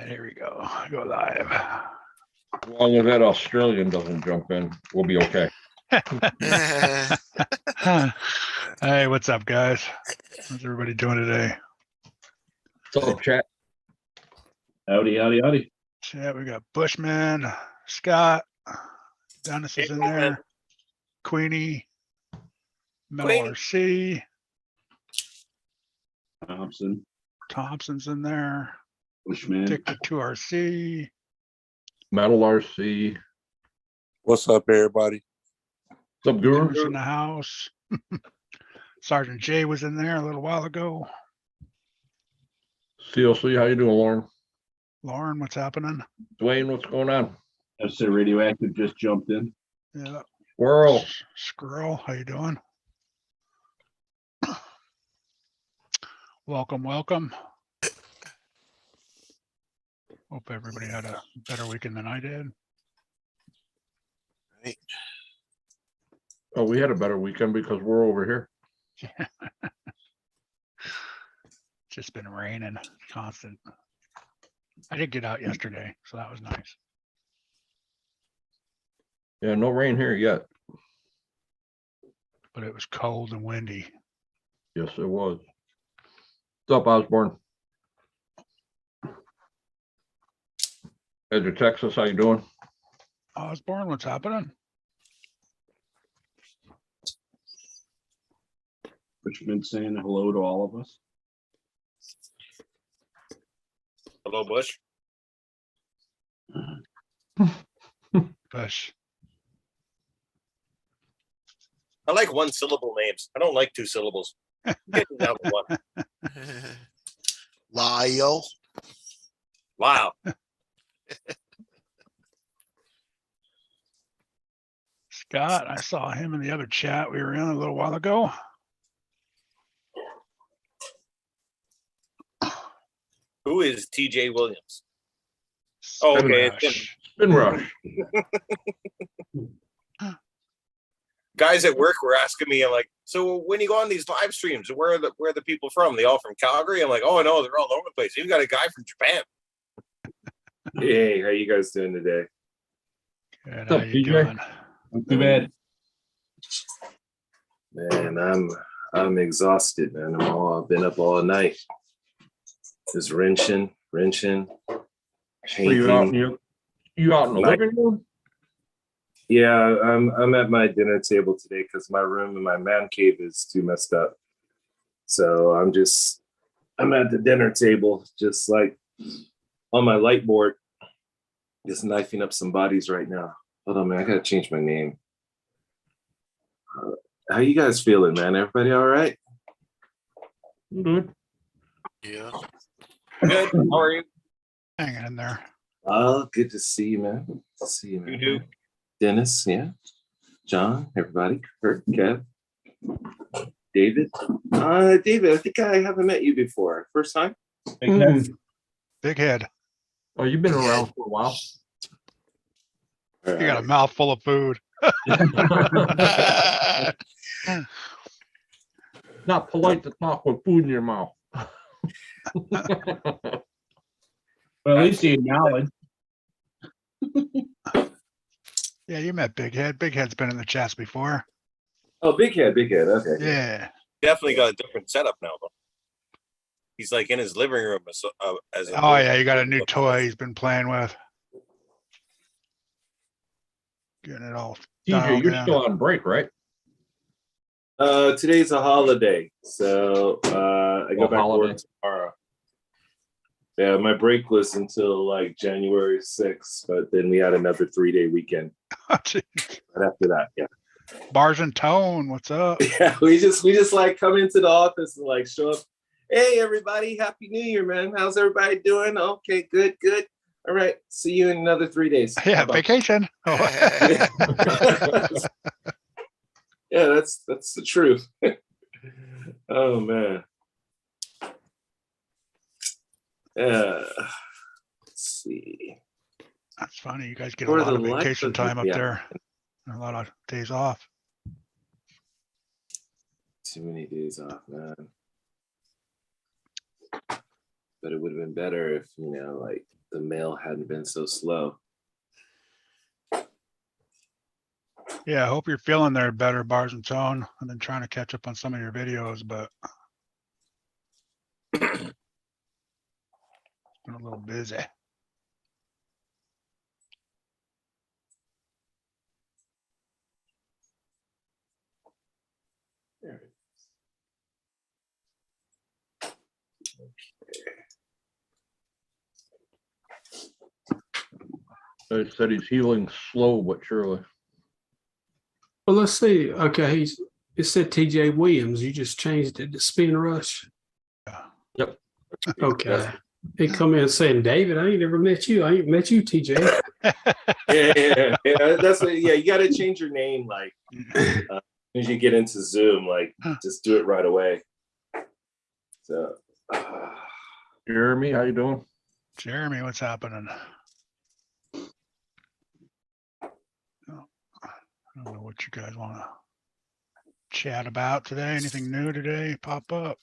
Here we go. Go live. As long as that Australian doesn't jump in, we'll be okay. Hey, what's up, guys? How's everybody doing today? What's up, chat? Howdy, howdy, howdy. Yeah, we got Bushman, Scott, Dennis is in there, Queenie, Metal RC, Thompson's in there, Bushman. Dick the 2RC, Metal RC. What's up, everybody? What's up, Guru? Guru's in the house. Sergeant J was in there a little while ago. CLC, how you doing, Lauren? Lauren, what's happening? Dwayne, what's going on? FC Radioactive just jumped in. Yeah. Squirrel. Squirrel, how you doing? Welcome, welcome. Hope everybody had a better weekend than I did. Right. Oh, we had a better weekend because we're over here. Yeah. Just been raining constant. I did get out yesterday, so that was nice. Yeah, no rain here yet. But it was cold and windy. Yes, it was. What's up, Osborne? Edge of Texas, how you doing? Osborne, what's happening? Bushman saying hello to all of us. Hello, Bush. Bush. I like one syllable names. I don't like two syllables. Get it down to one. Lyle. Wow. Scott, I saw him in the other chat we were in a little while ago. Who is TJ Williams? Oh, okay. It's him. Spin Rush. Guys at work were asking me, I'm like, so when you go on these live streams, where are the people from? They all from Calgary? I'm like, oh no, they're all over the place. You got a guy from Japan. Hey, how you guys doing today? Good, What's up, how you DJ? doing? Not too bad. Man, I'm exhausted, man. I've been up all night. Just wrenching, So you out in painting. you out in the Like- living room? Yeah, I'm at my dinner table today because my room and my man cave is too messed up. So I'm at the dinner table, just like on my light board, just knifing up some bodies right now. Hold on, man, I gotta change my name. How you guys feeling, man? Everybody all right? Good. Yeah. Good. How are you? Hanging in there. Oh, good to see you, man. Good to see you, man. You do. Dennis, yeah. John, everybody. Kurt, Kev, David. David, I think I haven't met you before. First time? Big head. Oh, you've been around for a while. All You got a right. mouthful of food. Not polite to talk with food in your mouth. Well, at least he acknowledged. Yeah, you met Big Head. Big Head's been in the chats before. Oh, big head. Okay. Yeah. Definitely got a different setup now, though. He's like in his living room as a Oh yeah, you got a new toy he's been playing with. Getting it all TJ, dialed you're in. still on break, right? Today's a holiday, so I go Oh, back to holiday. work tomorrow. Yeah, my break was until like January 6th, but then we had another 3-day weekend right after that. Yeah. Bars and Tone, what's up? Yeah, we just like come into the office and like show up. Hey everybody, happy new year, man. How's everybody doing? Okay, good. All right, see you in another 3 days. Yeah, Bye-bye. vacation. Oh, Yeah, that's the truth. Oh man. Yeah. Let's see. that's funny. You guys get a For lot the of life vacation of time up me, yeah. there. And a lot of days off. Too many days off, man. But it would have been better if, like the mail hadn't been so slow. Yeah, I hope you're feeling there better, Bars and Tone. I've been trying to catch up on some of your videos, but been a little busy. There it They said he's healing slow but surely. Well, let's see. Okay, it said TJ Williams. You just changed it to Spin Rush. Yep. Okay. He come in saying, David, I ain't never met you. I ain't met you, TJ. yeah. That's what. Yeah, you got to change your name like as you get into Zoom. Like, just do it right away. So, Jeremy, how you doing? Jeremy, what's happening? I don't know what you guys want to chat about today. Anything new today pop up?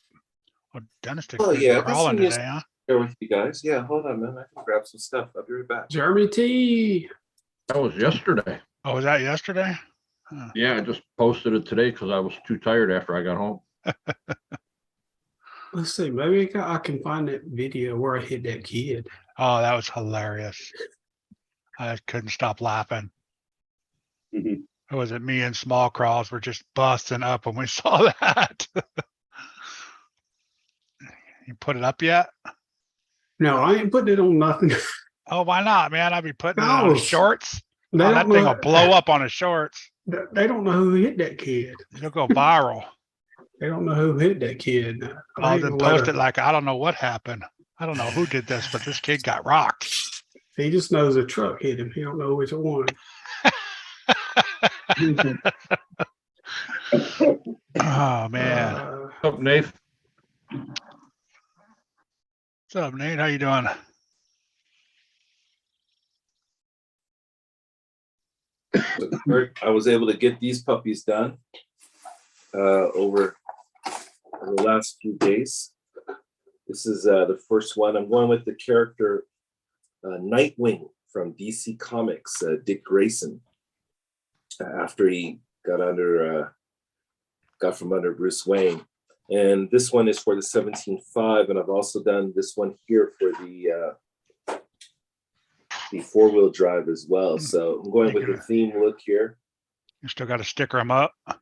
Oh, Dennis did Oh, yeah, crawling this today, huh? here with you guys. Yeah, hold on, man. I can grab some stuff. I'll be right back. Jeremy T. That was yesterday. Oh, was that yesterday? Huh. Yeah, I just posted it today because I was too tired after I got home. Let's see. Maybe I can find that video where I hit that kid. Oh, that was hilarious. I couldn't stop laughing. Mhm. Or was it me and Small Crawls were just busting up when we saw that? You put it up yet? No, I ain't putting it on nothing. Oh, why not, man? I'll be putting it on No. his shorts. They Oh, that don't thing know- will blow up on his shorts. They don't know who hit that kid. It'll go viral. They don't know who hit that kid. I I'll ain't then gonna let post her- it like, I don't know what happened. I don't know who did this, but this kid got rocked. He just knows a truck hit him. He don't know which one. Oh, man. What's up, Nate? What's up, Nate? How you doing? I was able to get these puppies done over the last few days. This is the first one. I'm going with the character Nightwing from DC Comics, Dick Grayson. After he got from under Bruce Wayne, and this one is for the 17.5, and I've also done this one here for the 4-wheel drive as well. So I'm going with the theme look here. You still got to sticker them up? I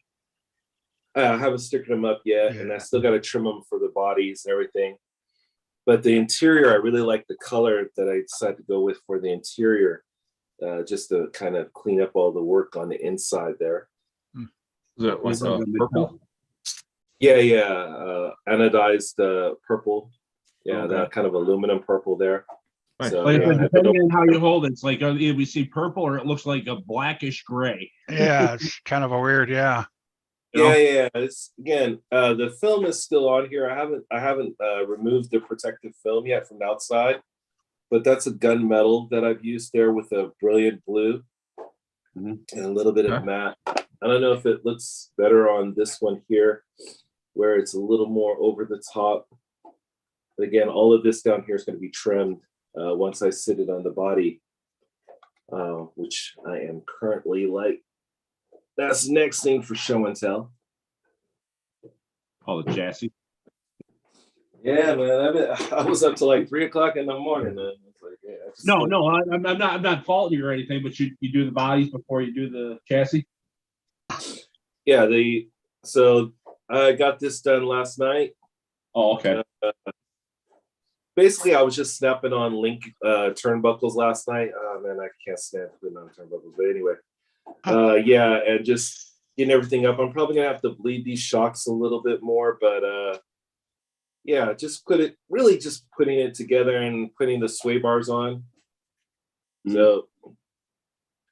haven't stickered them up yet, and I still got to trim them for the bodies and everything. But the interior, I really like the color that I decided to go with for the interior, just to kind of clean up all the work on the inside there. Is that like purple? Yeah, anodized purple. Yeah, Okay. that kind of aluminum purple there. Nice. So, Like, yeah, depending on how you hold it, it's like either we see purple or it looks like a blackish gray. Yeah, it's kind of a weird, yeah. yeah. It's again, the film is still on here. I haven't removed the protective film yet from the outside, but that's a gunmetal that I've used there with a brilliant blue and a little bit of Okay. matte. I don't know if it looks better on this one here, where it's a little more over the top. But again, all of this down here is going to be trimmed once I sit it on the body, which I am currently like. That's the next thing for show and tell. Oh, the chassis. Yeah, man. I was up till like 3 o'clock in the morning. Man. It's like, yeah, I just- No, I'm not faulting you or anything, but you do the bodies before you do the chassis. Yeah, so I got this done last night. Oh, okay. Basically, I was just snapping on link turnbuckles last night. Oh man, I can't stand putting on turnbuckles. But anyway, yeah, and just getting everything up. I'm probably gonna have to bleed these shocks a little bit more, but yeah, just putting it together and putting the sway bars on. So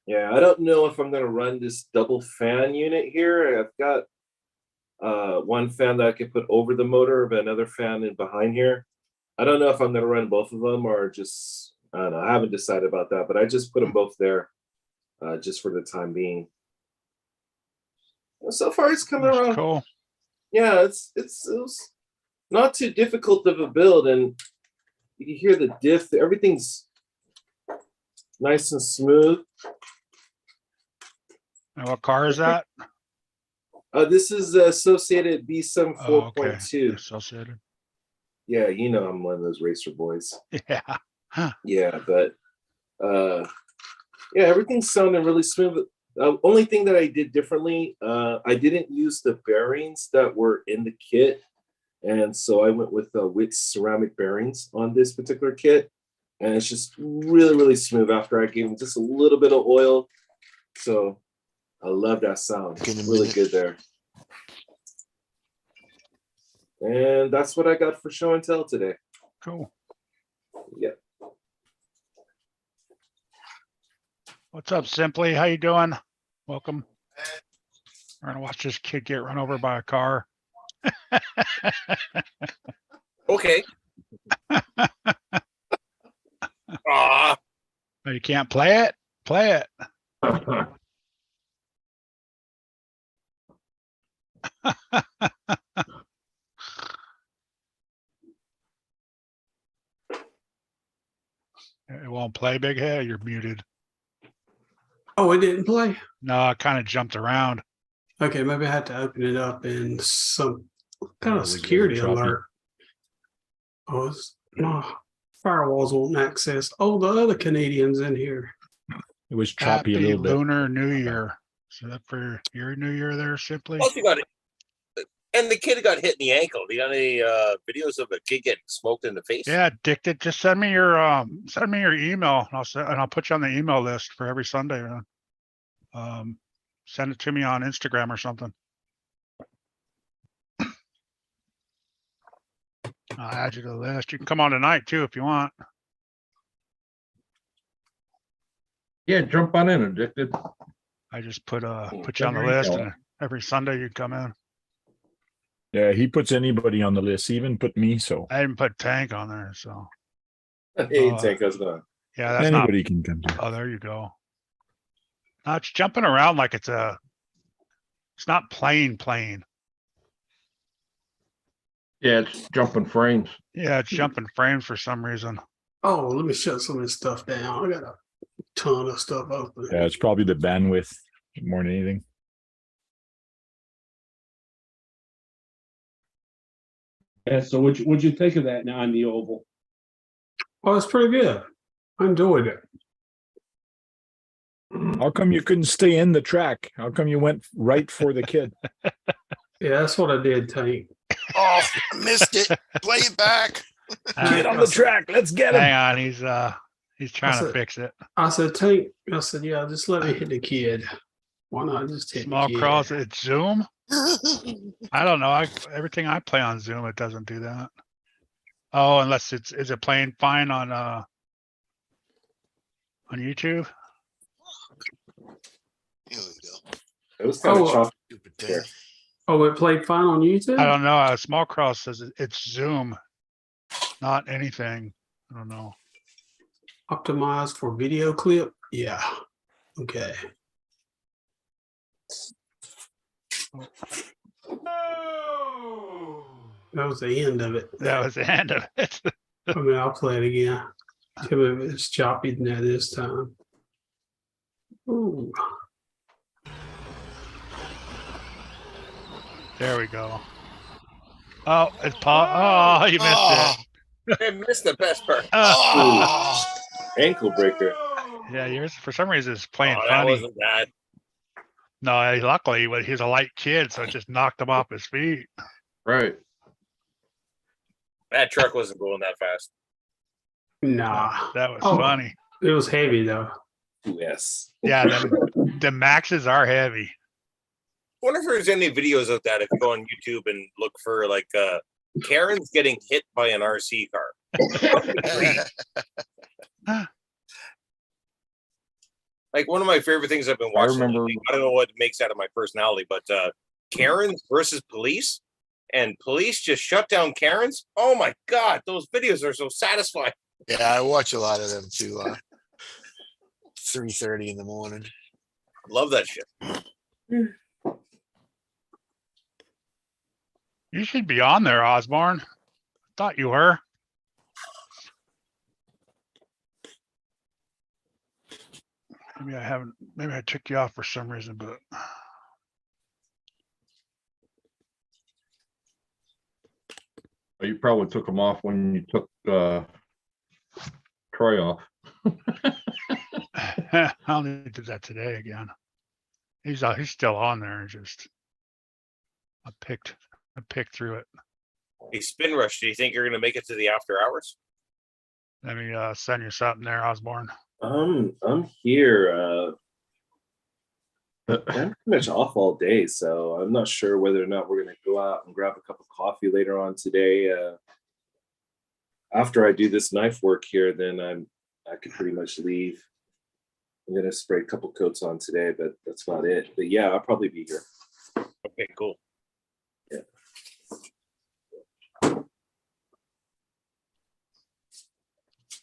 yeah, I don't know if I'm gonna run this double fan unit here. I've got one fan that I could put over the motor, but another fan in behind here. I don't know if I'm gonna run both of them or just, I don't know. I haven't decided about that, but I just put them both there just for the time being. So far, it's coming That's around. cool. Yeah, it was not too difficult of a build, and you can hear the diff. Everything's nice and smooth. And what car is that? This is the Associated B7 Oh, okay. 4.2. Associated. Yeah, you know I'm one of those racer boys. Yeah. Yeah, but yeah, everything's sounding really smooth. Only thing that I did differently, I didn't use the bearings that were in the kit, and so I went with Witt's ceramic bearings on this particular kit, and it's just really smooth after I gave them just a little bit of oil. So I love that sound. Give it a Really minute. good there. And that's what I got for show and tell today. Cool. Yeah. What's up, Simply? How you doing? Welcome. We're gonna watch this kid get run over by a car. Okay. Ah, Oh, you can't play it? Play it. It won't play, Big Head. You're muted. Oh, it didn't play. No, I kind of jumped around. Okay, maybe I had to open it up in some kind Yeah, of we security gotta drop it. alert. Oh, my firewalls won't access. Oh, the other Canadians in here. It was choppy a Happy little bit. Lunar New Year. So that for your New Year there, Simply? also got it. And the kid got hit in the ankle. Do you got any videos of a kid getting smoked in the face? Yeah, addicted. Just send me your email and I'll put you on the email list for every Sunday, man. Send it to me on Instagram or something. I'll add you to the list. You can come on tonight too if you want. Yeah, jump on in, Addicted. I just put you on the Send your list email. and every Sunday you come in. Yeah, he puts anybody on the list, he even put me. So I didn't put Tank on there, so Hey, Oh, Tank, how's it going? yeah, that's not. anybody can come to. Oh, there you go. It's jumping around like it's not playing. Yeah, it's jumping frames. Yeah, it's jumping frames for some reason. Oh, let me shut some of this stuff down. I got a ton of stuff open. Yeah, it's probably the bandwidth more than anything. Yeah, so what'd you think of that now on the oval? Oh, it's pretty good. I enjoyed it. How come you couldn't stay in the track? How come you went right for the kid? Yeah, that's what I did, Tank. Oh, I missed it. Play it back. Get on the track. Let's get him. Hang on, he's trying to said- fix it. I said, Tank, I said, yeah, just let me hit the kid. Why not just hit Small the kid? cross, it's Zoom. I don't know. Everything I play on Zoom, it doesn't do that. Oh, unless is it playing fine on YouTube? Here we go. It was kind of Oh, choppy. Stupid thing. Oh, it played fine on YouTube? I don't know. Small cross says it's Zoom, not anything. I don't know. Optimized for video clip? Yeah. Okay. That was the end of it. That was the end of it. I mean, I'll play it again. Tell me if it's choppy than that this time. Ooh. There we go. Oh, it's Paul. Oh, you missed it. I missed the best part. Oh, Ankle breaker. yeah, yours for some reason is playing Oh, that funny. wasn't bad. No, luckily, but he's a light kid, so it just knocked him off his feet. Right. That truck wasn't going that fast. Nah. That was Oh. funny. It was heavy though. Yes. Yeah, the Maxes are heavy. I wonder if there's any videos of that if you go on YouTube and look for like Karen's getting hit by an RC car. Like one of my favorite things I've been watching. remember- lately, I don't know what makes out of my personality, but Karen's versus police, and police just shut down Karen's. Oh my god, those videos are so satisfying. Yeah, I watch a lot of them too. 3:30 in the morning. Love that shit. You should be on there, Osborne. Thought you were. Maybe I haven't, maybe I took you off for some reason, but You probably took them off when you took Troy off. I only did that today again. He's still on there. Just I picked through it. Hey, Spin Rush, do you think you're gonna make it to the after hours? Let me send you something there, Osborne. I'm here. I'm pretty much off all day, so I'm not sure whether or not we're gonna go out and grab a cup of coffee later on today. After I do this knife work here, then I could pretty much leave. I'm gonna spray a couple coats on today, but that's about it. But yeah, I'll probably be here. Okay, cool.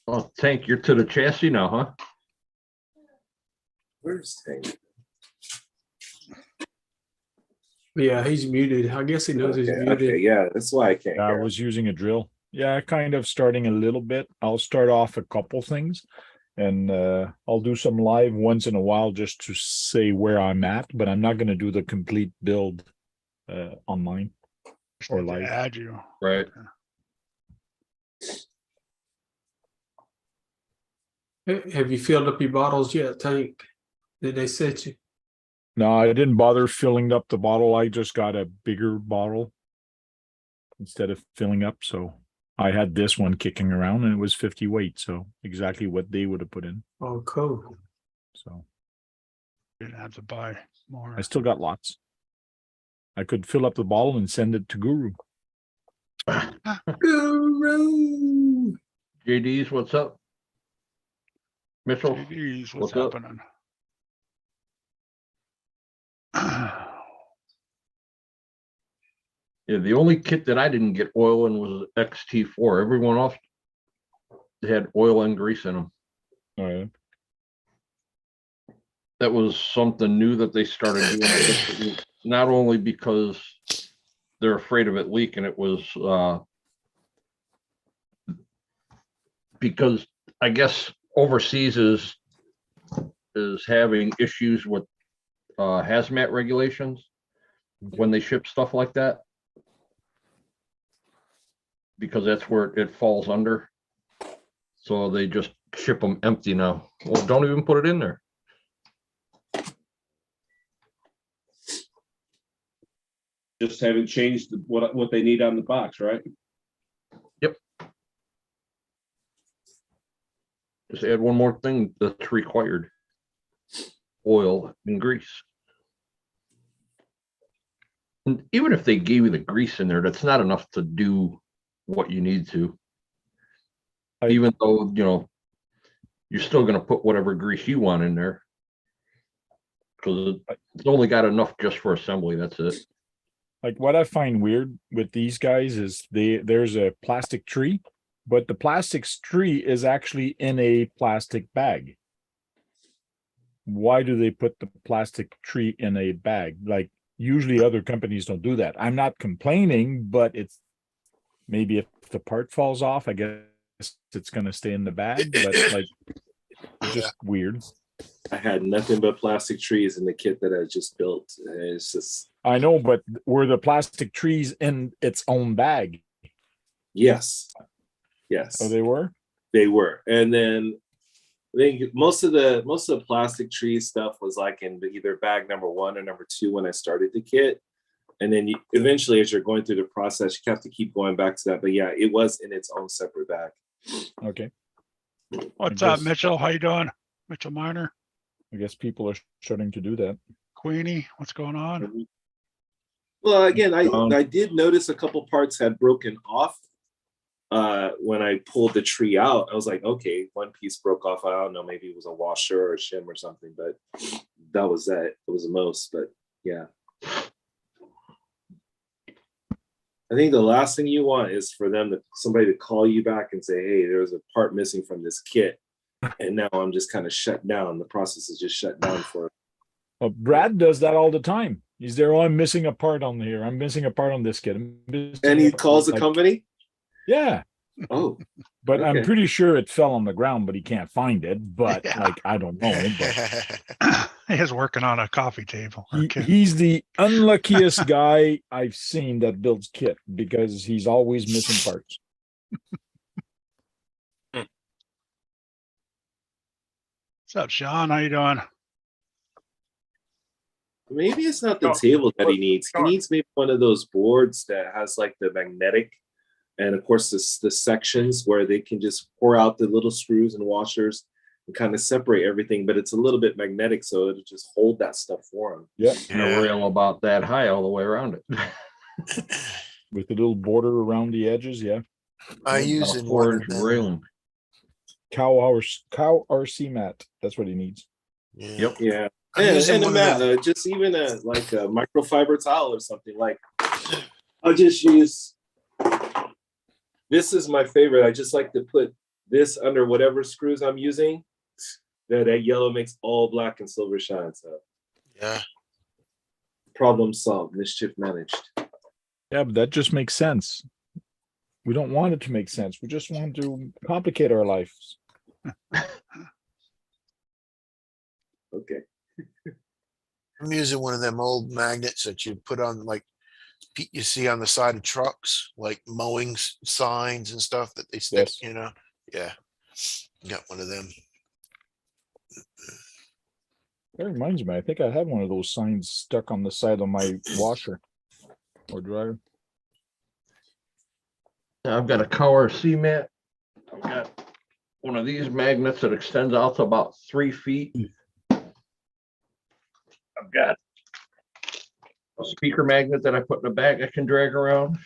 Oh, Tank, you're to the chassis now, huh? Where's Tank? Yeah, he's muted. I guess he knows he's Okay, muted. okay, yeah, that's why I can't I hear. was using a drill. Yeah, kind of starting a little bit. I'll start off a couple things and I'll do some live once in a while just to say where I'm at, but I'm not going to do the complete build online Just or need to live. add you. Right. Have you filled up your bottles yet, Tank? Did they set you? No, I didn't bother filling up the bottle. I just got a bigger bottle instead of filling up. So I had this one kicking around and it was 50 weight. So exactly what they would have put in. Oh, cool. So Didn't have to buy more. I still got lots. I could fill up the bottle and send it to Guru. Guru. JD's, what's up? Mitchell, Jeez, what's what's up? happening? Yeah, the only kit that I didn't get oil in was XT4. Everyone else had oil and grease in them. All right. That was something new that they started doing. I guess it was not only because they're afraid of it leaking, it was because I guess overseas is having issues with hazmat regulations when they ship stuff like that, because that's where it falls under. So they just ship them empty now. Well, don't even put it in there. Just haven't changed what they need on the box, right? Just add one more thing that's required: oil and grease. And even if they gave you the grease in there, that's not enough to do what you need to. Even though, you know, you're still going to put whatever grease you want in there, because it's only got enough just for assembly. That's it. Like what I find weird with these guys is there's a plastic tree, but the plastic tree is actually in a plastic bag. Why do they put the plastic tree in a bag? Like usually other companies don't do that. I'm not complaining, but it's maybe if the part falls off, I guess it's going to stay in the bag, but like it's just weird. I had nothing but plastic trees in the kit that I just built. It's just I know, but were the plastic trees in its own bag? yes. Oh, they were? They were. And then I think most of the plastic tree stuff was like in either bag number 1 or number 2 when I started the kit. And then eventually, as you're going through the process, you have to keep going back to that. But yeah, it was in its own separate bag. Okay. What's I up, guess- Mitchell? How you doing? Mitchell Miner, I guess people are starting to do that. Queenie, what's going on? Well, again, I did notice a couple parts had broken off when I pulled the tree out. I was like, okay, one piece broke off. I don't know, maybe it was a washer or a shim or something, but that was that. It was the most, but yeah. I think the last thing you want is for somebody to call you back and say, hey, there's a part missing from this kit. And now I'm just kind of shut down. The process is just shut down for. Well, Brad does that all the time. He's there. Oh, I'm missing a part on here. I'm missing a part on this kit. And he calls the company? Yeah. Oh, But I'm Okay. pretty sure it fell on the ground, but he can't find it. But Yeah. like, I don't know. But He is working on a coffee table. Or kit. he's the unluckiest guy I've seen that builds kit because he's always missing parts. What's up, Sean? How you doing? maybe it's not the No, table that he needs. He Sure. needs maybe one of those boards that has like the magnetic, and of course the sections where they can just pour out the little screws and washers and kind of separate everything. But it's a little bit magnetic, so it'll just hold that stuff for him. Yeah, And a rail about that high all the way around it. with the little border around the edges. Yeah, I About use a in 4-inch railing. cow RC mat. That's what he needs. Yep. Yeah. I'm And, using and a one of mat, them. just even like a microfiber towel or something. Like I'll just use. This is my favorite. I just like to put this under whatever screws I'm using. That yellow makes all black and silver shine. So Yeah. problem solved, mischief managed. Yeah, but that just makes sense. We don't want it to make sense. We just want to complicate our lives. Okay. I'm using one of them old magnets that you put on like you see on the side of trucks, like mowing signs and stuff that they stick, Yes. you know? Yeah. Got one of them. That reminds me, I think I have one of those signs stuck on the side of my washer or dryer. I've got a cow RC mat. I've got one of these magnets that extends out to about 3 feet. I've got a speaker magnet that I put in the bag I can drag around.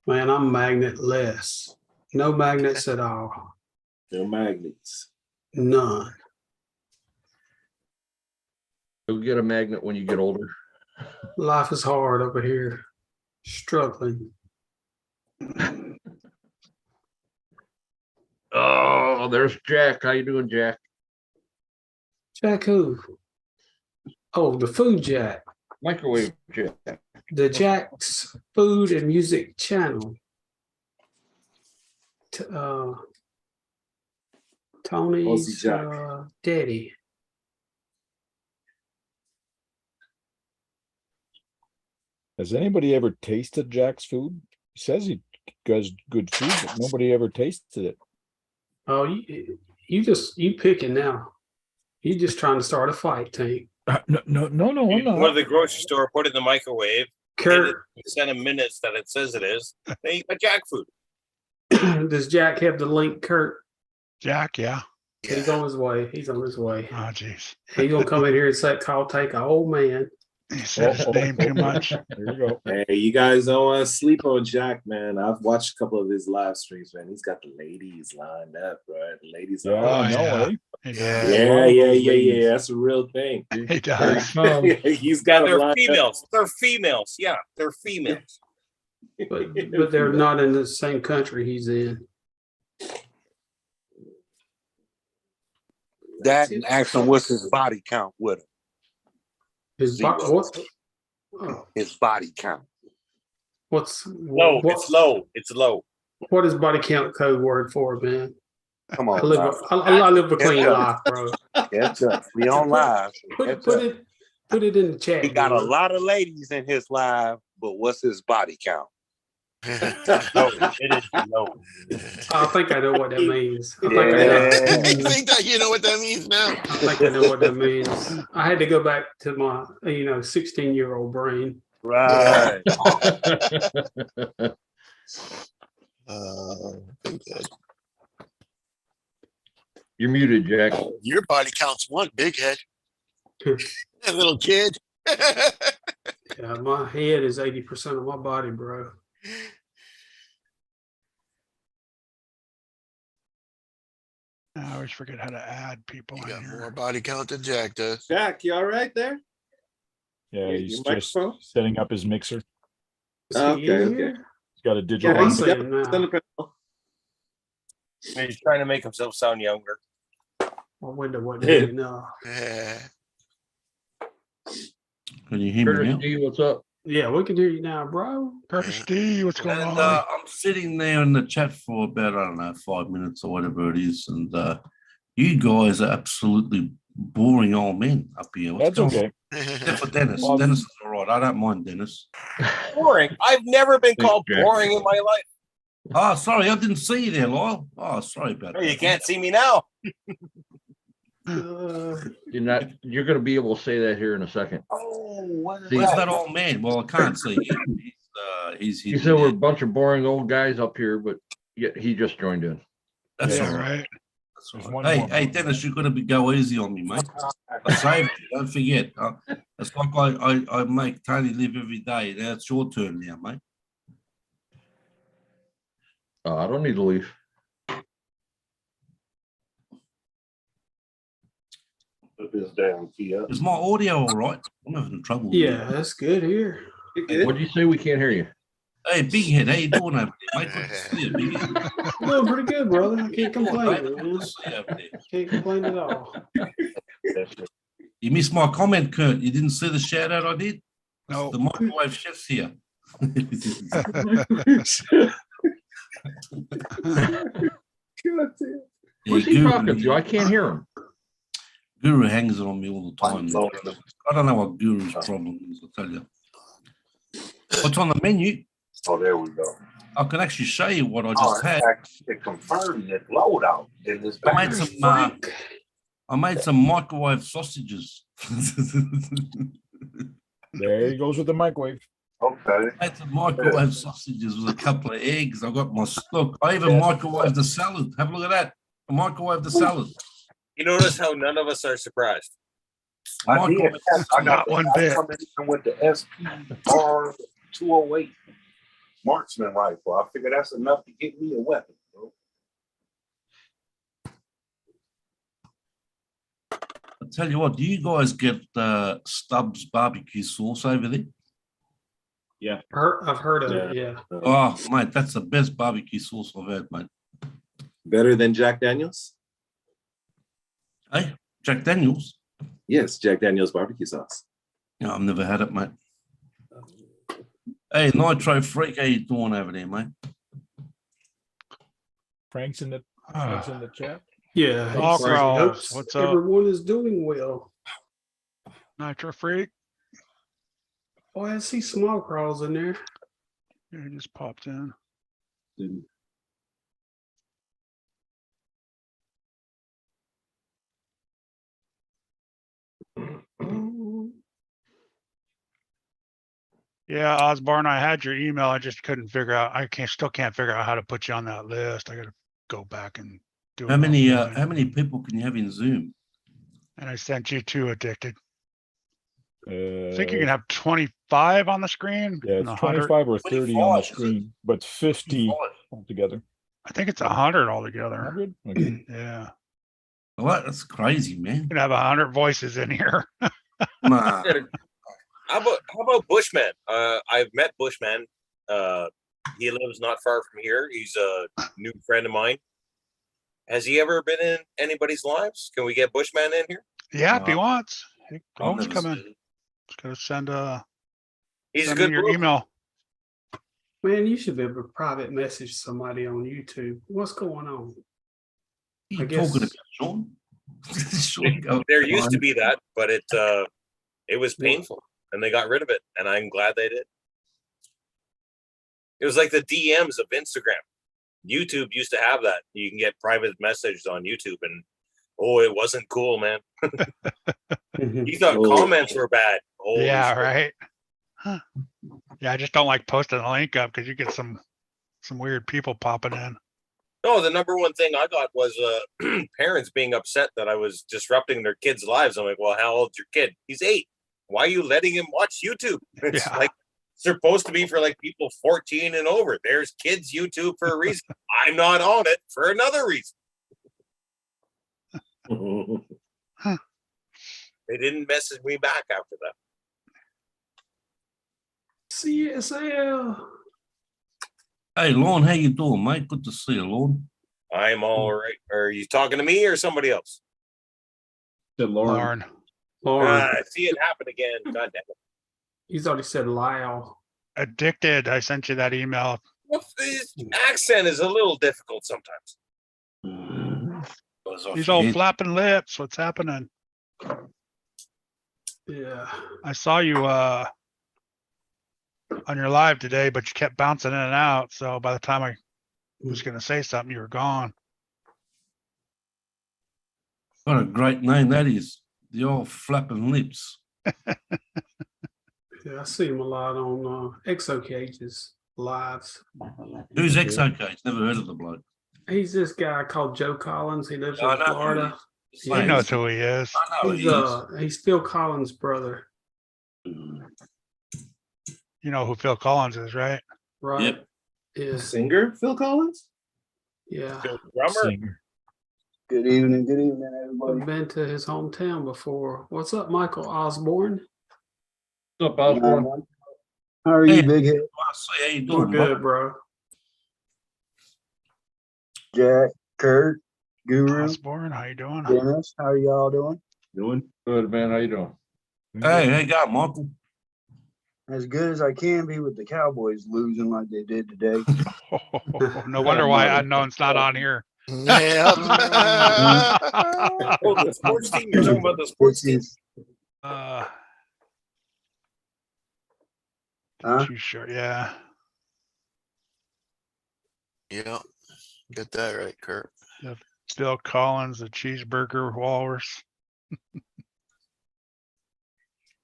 Man, I'm magnetless. No magnets at all. No magnets. None. You'll get a magnet when you get older. Life is hard over here. Struggling. Oh, there's Jack. How you doing, Jack? Jack who? Oh, the food Jack. Microwave Jack. The Jack's Food and Music Channel. Tony's Jack. daddy. Has anybody ever tasted Jack's food? He says he does good food, but nobody ever tasted it. Oh, you picking now. You just trying to start a fight, Tank. No, I'm You go to not. the grocery store, put it in the microwave, Kurt, send them minutes that it says it is. They eat my jack food. does Jack have the link, Kurt? Jack, yeah. He's Yeah. on his way. He's on his way. Oh, jeez. He's gonna come in here and say, "Call, take a old man." He said his name too much. There you go. Hey, you guys don't want to sleep on Jack, man. I've watched a couple of his live streams, man. He's got the ladies lined up, bro. The ladies Yeah, are Oh, no yeah. way. He does. Yeah. yeah. That's a real thing. He does. He's got a They're lot. females. They're females. Yeah, they're females. But they're not in the same country he's in. That and ask him what's his body count with him. His Zero. His body count. Low. It's low. It's low. What is body count code word for, man? Come I on, live now. I live a clean Yeah. life, bro. Catch up. We on live. Put Catch up. it in the chat. He got a man. lot of ladies in his live, but what's his body count? No, it is low. I think I know what that means. I think Yeah. You think that you know what that means now? I know what that means. I had to go back to my 16-year-old brain. Right. Big head. You're muted, Jack. Your body counts one, big head. A little kid. Yeah, my head is 80% of my body, bro. I always forget how to add people You in got more here. body count than Jack does. Jack, you all right there? Yeah, Your he's just microphone? setting up his mixer. Is he Okay, in okay. here? He's got a Oh, digital. I he's see him now. He's trying to make himself sound younger. My window wasn't big enough. Yeah. Can you hear me Curtis now? G, what's up? Yeah, we can hear you now, bro. Purple Steve, what's going And on? I'm sitting there in the chat for about, I don't know, 5 minutes or whatever it is. And you guys are absolutely boring old men up here. What's That's going okay. on? Except for Dennis. Well, Dennis is all right. I don't mind Dennis. Boring. I've never been Thanks, called Jack. boring in my life. Oh, sorry. I didn't see you there, Lyle. Oh, sorry about Hey, that. you can't see me now. You're gonna be able to say that here in a second. Oh, what is See, Where's that old man? Well, I can't see him. He's You said we're a bunch of boring old guys up here, but yet he just joined in. That's Yeah, all right. right. That's all There's right. one Hey, more. hey, Dennis, you're going to go easy on me, mate. I saved you. Don't forget. It's like I make Tony live every day. Now it's your turn now, mate. I don't need to leave. Put this damn key up. Is my audio all right? I'm having trouble. Yeah, that's good here. What'd you say? We can't hear you. Hey, Big Head, how you doing over there, mate? Good to see you, Big Head. Doing pretty good, brother. I can't Come on, complain, mate. man. Good to see you over there. Can't complain at all. You missed my comment, Kurt. You didn't see the shout out I did? No. The microwave chef's here. Who's he talking to? I can't hear him. Guru hangs on me all the time. I don't know what Guru's problem is, I'll tell you. What's on the menu? Oh, there we go. I can actually show you what I just had. It confirmed that loadout in this I made some microwave sausages. There he goes with the microwave. Okay. I made some microwave sausages with a couple of eggs. I got my look. I even microwaved the salad. Have a look at that. I microwaved the salad. You notice how none of us are surprised. I did. I Not got one bit. combination with the SPR 208 marksman rifle. I figure that's enough to get me a weapon, bro. I'll tell you what, do you guys get Stubbs barbecue sauce over there? I've heard of it, yeah. Oh, mate, that's the best barbecue sauce I've had, mate. Better than Jack Daniels? Hey, Jack Daniels? Yes, Jack Daniels barbecue sauce. No, I've never had it, mate. Hey, Nitro Freak, how you doing over there, mate? Frank's in the chat. Yeah. he All says he crowds, hopes what's up? everyone is doing well. Nitro Freak. Oh, I see small crawls in there. Yeah, he just popped in. Yeah, Osborne, I had your email. I just couldn't figure out. Still can't figure out how to put you on that list. I gotta go back and do it. How many offline. people can you have in Zoom? And I sent you two Addicted. I think you Uh, can have 25 on the screen. yeah, and it's 100. 25 or 30 on the 25, is it? screen, but 50 altogether. I think it's 100 altogether. 100? Okay. Yeah, Well, that's crazy, man. you can have 100 voices in here. Nah. How about Bushman? I've met Bushman. He lives not far from here. He's a new friend of mine. Has he ever been in anybody's lives? Can we get Bushman in here? Yeah, if he Wow. wants. I've Don't never come seen in. it. Just gotta send He's a send me good your bloke. email. Man, you should be able to private message somebody on YouTube. What's going on? You I guess- talking about Sean? Sean, go- There used to be that, but it was painful, and they got rid of it, and I'm glad they did. It was like the DMs of Instagram. YouTube used to have that. You can get private messages on YouTube, and it wasn't cool, man. You thought comments were bad. Holy Yeah, shit. right. Huh. Yeah, I just don't like posting a link up because you get some weird people popping in. No, the number one thing I got was parents being upset that I was disrupting their kids' lives. I'm like, well, how old's your kid? He's 8. Why are you letting him watch YouTube? It's Yeah. like supposed to be for like people 14 and over. There's kids YouTube for a reason. I'm not on it for another reason. They didn't message me back after that. CSL. Hey, Lorne, how you doing, mate? Good to see you, Lorne. I'm all right. Are you talking to me or somebody else? Said Lauren. Lauren. I see it happen again. God damn it. He's already said Lyle. Addicted. I sent you that email. Well, his accent is a little difficult sometimes. He's all flapping lips. What's happening? Yeah. I saw you on your live today, but you kept bouncing in and out. So by the time I was going to say something, you were gone. What a great name that is. The old flapping lips. Yeah, I see him a lot on Exo Cages lives. Who's Exocage? Never heard of the bloke. He's this guy called Joe Collins. He lives I in know who Florida. He knows who he is. I know He's Phil Collins' brother. You know who Phil Collins is, right? Right. Yep. Yeah. Singer Phil Collins? Yeah. Drummer. Good evening, everybody. I've been to his hometown before. What's up, Michael Osborne? What's up, Osborne? How are you, Hey. big head? I see how you We're doing, good, mate. bro. Jack, Kurt, Guru, Osborne, how you doing? Dennis, how are y'all doing? Doing good, man. How you doing? Hey, how you going, Michael? As good as I can be with the Cowboys losing like they did today. No wonder why Unknown's not on here. Yeah. Oh, the sports team. You're talking about the sports team. Too short. Yeah. Yeah. Get that right, Kurt. Bill Collins, the cheeseburger walrus.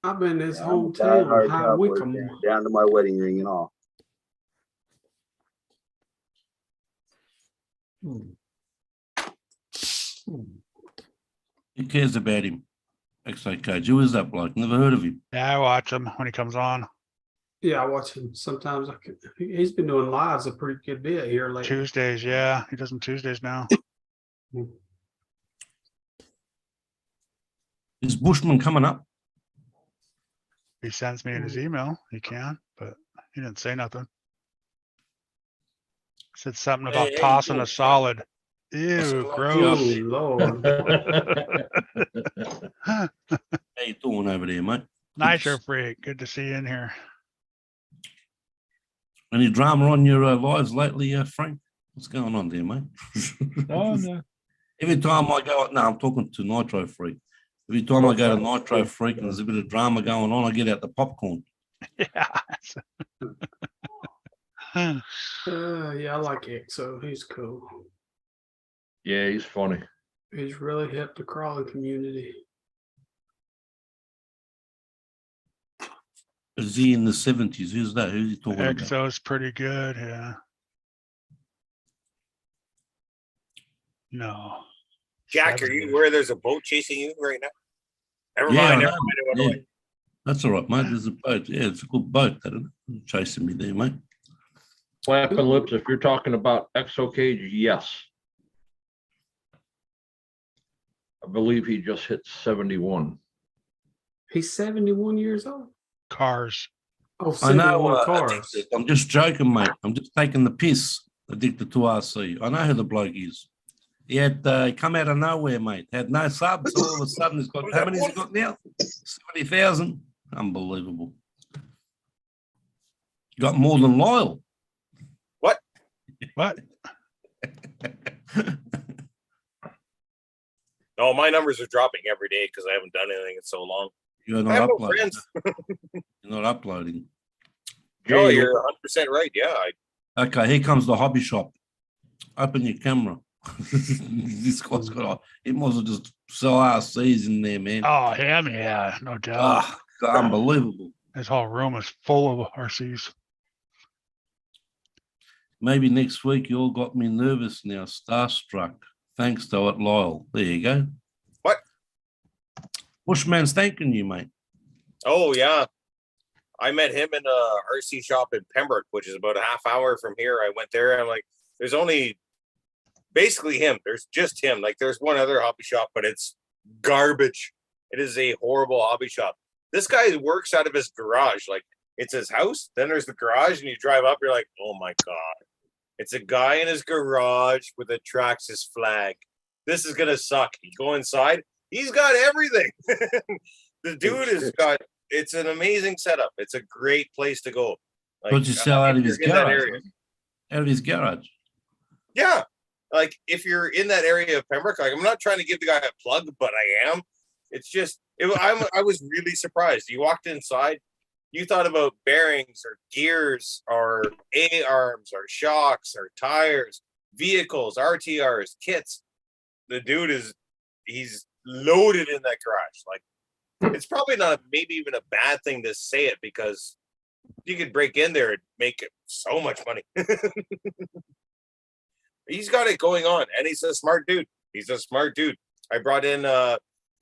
I've been to his I'm a hometown, diehard High Cowboys Wycombe. fan, down to my wedding ring and all. Who cares about him? Exocage. Who is that bloke? Never heard of him. Yeah, I watch him when he comes on. Yeah, I watch him sometimes. He's been doing lives a pretty good bit here lately. Tuesdays, yeah. He does them Tuesdays now. Is Bushman coming up? He sends me in his email. He can, but he didn't say nothing. Said something about Hey, tossing hey, a solid. Ew, Oh, gross. Lord. How you doing over there, mate? Nicer freak. Good to see you in here. Any drama on your lives lately, Frank? What's going on there, mate? Oh, no. Every time I go, no, I'm talking to Nitro Freak. Every time I go to Nitro Freak and there's a bit of drama going on, I get out the popcorn. Yeah. Yeah, I like Exo. He's cool. Yeah, he's funny. He's really helped the crawling community. Is he in the 70s? Who's that? Who's he talking about? Exo's pretty good, yeah. No. Jack, are you aware there's a boat chasing you right now? Never Yeah, mind. I Never know. mind. It went Yeah. away. That's all right, mate. There's a boat. Yeah, it's a good boat. That is chasing me there, mate. Flapping lips. If you're talking about Exocage, yes. I believe he just hit 71. He's 71 years old. Cars. Oh, I know. 71 cars. Addicted. I'm just joking, mate. I'm just taking the piss. Addicted to RC. I know who the bloke is. He had come out of nowhere, mate. Had no subs. All of a sudden, he's got how many has he got now? 70,000. Unbelievable. Got more than Lyle. What? What? No, my numbers are dropping every day because I haven't done anything in so long. You're I not have no uploading. friends. You're not uploading. No, Jay, you're 100% right. Yeah, Okay, here comes the hobby shop. Open your camera. This guy's got. It might as well just sell RCs in there, man. Oh, him, yeah, no doubt. Ah, unbelievable. His whole room is full of RCs. Maybe next week you all got me nervous now, starstruck. Thanks though at Lyle. There you go. What? Bushman's thanking you, mate. Oh, yeah. I met him in a RC shop in Pembroke, which is about a half hour from here. I went there. I'm like, there's only basically him. There's just him. Like, there's one other hobby shop, but it's garbage. It is a horrible hobby shop. This guy works out of his garage. Like, it's his house. Then there's the garage, and you drive up. You're like, oh my God. It's a guy in his garage with a Traxxas flag. This is going to suck. You go inside. He's got everything. The dude has got it's an amazing setup. It's a great place to go. Don't you sell out if of his you're in that garage? area. Out of his garage. Yeah. Like if you're in that area of Pembroke, like I'm not trying to give the guy a plug, but I am. It's just I was really surprised. You walked inside, you thought about bearings or gears or A-arms or shocks or tires, vehicles, RTRs, kits. The dude he's loaded in that garage. Like it's probably not maybe even a bad thing to say it because you could break in there and make so much money. He's got it going on, and he's a smart dude. I brought in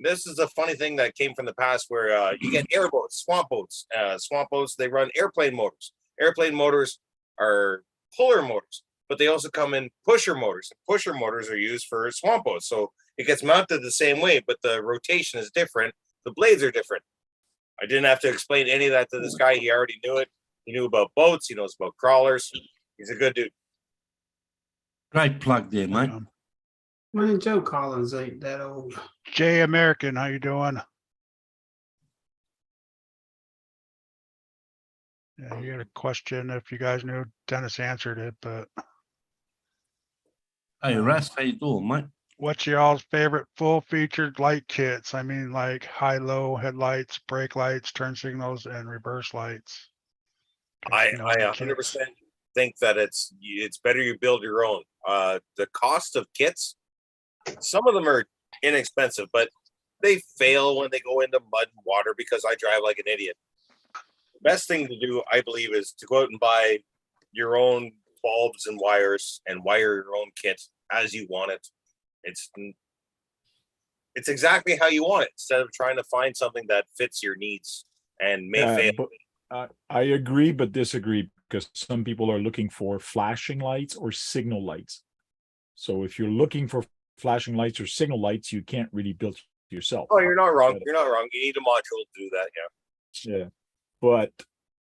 this is a funny thing that came from the past where you get airboats, swamp boats. Swamp boats, they run airplane motors. Airplane motors are puller motors, but they also come in pusher motors. Pusher motors are used for swamp boats. So it gets mounted the same way, but the rotation is different. The blades are different. I didn't have to explain any of that to this guy. He already knew it. He knew about boats. He knows about crawlers. He's a good dude. Great plug there, mate. Man, Joe Collins ain't that old. Jay American, how you doing? Yeah, you had a question if you guys knew. Dennis answered it, but Hey, Ras, how you doing, mate? what's y'all's favorite full-featured light kits? I mean, like high-low headlights, brake lights, turn signals, and reverse lights. I You know, the 100% kits. think that it's better you build your own. The cost of kits, some of them are inexpensive, but they fail when they go into mud and water because I drive like an idiot. The best thing to do, I believe, is to go out and buy your own bulbs and wires and wire your own kit as you want it. It's exactly how you want it instead of trying to find something that fits your needs and may fail. But I agree, but disagree because some people are looking for flashing lights or signal lights. So if you're looking for flashing lights or signal lights, you can't really build yourself. Oh, you're not wrong. You're not wrong. You need a module to do that. Yeah. Yeah, but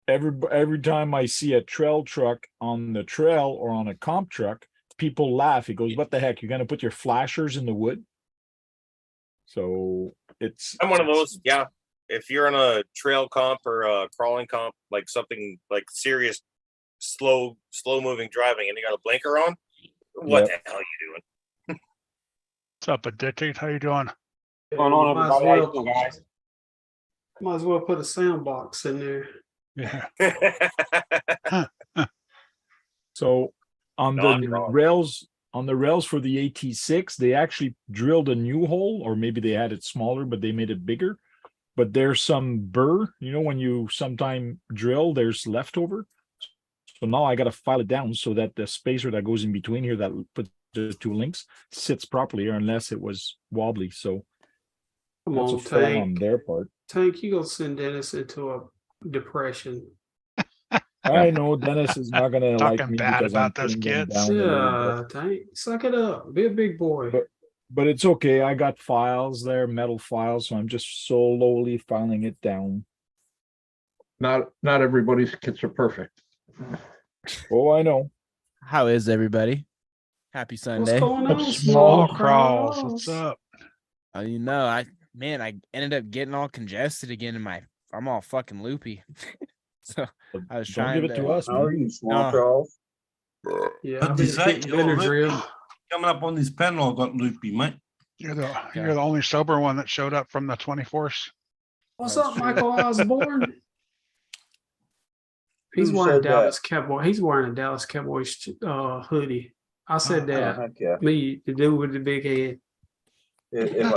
every time I see a trail truck on the trail or on a comp truck, people laugh. He goes, "What the heck? You're gonna put your flashers in the wood?" So it's. I'm one of those. Yeah. If you're on a trail comp or a crawling comp, like something like serious, slow moving driving, and you got a blinker on, what the hell are you doing? What's up, Addicted? How you doing? What's going on, everybody? How you doing, guys? Might as well put a sound box in there. Yeah. So on Not the wrong. rails for the AT6, they actually drilled a new hole, or maybe they had it smaller, but they made it bigger. But there's some burr, when you sometime drill, there's leftover. So now I got to file it down so that the spacer that goes in between here that put the two links sits properly, or unless it was wobbly. So Come that's on, a fail on Tank. their part. Tank, you gonna send Dennis into a depression. I know Dennis is not gonna like Talking me bad because I'm about those putting them kids. down a little bit. Yeah, Tank, suck it up. Be a big boy. But it's okay. I got files there, metal files, so I'm just slowly filing it down. Not everybody's kits are perfect. Oh, I know. How is everybody? Happy What's Sunday. going on, Small crawls. What's up? I ended up getting all congested again I'm all fucking loopy. So I was Don't trying give it to us, How are man. you, small No. crawls? Yeah, But I've been this hitting Benadryl. coming up on this panel, I got loopy, mate. You're the only sober one that showed up from the 24th. What's up, Michael Osborne? He's Who wearing said that? Dallas Cowboy. He's wearing a Dallas Cowboys hoodie. I said that. Heck yeah. Me, the dude with the big head. If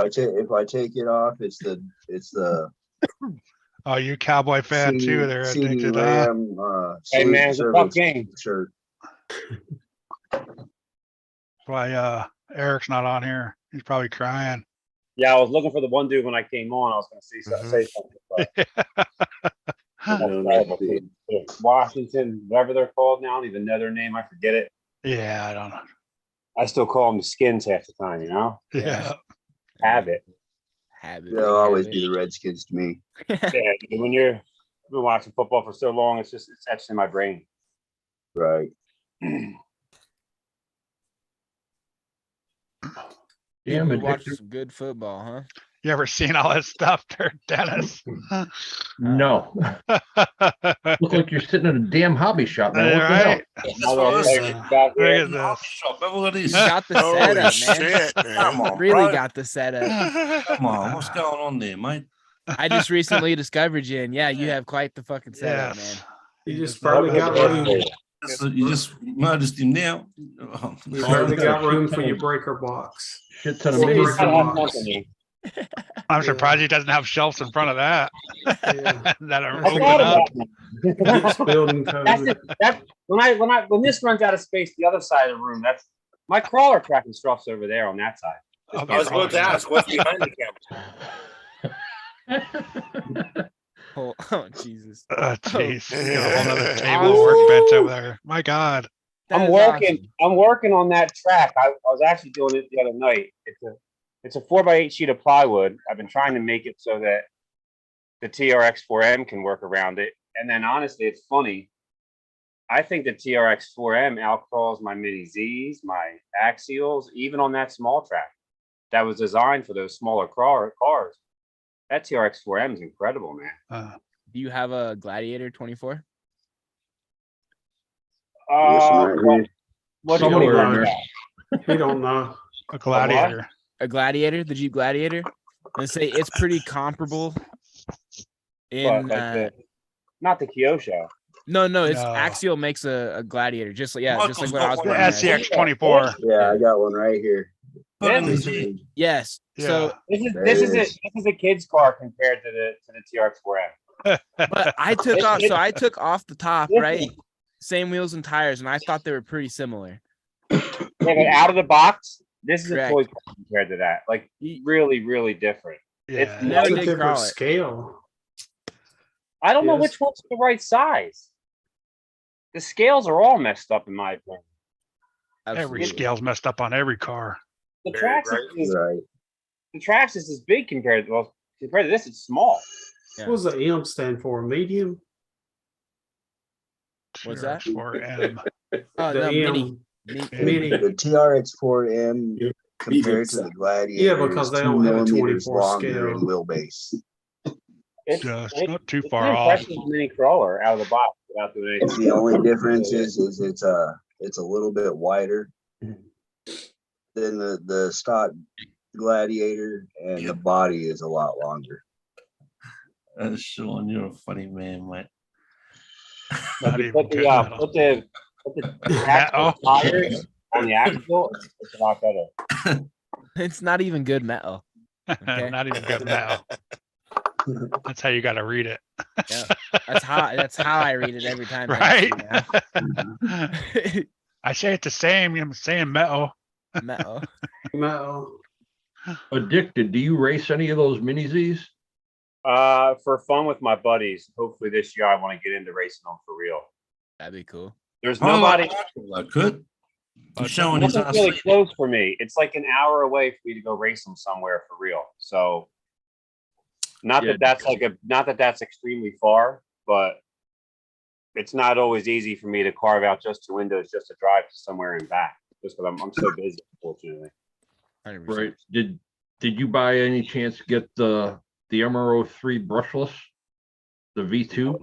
I take it off, it's the Oh, you Cowboy fan too? They're CD addicted. Huh? Lamb, Hey, man, it's a tough service game. shirt. Why Eric's not on here? He's probably crying. Yeah, I was looking for the one dude when I came on. I was going to say something. But Washington, whatever they're called now, I don't even know their name. I forget it. Yeah, I don't know. I still call them the Skins half the time, Yeah. Have it. They'll always be the Redskins to me. Yeah, when you've been watching football for so long, it's etched in my brain. Right. Yeah, we're watching some good football, huh? You ever seen all that stuff there, Dennis? No. Look like you're sitting in a damn hobby shop, man. What the hell? Right? That's what I said. Look at Hobby this. shop. Look at this. You got the Holy setup, man. shit, Come man. on, Really bro. got the setup. Come on, what's going on there, mate? I just recently discovered you, and yeah, you have quite the fucking setup, man. Yes. You just Just barely got room. You just noticed him now. Oh, You barely got room for your breaker box. Shit ton of Or minis. breaker box. I'm surprised he doesn't have shelves in front of that. Yeah. That are I open thought up. It's building That's code. it. That when this runs out of space, the other side of the room. That's my crawler tracking stuff's over there on that side. Oh, I was about to ask what's behind the camera. Oh, Jesus. Jeez. We got a whole nother table workbench over there. My God. That I'm is working. awesome. I'm working on that track. I was actually doing it the other night. It's a 4x8 sheet of plywood. I've been trying to make it so that the TRX-4M can work around it. And then honestly, it's funny. I think the TRX-4M outcrawls my Mini Zs, my Axials, even on that small track that was designed for those smaller cars. That TRX-4M is incredible, man. Do you have a Gladiator 24? What Somewhere in there. He don't know. A Gladiator. A Gladiator, the Jeep Gladiator? Let's say it's pretty comparable. In not the Kyosho. no, it's No. Axial makes a Gladiator, just like just like what Michael's I was got The one. looking at. SCX24. Yeah, I got one right here. Yes. So This is a kid's car compared to the TRX-4M. but I took off I took off the top, right? Same wheels and tires, and I thought they were pretty similar. Yeah, but out of the box, this is Correct. a toy car compared to that. Like really, really different. Yeah. It's Never It's a did different crawl it. scale. I don't know Yes. which one's the right size. The scales are all messed up in my opinion. Every Absolutely. scale's messed up on every car. The Very Traxxas right. is Right. the Traxxas is big compared to this. It's small. Yeah. What does the M stand for? Medium? What's that? TRX-4M. Oh The no, mini. M. Mini. Mini. The TRX-4M compared to the Gladiator. Yeah, because is they 2 don't have a millimeters 24 longer in scale. wheelbase. Just It's not too it's far an off. impressive mini crawler out of the box without doing It's anything. the only difference is it's a little bit wider than the stock Gladiator, and the body is a lot longer. Sean, you're a funny man, mate. Not If you even put good the metal. put the axle tires on the axle, it's a lot better. It's not even good metal. Okay. Not even good metal. That's how you got to read it. Yeah. That's how I read it every time. Right? I see I say it the same. I'm saying metal. that. Metal. Metal. Addicted. Do you race any of those Mini Zs? For fun with my buddies. Hopefully this year I want to get into racing them for real. That'd be cool. There's Oh, nobody I could. I'm showing his nothing ass. really close for me. It's like an hour away for me to go race them somewhere for real. So not Yeah. that that's extremely far, but it's not always easy for me to carve out just 2 windows just to drive to somewhere and back. Just because I'm so busy, unfortunately. 100%. Right. Did you by any chance get the MRO3 brushless? The V2?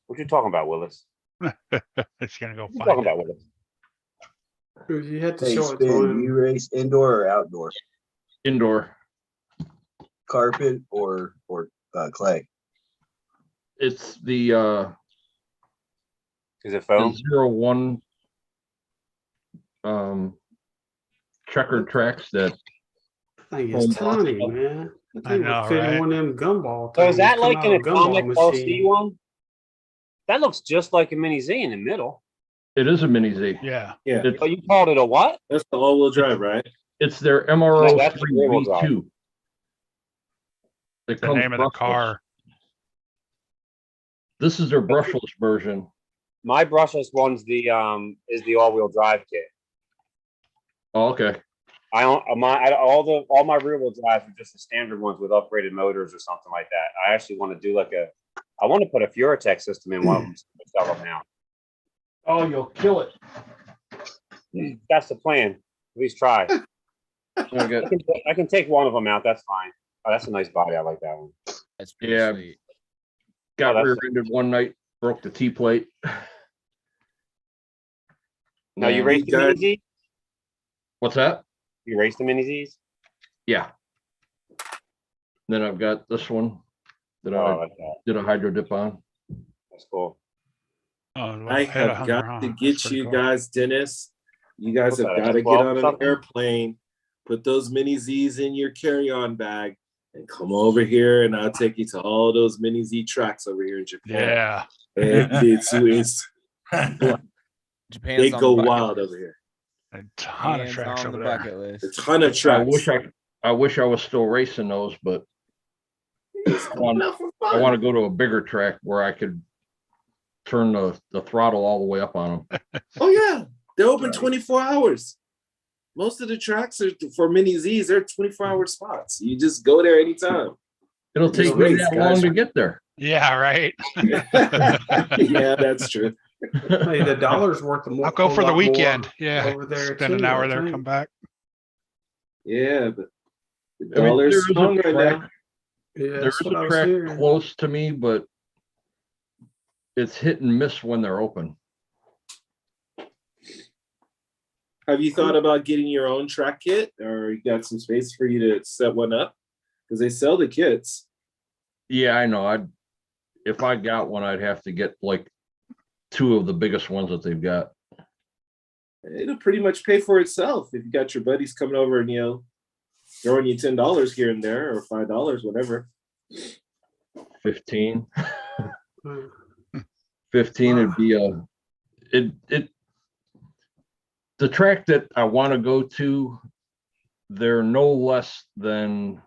What you talking about, Willis? It's gonna go What you find talking it. about, Willis? You had to Hey, show it to Spin, him. you race indoor or outdoor? Indoor. Carpet or clay? It's the Is it foam? 01 checkered tracks that Thing is tiny, man. That I thing know, would fit right? in one of them gumball So things. is that come like out an of a gumball atomic LC machine. one? That looks just like a Mini Z in the middle. it is a Mini Z. Yeah. Yeah, It's, Oh, you called it a what? that's the all-wheel drive, right? it's their No, MRO3 that's the rear-wheel drive. V2. It The comes name of the brushless. car. This is their brushless version. My brushless one's the is the all-wheel drive kit. Oh, okay. All my rear-wheel drives are just the standard ones with upgraded motors or something like that. I actually want to do I want to put a Furatech system in one of them. Several now. Oh, you'll kill it. That's the plan. least try. I got, I can take one of them out. That's fine. Oh, that's a nice body. I like that one. That's pretty yeah, sweet. got Oh, that's- rear-ended one night, broke the T-plate. Now you And- race the Mini Z? What's that? You race the Mini Zs? Yeah. Then I've got this one that Oh, I like that. did a hydro dip on. That's cool. Oh, I head have 100, got huh? to That's get pretty you cool. guys, Dennis. You guys What's have that, got to get F12 on an something? airplane, put those mini Z's in your carry-on bag, and come over here, and I'll take you to all those mini Z tracks over here in Japan. Yeah. It's Japan's they on go the bucket wild list. over here. A ton of Japan's tracks on over the there. bucket list. A ton of tracks. I wish I was still racing those, but I want to go to a bigger track where I could turn the throttle all the way up on them. Oh yeah, they're open 24 hours. Most of the tracks are for mini Z's. They're 24-hour spots. You just go there anytime. It'll take me that long to get there. Yeah, right. Yeah, that's true. Hey, the dollar's worth more. I'll go a for the lot more weekend. Yeah. over there Spend an too, hour I there, think. come back. Yeah, but the I mean, dollar's there is a strong right track- now. Yeah, There's that's what I a was track hearing. close to me, but it's hit and miss when they're open. Have you thought about getting your own track kit, or you got some space for you to set one up? Because they sell the kits. Yeah, I know. If I got one, I'd have to get like 2 of the biggest ones that they've got. It'll pretty much pay for itself if you got your buddies coming over and throwing you $10 here and there or $5, whatever. 15. Hmm. 15 would be the track that I want to go to, they're no less than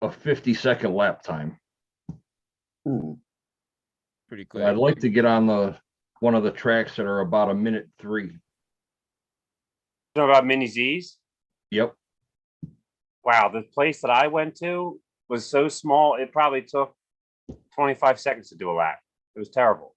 a 50-second lap time. Pretty quick. I'd like to get on one of the tracks that are about 1:03. You know about Mini Zs? Yep. Wow, the place that I went to was so small, it probably took 25 seconds to do a lap. It was terrible.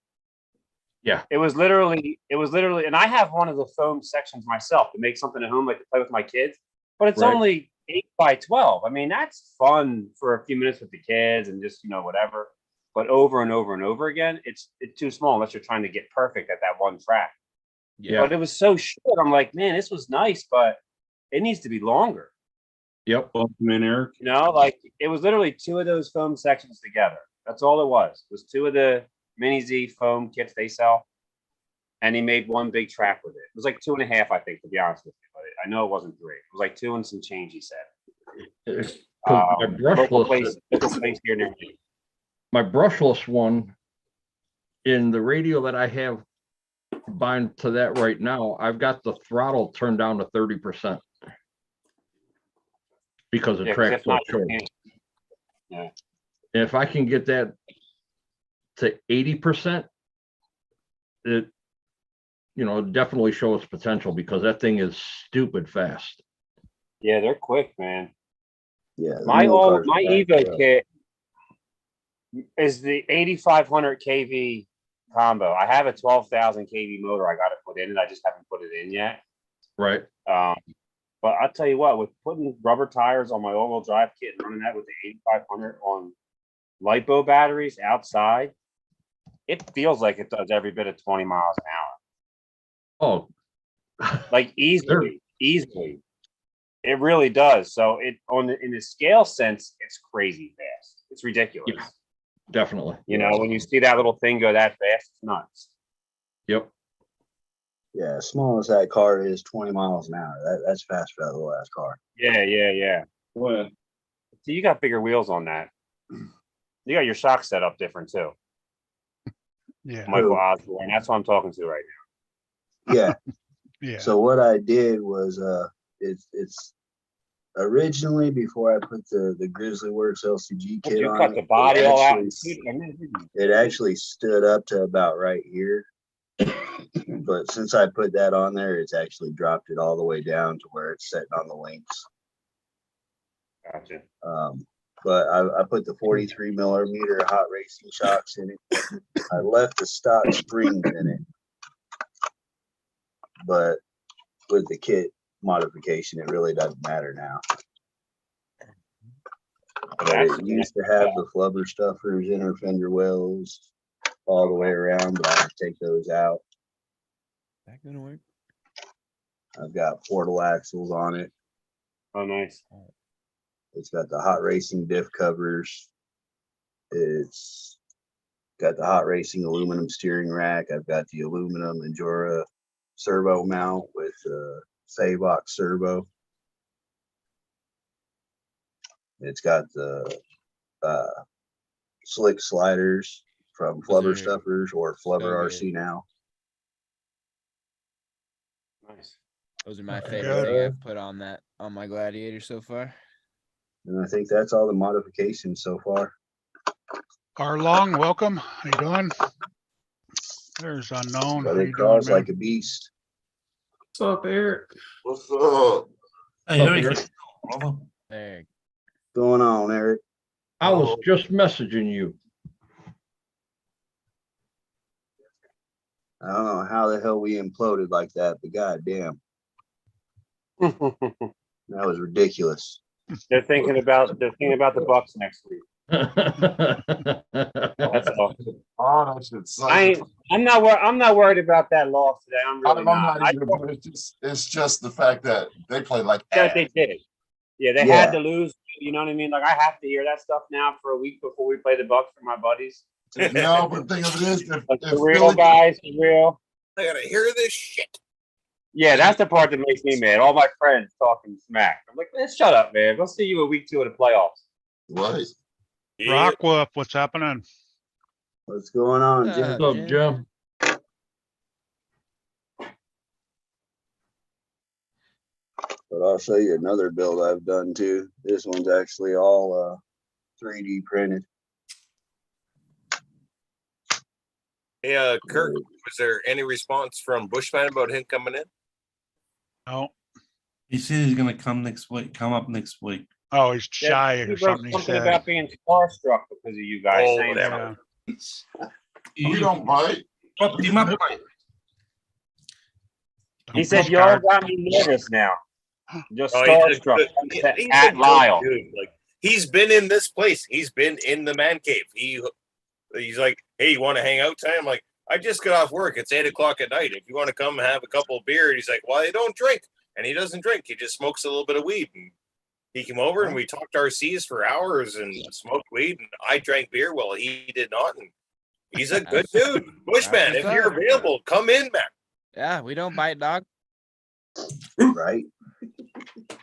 Yeah. It was literally, and I have one of the foam sections myself to make something at home, like to play with my kids, but it's Right. only 8 by 12. I mean, that's fun for a few minutes with the kids and just, whatever. But over and over and over again, it's too small unless you're trying to get perfect at that one track. Yeah. But it was so short. I'm like, man, this was nice, but it needs to be longer. Yep. Eric. Like it was literally 2 of those foam sections together. That's all it was. It was 2 of the Mini Z foam kits they sell. And he made one big track with it. It was like 2.5, I think, to be honest with you. But I know it wasn't 3. It was like 2 and some change, he said. My Local brushless, place here near me. my brushless one in the radio that I have combined to that right now, I've got the throttle turned down to 30% because the Yeah, 'cause track's if so not, you short. can't. Yeah. And if I can get that to 80%, it definitely show its potential because that thing is stupid fast. Yeah, they're quick, man. Yeah. the My mill cars are Evo backed up. kit is the 8500 kV combo. I have a 12,000 kV motor I got to put in, and I just haven't put it in yet. Right. But I'll tell you what, with putting rubber tires on my all-wheel drive kit and running that with the 8500 on LiPo batteries outside, it feels like it does every bit of 20 miles an hour. Oh, Like easily. It really does. So in the scale sense, it's crazy fast. It's ridiculous. Yeah, definitely. When you see that little thing go that fast, it's nuts. Yep. Yeah, as small as that car is, 20 miles an hour. That's fast for that little ass car. Yeah. What? So you got bigger wheels on that. You got your shock set up different too. Yeah. Michael Osborne. That's what I'm talking to right now. Yeah. Yeah. So what I did was it's originally before I put the Grizzly Works LCG kit You on cut it, the body all out. it actually stood up to about right here. But since I put that on there, it's actually dropped it all the way down to where it's sitting on the links. Gotcha. But I put the 43 millimeter hot racing shocks in it. I left the stock springs in it. But with the kit modification. It really doesn't matter now. But it used to have the flubber stuffers, inner fender wells all the way around, but I have to take those out. That gonna work? I've got portal axles on it. Oh, nice. It's got the hot racing diff covers. It's got the hot racing aluminum steering rack. I've got the aluminum Endura servo mount with Savox servo. It's got the slick sliders from Flubber Stuffers or Flubber RC now. Nice. Those are my favorite thing I've put on my Gladiator so far. And I think that's all the modifications so far. Arlong, welcome. How you doing? There's Unknown. How But it you crawls doing, like a beast. What's up, Eric? What's up? Hey, Eric. Eric. Going on, Eric? I was just messaging you. I don't know how the hell we imploded like that, but goddamn, that was ridiculous. They're thinking about the Bucks next week. That's all. Oh, that shit sucks. I'm not worried about that loss today. I'm really not. either, but it's just the fact that they played like That they did. Yeah, they had to lose. You know what I mean? Like, I have to hear that stuff now for a week before we play the Bucks for my buddies. No, but the thing of it is, Like, the real guys, for real. I gotta hear this shit. Yeah, that's the part that makes me mad. All my friends talking smack. I'm like, man, shut up, man. Go see you in week 2 of the playoffs. Right. Rock Whoop, what's happening? What's going on, Jim? What's up, Jim? But I'll show you another build I've done too. This one's actually all 3D printed. Hey, Kirk, was there any response from Bushman about him coming in? No. He said he's gonna come up next week. Oh, he's shy or something. He Something said. about being starstruck because of you guys. Oh, saying whatever. We don't bite. Popped him up, mate. He said, y'all got me nervous now. Just Oh, starstruck he's a at good Lyle. dude. Like, he's been in this place. He's been in the man cave. He's like, hey, you want to hang out tonight? I'm like, I just got off work. It's 8 o'clock at night. If you want to come and have a couple of beer, he's like, well, I don't drink. And he doesn't drink. He just smokes a little bit of weed. And he came over and we talked RCs for hours and smoked weed. And I drank beer. Well, he did not. And he's a good dude. Bushman, if you're available, come in, man. Yeah, we don't bite, dog. Right?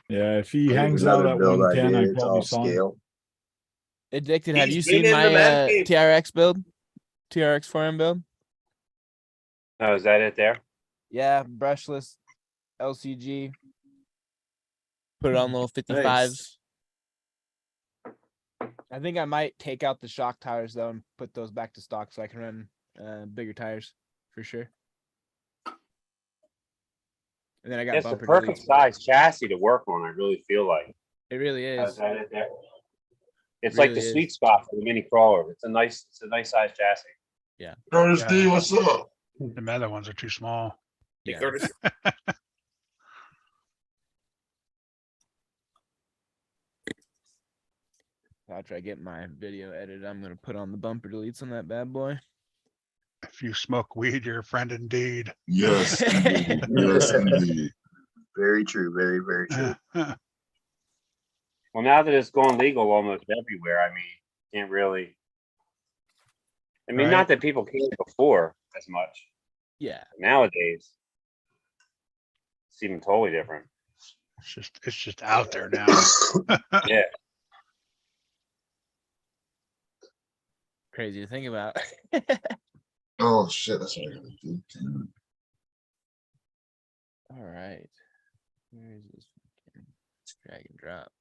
Yeah, if he There's hangs out another at build I 110, did. I It's probably all saw him. scale. Addicted, have He's you been seen in the my man cave. TRX build? TRX 4M build? Oh, is that it there? Yeah, brushless LCG. Put it on little 55s. Nice. I think I might take out the shock tires though and put those back to stock so I can run bigger tires for sure. And then I got It's the bumper perfect deletes. size chassis to work on, I really feel like. It really Is is. that it there? It's like the Really is. sweet spot for the mini crawler. It's a nice size chassis. Yeah. Curtis Yeah. D, what's up? The other ones are too small. Hey, Yeah. Curtis. After I get my video edited, I'm gonna put on the bumper deletes on that bad boy. If you smoke weed, you're a friend indeed. Yes, indeed. Yes, indeed. Very true. Very, very true. Well, now that it's gone legal almost everywhere, I mean, can't really. I mean, Right. not that people cared before as much. Yeah. Nowadays, it's even totally different. It's just out there now. Yeah. Crazy to think about. Oh shit, that's what I gotta do. Damn All right. Where is this? fucking drag and drop? it.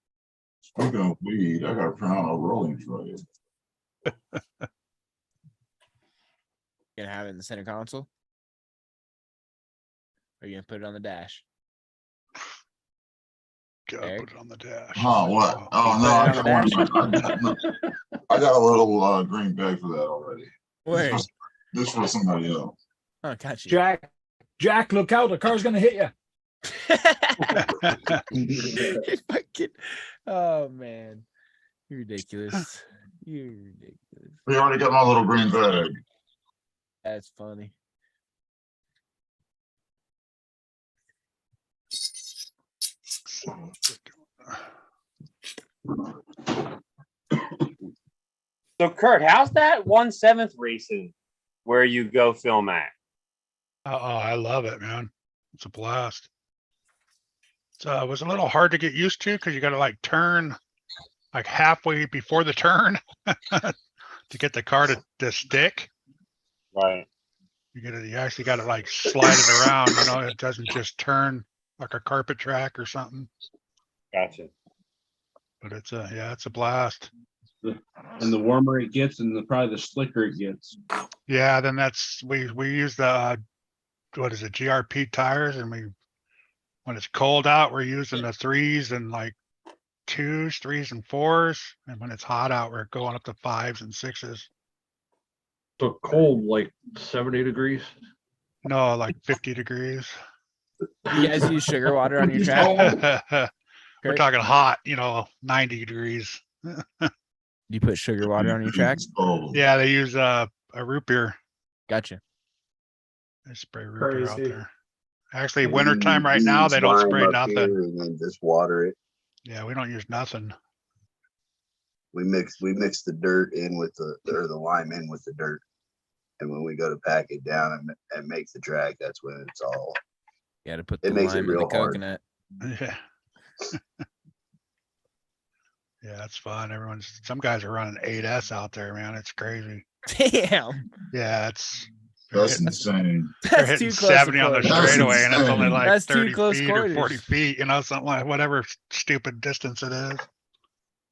Speaking of weed, I gotta print out a rolling tray. Gonna have it in the center console? Or are you gonna put it on the dash? Gotta Eric? put it on the dash. Oh, what? Oh, no, Put it on the dash? I got a little green bag for that already. Where? This for somebody else. Oh, got you. Jack, look out! The car's gonna hit you. Fucking, oh man, you're ridiculous. You're ridiculous. We already got my little green bag. That's funny. So Kurt, how's that 1/7 racing where you go film at? Oh, I love it, man. It's a blast. So it was a little hard to get used to because you got to like turn like halfway before the turn to get the car to stick. Right. You actually got to like slide it around. You know, it doesn't just turn like a carpet track or something. Gotcha. But it's a blast. And the warmer it gets, and probably the slicker it gets. Yeah, then we use the what is it, GRP tires, and when it's cold out, we're using the 3s and like 2s, 3s and 4s, and when it's hot out, we're going up to 5s and 6s. So cold, like 70 degrees? No, like 50 degrees. You guys use sugar water on your track? We're talking hot, 90 degrees. You put sugar water on your track? Yeah, they use a root beer. Gotcha. They spray root beer out Crazy. there. Actually, wintertime right now, they don't spray nothing. And then just water it. Yeah, we don't use nothing. We mix the dirt in with the lime in with the dirt. And when we go to pack it down and make the track, that's when it's all. You got to put It the makes it lime in the real hard. coconut. Yeah. Yeah, it's fun. Some guys are running 8S out there, man. It's crazy. Damn. Yeah, That's insane. they're That's hitting too close to 70 on the quarters. straightaway, and it's only insane. like That's too 30 close feet or 40 quarters. feet, something like whatever stupid distance it is.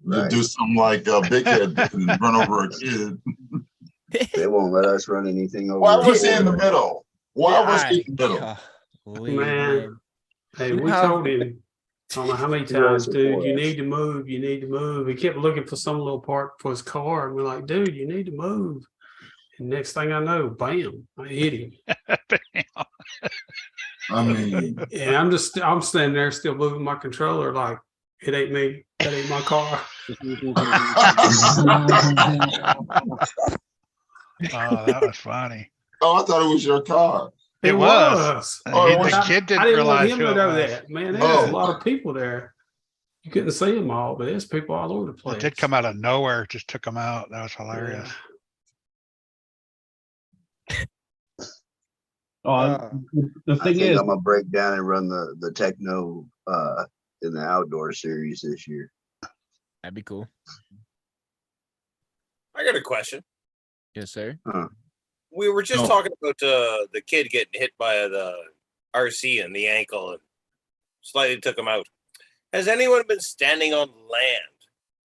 They Right. do something like Big Head did and run over a kid. They won't let us run anything over. Why a was he in the quarter. middle? Why was he in the middle? Golly, Man, hey, we How- told him, I don't know how many times, dude, you need to move, you need to move. He kept looking for some little part for his car, and we're like, dude, you need to move. And next thing I know, bam, I hit him. I mean, And I'm standing there still moving my controller like, it ain't me, that ain't my car. Oh, that was funny. oh, I thought it was your car. It was. Oh, it was- The kid didn't I didn't realize want him who to it know was. that. Man, there's a Oh. lot of people there. You couldn't see them all, but there's people all over the place. It did come out of nowhere. It just took them out. That was hilarious. The I thing think is, I'm gonna break down and run the Techno in the outdoor series this year. That'd be cool. I got a question. Yes, sir. We were just No. talking about the kid getting hit by the RC in the ankle and slightly took him out. Has anyone been standing on land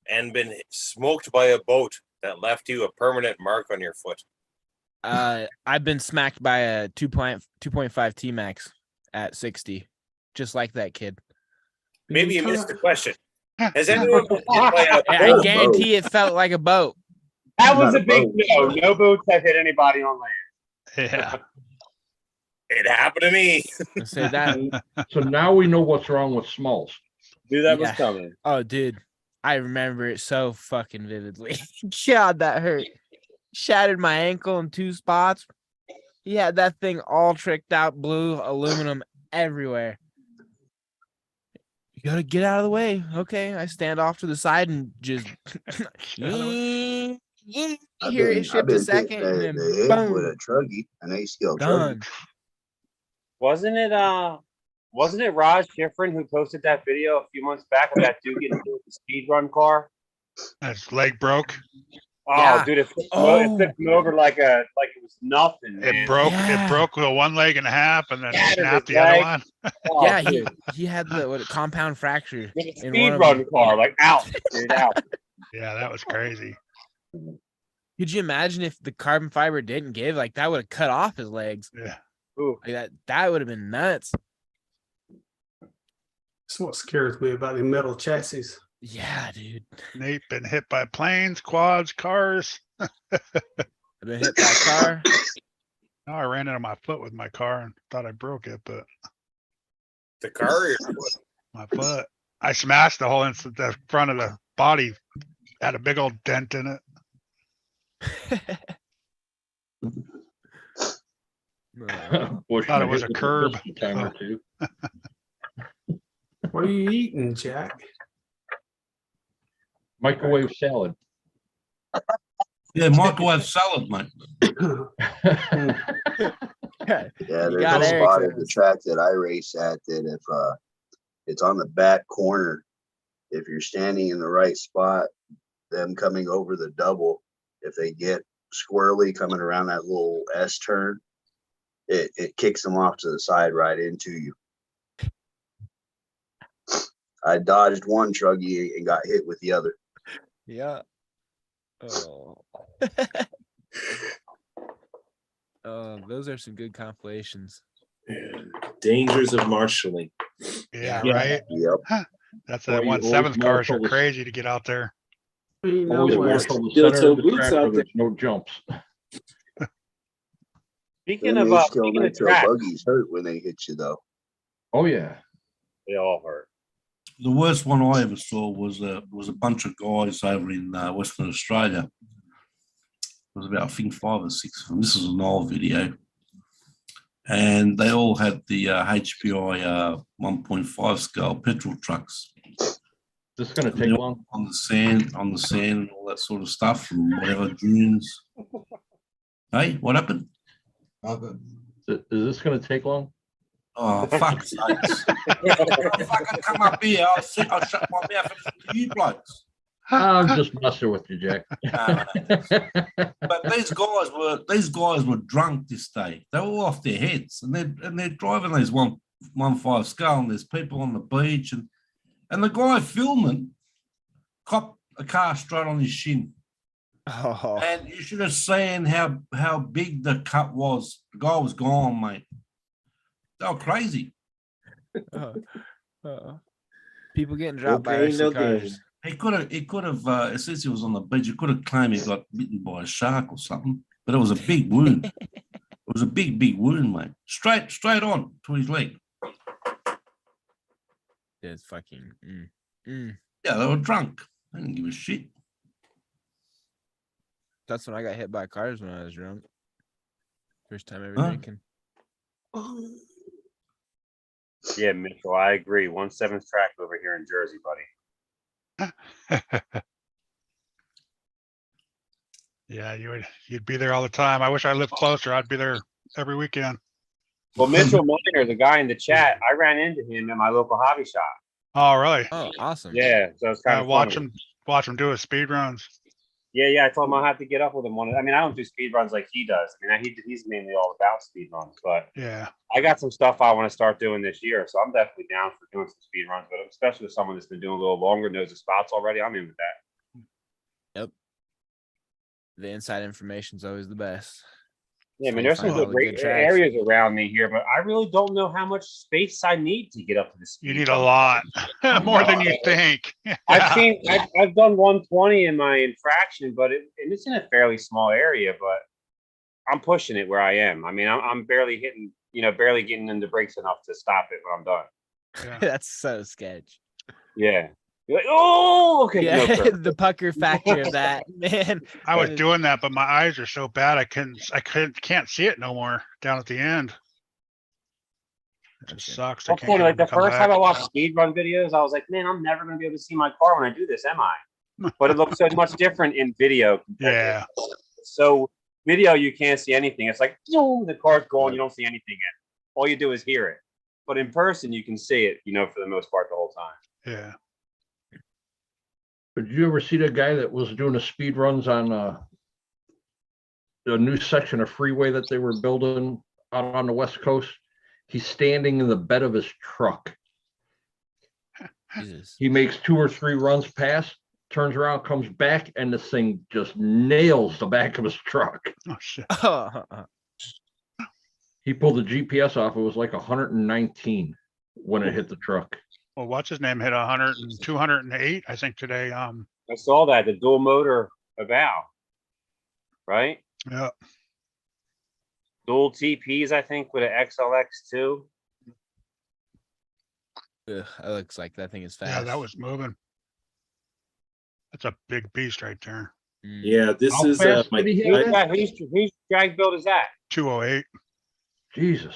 and been smoked by a boat that left you a permanent mark on your foot? I've been smacked by a 2.5 T-Max at 60, just like that kid. Maybe you missed the question. Has anyone been hit by a I boat? guarantee it felt like a boat. That was Not a a big boat. no. No boats have hit anybody on land. Yeah. It happened to me. I say that. So now we know what's wrong with Smalls. Knew that was Yeah. coming. Oh, dude, I remember it so fucking vividly. God, that hurt. Shattered my ankle in 2 spots. He had that thing all tricked out, blue aluminum everywhere. You gotta get out of the way. Okay, I stand off to the side and just hear it shift a second, and then the hit boom, with a truggy, an A scale done. truggy. Wasn't it Raj Schifrin who posted that video a few months back of that dude getting hit with the speed run car? His leg broke. Oh, Yeah. dude, it flipped Oh. him over like it was nothing. It man. broke. Yeah. It broke with one leg in half, and then Shattered snapped his the other leg. one. Oh, Yeah, dude. he had the compound fracture With a in speed one of run them. car, like out, dude, out. Yeah, that was crazy. Could you imagine if the carbon fiber didn't give? Like that would have cut off his legs. Yeah. Ooh. Like that would have been nuts. That's what scares me about the metal chassis. Yeah, dude. Nate been hit by planes, quads, cars. I've been hit by a car. No, I ran into my foot with my car and thought I broke it, but The car or your foot? My foot. I smashed the whole the front of the body. Had a big old dent in it. Bush Thought it got was hit a with curb. pistol time or two. What are you eating, Jack? Microwave salad. Yeah, microwave salad, mate. Yeah, there's got a Eric spot there. at the track that I race at that if it's on the back corner, if you're standing in the right spot, them coming over the double, if they get squirrely coming around that little S turn, it kicks them off to the side right into you. I dodged one truggy and got hit with the other. Yeah. Oh. Oh, those are some good compilations. Dangers of marshalling. Yeah, Yeah. right. Yep. That's Or that you 1/7 cars are always crazy to get out there. You know Always what? marshal the Steel center toe of the boots track out where there's no jumps. Speaking Them of H-Kill Nitro track, buggies hurt when they hit you though. Oh yeah. they all hurt. The worst one I ever saw was a bunch of guys over in Western Australia. It was about, I think, 5 or 6 of them. This is an old video. And they all had the HPI 1.5 scale petrol trucks. This is going to take They're long. on the sand and all that sort of stuff and whatever dunes. Hey, what happened? Is this going to take long? Oh, fuck's sakes. Fucking come up here. I'll shut my mouth and listen to you blokes. I'm just messing with you, Jack. But these guys were drunk this day. They were all off their heads, and they're driving these 1.5 scale, and there's people on the beach, and the guy filming copped a car straight on his shin. Oh. And you should have seen how big the cut was. The guy was gone, mate. They were crazy. People getting No dropped by pain, no RC cars. gain. He could have, since he was on the beach, he could have claimed he got bitten by a shark or something. But it was a big wound. It was a big wound, mate. Straight on to his leg. It's fucking. Yeah, they were drunk. They didn't give a shit. That's when I got hit by cars when I was drunk. First time ever Huh? drinking. Yeah, Mitchell, I agree. 1/7 track over here in Jersey, buddy. Yeah, you'd be there all the time. I wish I lived closer. I'd be there every weekend. Well, Mitchell Miner, the guy in the chat, I ran into him at my local hobby shop. Oh, really? Oh, awesome. Yeah, so it's kind of watch funny. him do his speed runs. Yeah, I told him I'll have to get up with him one. I mean, I don't do speed runs like he does. I mean, he's mainly all about speed runs, but Yeah. I got some stuff I want to start doing this year, so I'm definitely down for doing some speed runs. But especially with someone that's been doing a little longer, knows the spots already, I'm in with that. Yep. The inside information is always the best. Yeah, I mean, That's there's how you some find all the great good tracks. areas around me here, but I really don't know how much space I need to get up to the speed. You need a run. lot, more than you think. I've done 120 in my infraction, but it's in a fairly small area, but I'm pushing it where I am. I mean, I'm barely hitting, barely getting into brakes enough to stop it when I'm done. That's so sketch. Yeah. You're like, oh, okay. Yeah, no, sir. the pucker factor of that, man. I was That is- doing that, but my eyes are so bad I can't see it no more down at the end. It just sucks. I That's can't funny. get Like it the to come first time back. I watched speed run videos, I was like, man, I'm never going to be able to see my car when I do this, am I? But it looks so much different in video. Yeah. So video, you can't see anything. It's like, boom, the car's going, you don't see anything in it. All you do is hear it. But in person, you can see it, for the most part, the whole time. Yeah. Did you ever see the guy that was doing the speed runs on the new section of freeway that they were building out on the West Coast? He's standing in the bed of his truck. Jesus. He makes 2 or 3 runs past, turns around, comes back, and this thing just nails the back of his truck. Oh shit. He pulled the GPS off. It was like 119 when it hit the truck. Well, what's his name hit 100 and 208, I think today. I saw that, the dual motor Eval, right? Yeah. Dual TPs, I think, with an XLX too. Ugh, it looks like that thing is fast. Yeah, that was moving. That's a big beast right there. Yeah, this How is fast my did he hit Whose that? whose drag build is that? 208. Jesus.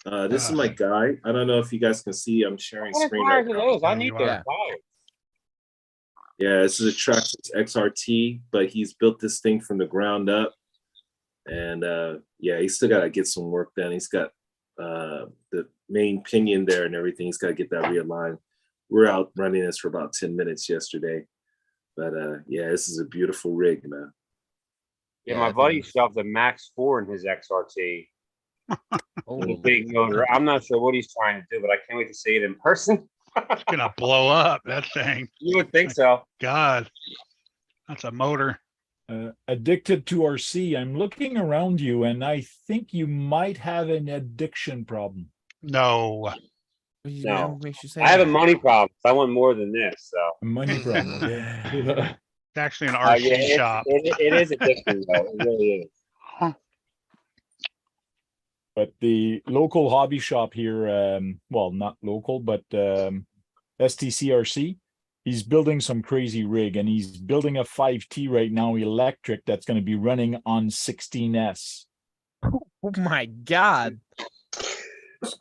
this is my guy. I don't know if you guys can see. I'm sharing What screen right tires are now. those? I Yeah, need you those are. tires. Yeah, this is a Traxxas XRT, but he's built this thing from the ground up. And yeah, he's still got to get some work done. He's got the main pinion there and everything. He's got to get that realigned. We're out running this for about 10 minutes yesterday. But yeah, this is a beautiful rig, man. Yeah, my buddy shoved a Max 4 in his XRT. With a big motor. I'm not sure what he's trying to do, but I can't wait to see it in person. It's gonna blow up, that thing. You would think so. God, that's a motor. Addicted to RC. I'm looking around you, and I think you might have an addiction problem. No. No, I have a money problem. I want more than this. So A money problem. Okay. It's actually an RC shop. It is addicting, though. It really is. But the local hobby shop here, well, not local, but STCRC, he's building some crazy rig, and he's building a 5T right now, electric, that's going to be running on 16S. Oh my God.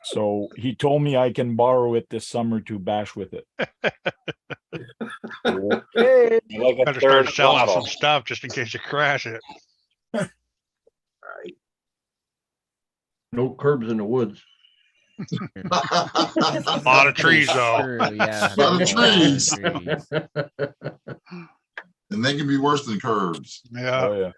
So he told me I can borrow it this summer to bash with it. Okay. Like a Better third start selling throttle. some stuff just in case you crash it. No curbs in the woods. A lot of trees, though. True, yeah. A lot of trees. trees. And they can be worse than curbs. Yeah. Oh, yeah.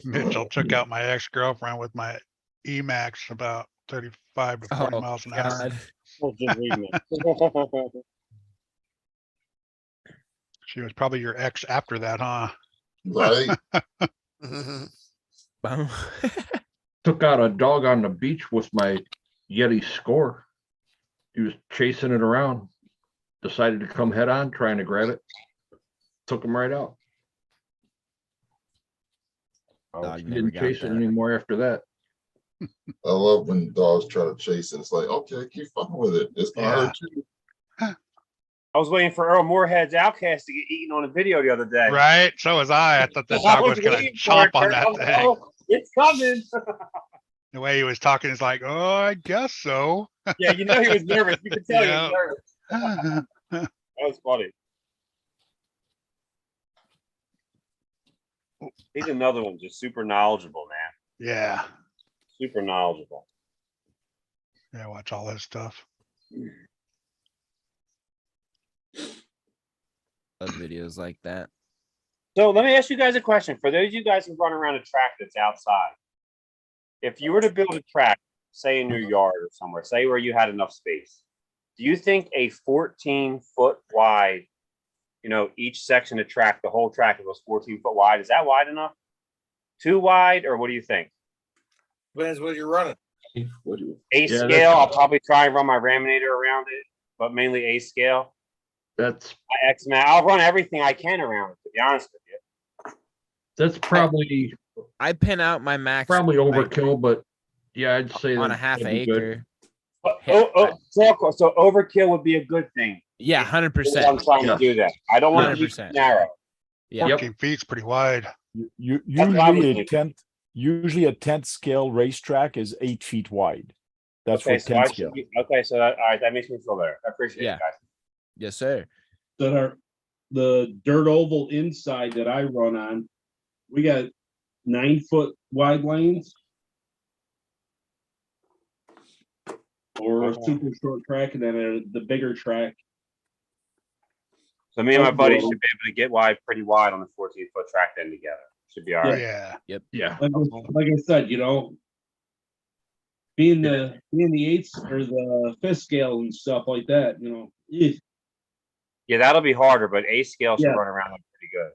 Mitchell took out my ex-girlfriend with my Emax about 35 to 40 Oh, miles an hour. God. Well, just read me. She was probably your ex after that, huh? Right? Took out a dog on the beach with my Yeti Score. He was chasing it around. Decided to come head on, trying to grab it. Took him right out. Dog He never didn't got chase it that. anymore after that. I love when dogs try to chase it. It's like, okay, keep fucking with it. It's gonna hurt you. I was waiting for Earl Moorhead's Outcast to get eaten on a video the other day. Right? So was I. I thought the dog was going to waiting for chomp it, on that Earl. thing. Oh, it's coming. The way he was talking is like, oh, I guess so. Yeah, you know he was nervous. You could tell he Yeah. was nervous. That was funny. He's another one, just super knowledgeable, man. Yeah. Super knowledgeable. Yeah, watch all that stuff. Love videos like that. So let me ask you guys a question. For those of you guys who run around a track that's outside, if you were to build a track, say in your yard or somewhere, say where you had enough space, do you think a 14-foot wide, you know, each section of track, the whole track was 14-foot wide, is that wide enough? Too wide, or what do you think? Depends what you're running. What do you? A Yeah, scale, that's- I'll probably try and run my Raminator around it, but mainly A scale. That's I'll run everything I can around it, to be honest with you. that's probably I pin out my max probably like, overkill, but yeah, I'd say on that a half that'd be good. acre. So overkill would be a good thing. Yeah, I'm 100%. trying to do that. I don't want to be 100%. narrow. Yeah. 14 feet's pretty wide. That's what I was Usually a 10th scale racetrack is 8 feet wide. That's Okay, for so 10th I scale. should be, okay, so that, all right, that makes me feel better. I appreciate Yeah. it, guys. Yes, sir. That are the dirt oval inside that I run on. We got 9-foot wide lanes. Or a super short track, and then the bigger track. So me and my Oh, buddies well. should be able to get wide, pretty wide on the 14-foot track then together. Should be all right. Yeah. Yep. Yeah. Like I said, you know, being the 8th or the 5th scale and stuff like that, you know. Yeah, that'll be harder, but A scale should Yeah. run around like pretty good.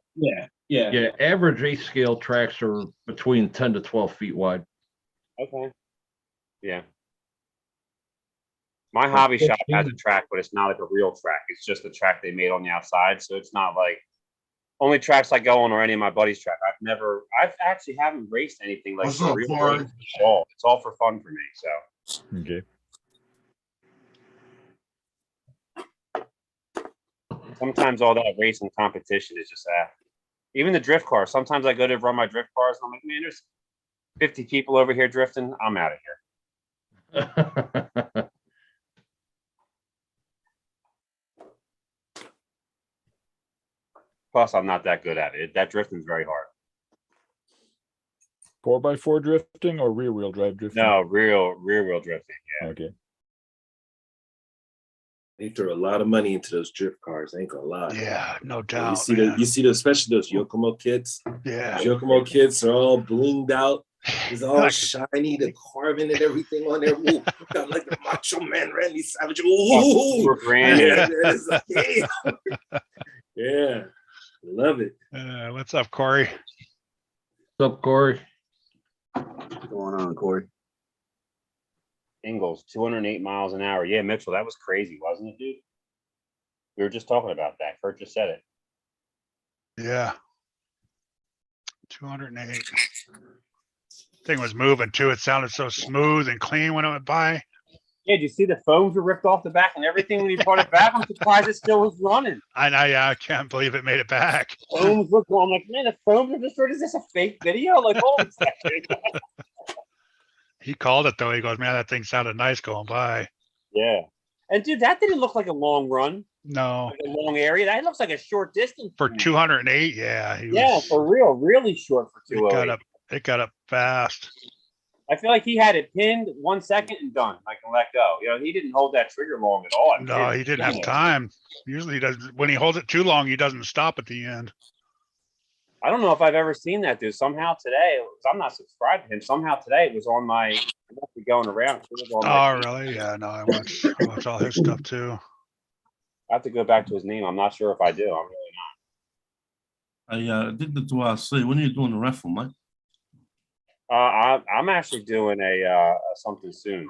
Yeah. Yeah, average A scale tracks are between 10 to 12 feet wide. Okay. Yeah. My hobby shop has a track, but it's not like a real track. It's just a track they made on the outside. So it's not like Only tracks I go on are any of my buddies' track. I've actually haven't raced anything like What's up, real Corey? race at all. It's all for fun for me. So Okay. sometimes all that racing competition is just that. Even the drift cars. Sometimes I go to run my drift cars and I'm like, man, there's 50 people over here drifting. I'm out of here. Plus, I'm not that good at it. That drifting's very hard. 4x4 drifting or rear wheel drive drifting? No, rear wheel drifting. Yeah. Okay. They throw a lot of money into those drift cars. I ain't gonna lie. Yeah, no You doubt. see man. you see those, especially those Yokomo kits. Yeah. Those Yokomo kits are all blinged out. It's all Like- shiny, the carving and everything on there. Ooh, got like the Macho Man Randy Savage. Oh, Ooh, super branded. yeah, it's like, yeah. Yeah, love it. What's up, Corey? What's up, Corey? What's going on, Corey? Ingalls, 208 miles an hour. Yeah, Mitchell, that was crazy, wasn't it, dude? We were just talking about that. Kurt just said it. Yeah. 208. Thing was moving too. It sounded so smooth and clean when it went by. Yeah, did you see the foams were ripped off the back and everything when you brought it back? I'm surprised it still was running. I can't believe it made it back. Foams look. I'm like, man, the foams are destroyed. Is this a fake video? Like, hold on a second. He called it though. He goes, man, that thing sounded nice going by. Yeah. And dude, that didn't look like a long run, No, like a long area. That looks like a short distance for me. 208, yeah. Yeah, for real, really short for It got 208. up. It got up fast. I feel like he had it pinned 1 second and done, like and let go. You know, he didn't hold that trigger long at all. No, he didn't have time. Usually he does. When he holds it too long, he doesn't stop at the end. I don't know if I've ever seen that, dude. Somehow today, I'm not subscribed to him. Somehow today it was on my. I must be going around. It was on my Oh, really? Yeah, no, I watch all his stuff too. I have to go back to his name. I'm not sure if I do. I'm really not. I did the 2RC. When are you doing the raffle, mate? I'm actually doing a something soon.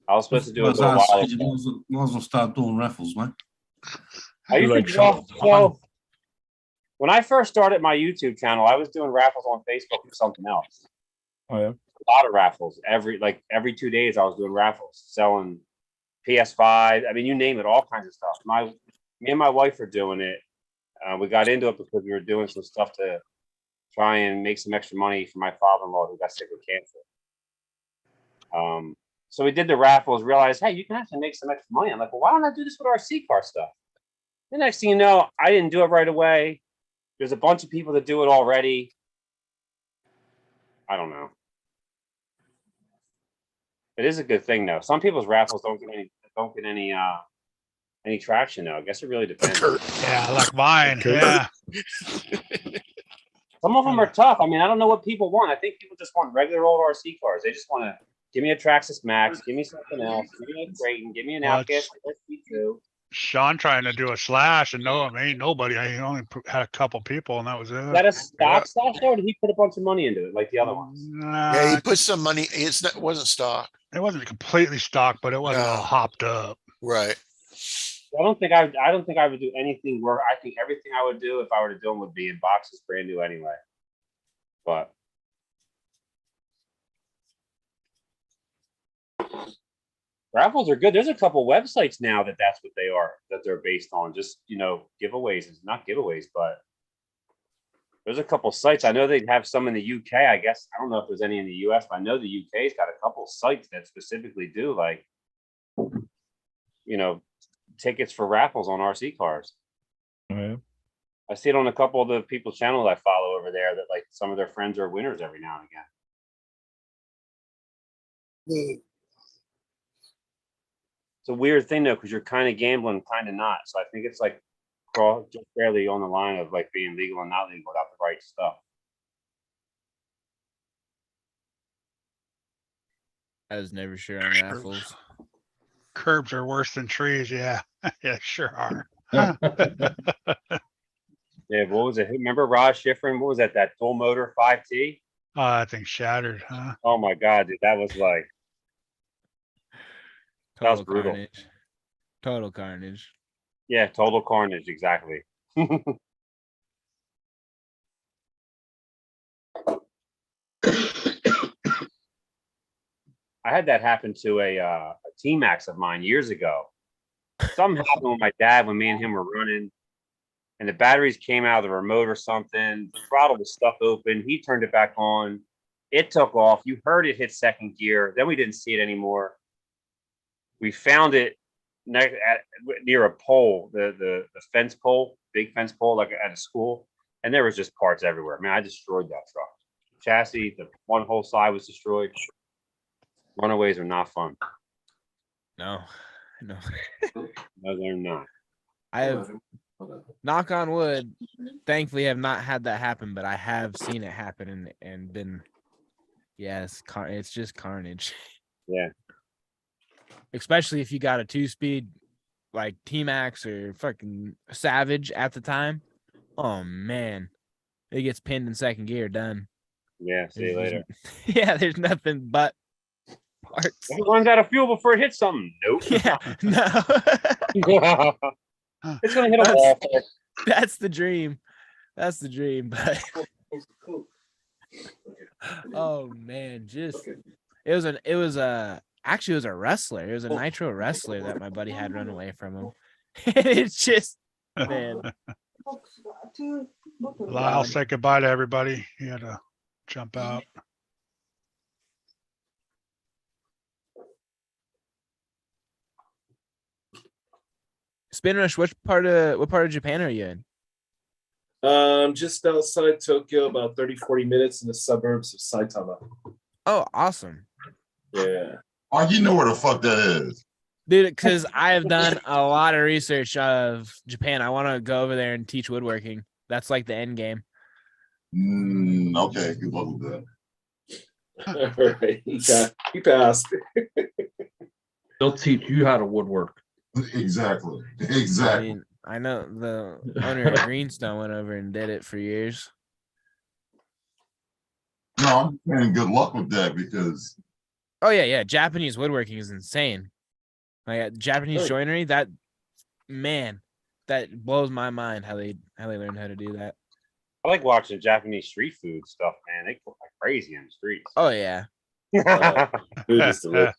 I was supposed to do it a little while ago. You might as well start doing raffles, mate. I used Like to draw. So when I first started my YouTube channel, I was doing raffles on Facebook for something else. Oh yeah. A lot of raffles. Every 2 days, I was doing raffles, selling PS5. I mean, you name it, all kinds of stuff. Me and my wife are doing it. We got into it because we were doing some stuff to try and make some extra money for my father-in-law who got sick with cancer. So we did the raffles, realized, hey, you can actually make some extra money. I'm like, well, why don't I do this with our C-car stuff? The next thing you know, I didn't do it right away. There's a bunch of people that do it already. I don't know. It is a good thing though. Some people's raffles don't get any traction though. I guess it really depends. Yeah, like mine. Yeah. Some of them are tough. I mean, I don't know what people want. I think people just want regular old RC cars. They just want to give me a Traxxas Max, give me something else, give me a Creighton, give me an Well, Outcast SB2. Sean trying to do a slash and no, ain't nobody. I only had a couple people and that was it. Is that a stock slash or did he put a bunch of money into it like the other ones? Yeah, he put some money. It wasn't stock. It wasn't completely stock, but it wasn't all No. hopped up. Right. I don't think I would do anything where I think everything I would do if I were to do them would be in boxes brand new anyway. But raffles are good. There's a couple websites now that's what they are, that they're based on. Just, giveaways. It's not giveaways, but there's a couple sites. I know they have some in the UK. I guess I don't know if there's any in the US, but I know the UK's got a couple sites that specifically do like, tickets for raffles on RC cars. Oh, yeah. I see it on a couple of the people's channels I follow over there that like some of their friends are winners every now and again. It's a weird thing though, because you're kind of gambling, kind of not. So I think it's like just barely on the line of like being legal and not legal without the right stuff. I was never sure on raffles. Curbs are worse than trees. Yeah. Yeah, sure are. Yeah, what was it? Remember Raj Schifrin? What was that? That dual motor 5T? I think shattered, huh? Oh my God, dude, that was like that was Total brutal. carnage. Total carnage. Yeah, total carnage, exactly. I had that happen to a T-Max of mine years ago. Something happened with my dad when me and him were running, and the batteries came out of the remote or something. The throttle was stuck open. He turned it back on. It took off. You heard it hit second gear. Then we didn't see it anymore. We found it near a pole, the fence pole, big fence pole, like at a school, and there was just parts everywhere. Man, I destroyed that truck. Chassis, the one whole side was destroyed. Runaways are not fun. No. No, they're not. I have, knock on wood, thankfully have not had that happen, but I have seen it happen and been, yes, it's just carnage. Yeah. Especially if you got a 2-speed like T-Max or fucking Savage at the time. Oh man, it gets pinned in second gear, done. Yeah, see you later. Yeah, there's nothing but parts. It runs out of fuel before it hits something. Nope. Yeah, no. It's gonna hit a wall. That's the dream. That's the dream. But oh man, just it was a wrestler. It was a Nitro wrestler that my buddy had run away from him. It's just, man. Lyle, say goodbye to everybody. He had to jump out. Spin Rush, what part of Japan are you in? Just outside Tokyo, about 30-40 minutes in the suburbs of Saitama. Oh, awesome. Yeah. Oh, you know where the fuck that is. Dude, because I have done a lot of research of Japan. I want to go over there and teach woodworking. That's like the end game. Okay, good luck with that. All right, he passed. They'll teach you how to woodwork. Exactly. I mean, I know the owner of Greenstone went over and did it for years. No, I'm saying good luck with that because. Oh yeah. Japanese woodworking is insane. Like Japanese joinery, that blows my mind how they learn how to do that. I like watching Japanese street food stuff, man. They cook like crazy in the streets. Oh yeah. Food is delicious.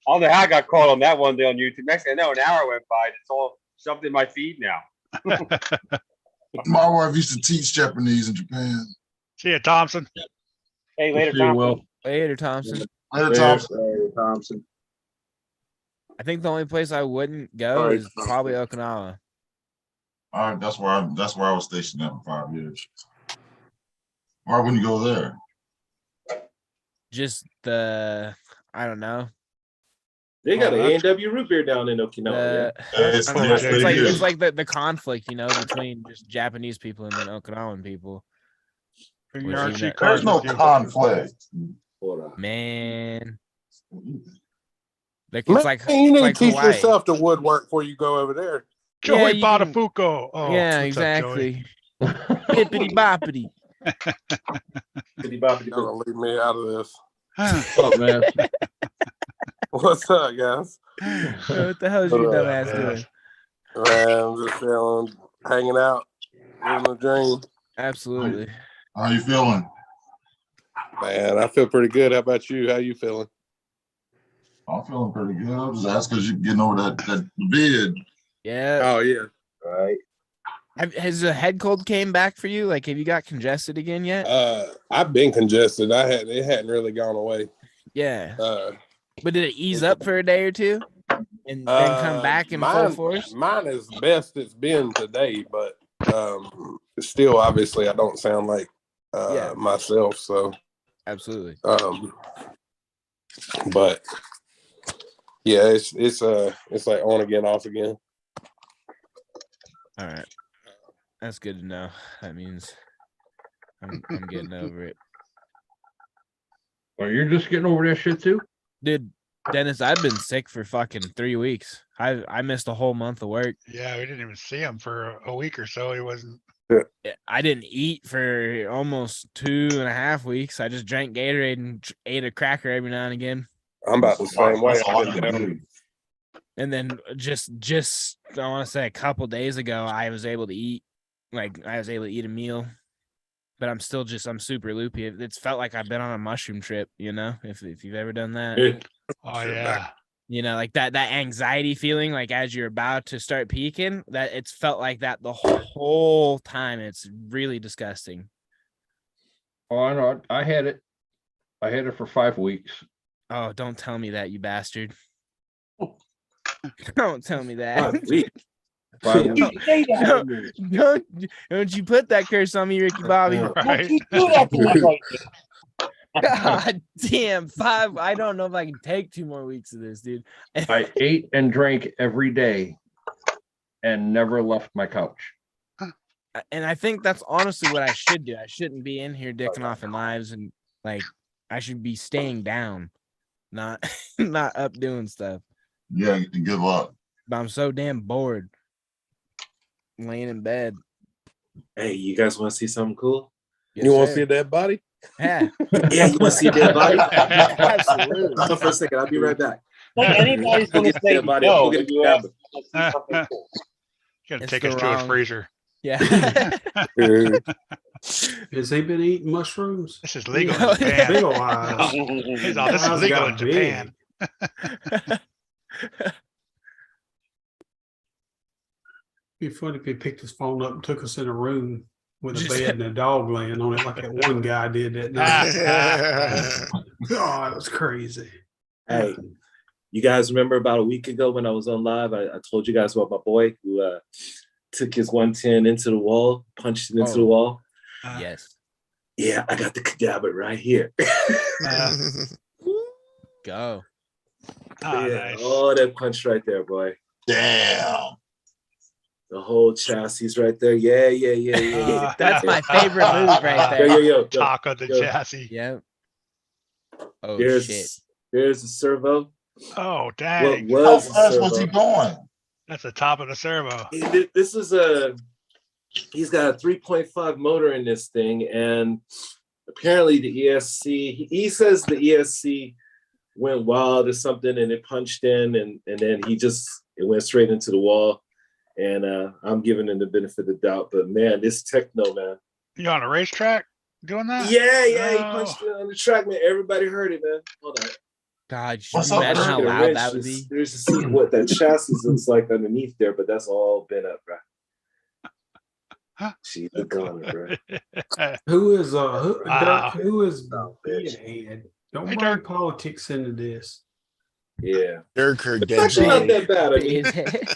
I don't know how I got caught on that one day on YouTube. Next thing I know, an hour went by. It's all shoved in my feed now. My wife used to teach Japanese in Japan. See ya, Thompson. Hey, later, Thompson. Later, Thompson. Later, Thompson. I think the only place I wouldn't go is probably Okinawa. All right, that's where I was stationed at for 5 years. Why wouldn't you go there? Just I don't know. They got an A&W root beer down in Okinawa. It's like the conflict, between just Japanese people and then Okinawan people. There's no conflict. Man. You need to teach yourself to woodwork before you go over there. Joey Buttafuoco. Oh, yeah, exactly. Bippity boppity. Don't leave me out of this. What's up, man? What's up, guys? What the hell is your dumb ass doing? Man, I'm just feeling, hanging out, living a dream. Absolutely. How you feeling? Man, I feel pretty good. How about you? How you feeling? I'm feeling pretty good. I was just asking because you're getting over that vid. Yeah. Oh, yeah. Right. Has the head cold came back for you? Like, have you got congested again yet? I've been congested. It hadn't really gone away. Yeah. But did it ease up for a day or two and then come back in full force? Mine is best it's been today, but still, obviously, I don't sound like myself. So absolutely. But yeah, it's like on again, off again. All right, that's good to know. That means I'm getting over it. Well, you're just getting over that shit too? Dude, Dennis, I've been sick for fucking 3 weeks. I missed a whole month of work. Yeah, we didn't even see him for a week or so. He wasn't. I didn't eat for almost 2.5 weeks. I just drank Gatorade and ate a cracker every now and again. I'm about the same way. I've been down. And then just I want to say a couple days ago, I was able to eat. Like, I was able to eat a meal. but I'm super loopy. It's felt like I've been on a mushroom trip, if you've ever done that. Oh yeah. Like that anxiety feeling, like as you're about to start peaking, that it's felt like that the whole time. It's really disgusting. Oh, I know. I had it for 5 weeks. Oh, don't tell me that, you bastard. Don't tell me that. 5 weeks. Don't you put that curse on me, Ricky Bobby. Right. God damn, 5. I don't know if I can take 2 more weeks of this, dude. I ate and drank every day and never left my couch. And I think that's honestly what I should do. I shouldn't be in here dicking off in lives, and like I should be staying down, not up doing stuff. Yeah, you can give up. But I'm so damn bored laying in bed. Hey, you guys want to see something cool? Yes, You want to sir. see a dead body? Yeah. Yeah, you want to see a dead body? Absolutely. Hold on for a second. I'll be right back. Like anybody's Go gonna get the say dead body. no Go get if a you ask cab. them to see something cool. Gotta It's take the us to a wrong- freezer. Yeah. Has he been eating mushrooms? This is legal No, in Japan. Big ol' eyes. He's all, this is Eyes legal got in Japan. Be funny if he picked his phone up and took us in a room with a bed and a dog laying on it, like that one guy did that night. God, it was crazy. Hey, you guys remember about a week ago when I was on live? I told you guys about my boy who took his 110 into the wall, punched it into the wall. Yes. Yeah, I got the cadaver right here. Go. Oh, Yeah, nice. oh, that punch right there, boy. Damn. The whole chassis right there. Yeah. That's my favorite move right there. Yo. Taco the chassis. Yep. Oh Here's shit. the servo. Oh dang. What How was the fast was he servo? going? That's the top of the servo. This is he's got a 3.5 motor in this thing, and apparently the ESC, he says the ESC went wild or something and it punched in and then it went straight into the wall. And I'm giving him the benefit of the doubt, but man, this techno, man. You on a racetrack doing that? Yeah, he Oh. punched it on the track, man. Everybody heard it, man. Hold on. God, you What's should up, imagine how Get a loud wrench. that would be. There's to see what that chassis looks like underneath there, but that's all been up, bro. She's gone, bro. Who is Wow. Dirk, who is Oh, head? Don't Hey, bring Dirk. politics into this. Yeah. Dirk heard It's dead actually not body. that bad. I mean, His head.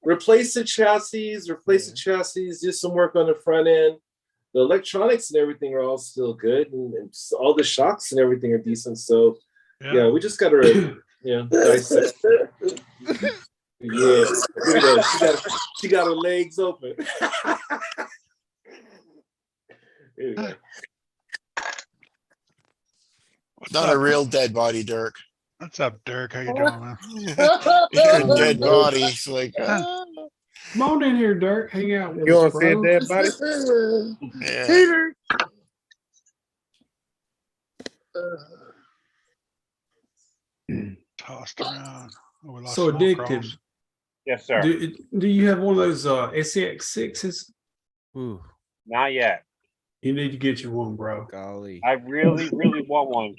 replace the chassis, do some work on the front end. The electronics and everything are all still good, and all the shocks and everything are decent. So, yeah, we just gotta, dissect. Yeah, look at that. She got her legs open. Anyway. Not a real dead body, Dirk. What's up, Dirk? How you doing, man? You're a dead body. It's like, Come on in here, Dirk. Hang out with You us, want to see a bro. dead body? yeah. Tossed around. Oh, we lost So some more addicted. crows. Yes, sir. Do you have one of those SX6s? Ooh, Not yet. You need to get you one, bro. golly. I really want one.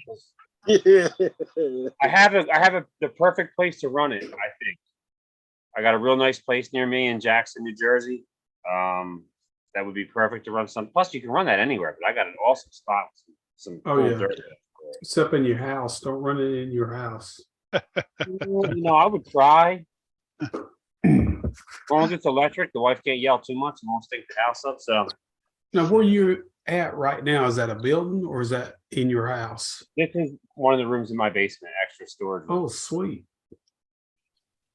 I have the perfect place to run it. I think I got a real nice place near me in Jackson, New Jersey. That would be perfect to run some. Plus, you can run that anywhere. But I got an awesome spot. With some Oh, cool yeah. dirt. It's up in your house. Don't run it in your house. I would try. As long as it's electric, the wife can't yell too much and won't stink the house up. So Now, where you at right now? Is that a building or is that in your house? this is one of the rooms in my basement, extra storage. Oh, sweet.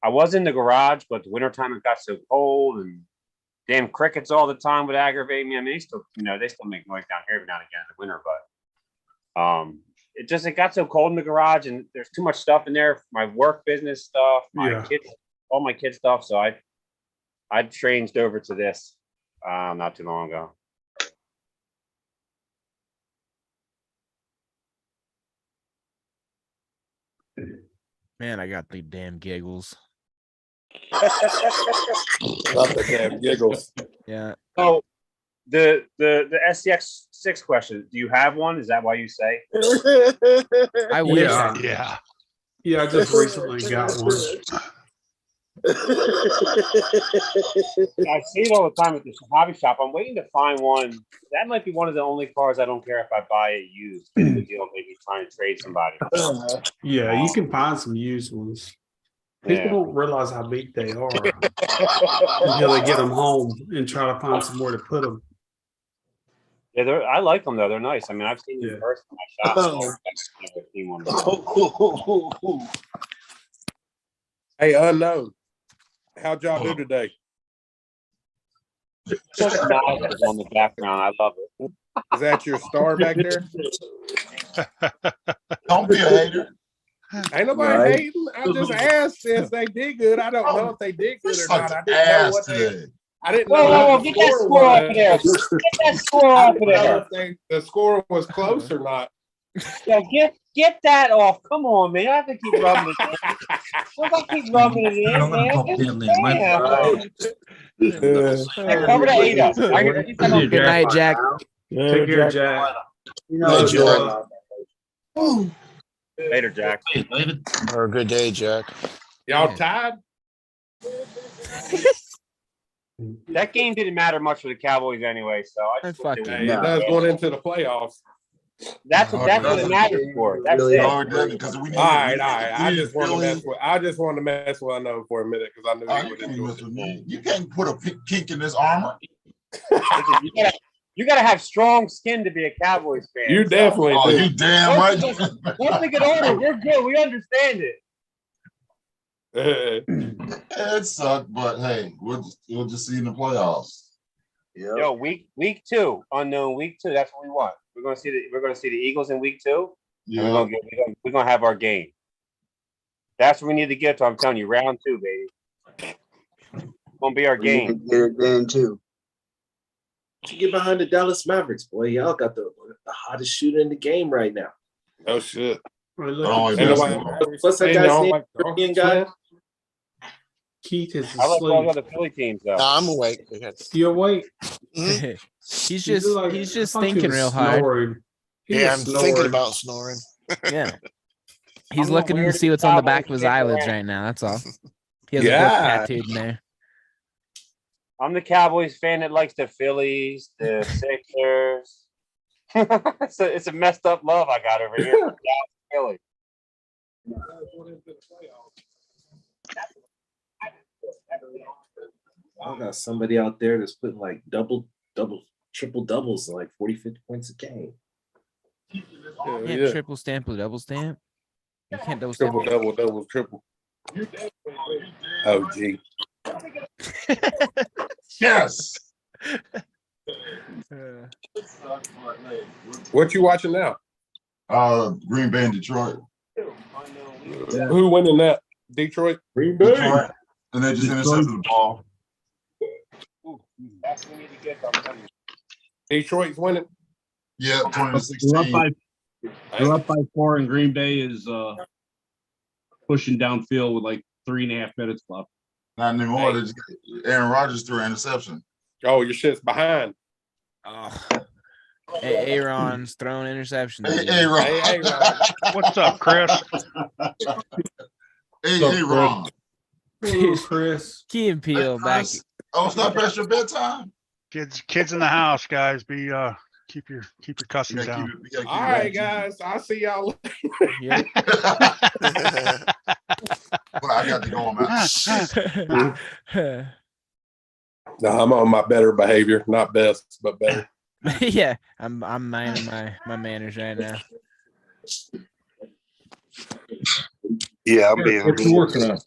I was in the garage, but the wintertime it got so cold and damn crickets all the time would aggravate me. I mean, they still make noise down here every now and again in the winter, but it got so cold in the garage and there's too much stuff in there. My work business stuff, my kids, all my kids stuff. So I changed over to this not too long ago. Man, I got the damn giggles. Not the damn giggles. Yeah. So The SCX 6 question. Do you have one? Is that why you say? I wish. Yeah. Yeah. Yeah, I just recently got one. I see it all the time at the hobby shop. I'm waiting to find one. That might be one of the only cars I don't care if I buy it used. The deal maybe trying to trade somebody. Yeah, you can find some used ones. People Yeah. don't realize how big they are until they get them home and try to find somewhere to put them. Yeah, I like them though. They're nice. I mean, I've seen them first in my shop. Oh. I've never seen one. Hey, unknown. How'd y'all do today? Just nozzles on the background. I love it. Is that your star back there? Don't be a hater. Ain't nobody Right. hating. I just asked if they did good. I don't know if they did good or not. I didn't know Ass what they. today. I didn't Whoa, know whoa, what whoa, the get that score score off was. of there. Get that score I off of didn't know there. if the score was close or not. Yeah, get that off. Come on, man. I have to keep rubbing it in. Don't I keep rubbing it in, man. Hey, cover the 8 up. Good night, Jack. Take care, Jack. Later, Jack. Or a good day, Jack. Y'all tied? That game didn't matter much for the Cowboys anyway, so I just Fuck Hey, it does going into the playoffs. that's what it matters for. That's it. No, it doesn't, because we need. All right. we I need just want to Philly. mess with. I just wanted to mess with unknown for a minute because I knew Oh, he you would can't enjoy mess it. with me. You can't put a kink in this armor. Listen, you gotta have strong skin to be a Cowboys fan. You definitely Oh, do. you damn right. Once we get older, we're good. We understand it. It sucked, but hey, we'll just see in the playoffs. Yo, week 2, unknown week 2. That's what we want. We're gonna see the Eagles in week 2. Yeah. And we're gonna have our game. That's what we need to get to. I'm telling you, round 2, baby. Gonna be our You game. can get it then too. You get behind the Dallas Mavericks, boy. Y'all got the hottest shooter in the game right now. Oh shit! Right, look, Oh, Ain't yeah. nobody- What's that ain't guy's no name? like the European guy? Keith is I like all the asleep. other Philly teams though. Nah, I'm awake. You awake? Mhm. he's You just look like- he's I just thought you thinking was real hard. snoring. He Yeah, was I'm snoring. thinking about snoring. Yeah. He's I'm looking the to see weirdest what's on the Cowboys back of his fan eyelids around. right now. That's all. He has a book Yeah. tattooed in there. I'm the Cowboys fan that likes the Phillies, the Sixers. It's a messed up love I got over here for Philly. I got somebody out there that's putting like double, triple doubles, and like 40, 50 points a game. Hell Yeah, yeah. triple stamp or double stamp. You can't double stamp. Triple, triple. Oh gee. Yes. What you watching now? Green Bay and Detroit. Who winning that? Detroit? Green Detroit. And they just intercepted the ball. That's what we need to get. I'm telling you. Detroit's winning. Yeah, They're up 2016. by 4, and Green Bay is pushing downfield with like 3.5 minutes left. Not anymore. They just, Aaron Rodgers threw an interception. Oh, your shit's behind. Oh. Hey, Aaron's throwing interceptions. Hey, again. Ron. Hey, Ron. What's up, Chris? Hey, Ron. Hello, Chris. Key and Peele back. Chris. Oh, it's not past your bedtime. Kids in the house, guys. Keep your cussing You gotta down. keep it- you gotta keep All it right, back. guys. I'll see y'all Yeah. Well, I got to go on my. No, I'm on my better behavior. Not best, but better. Yeah, I'm minding my manners right now. Yeah, I'm being What you working on?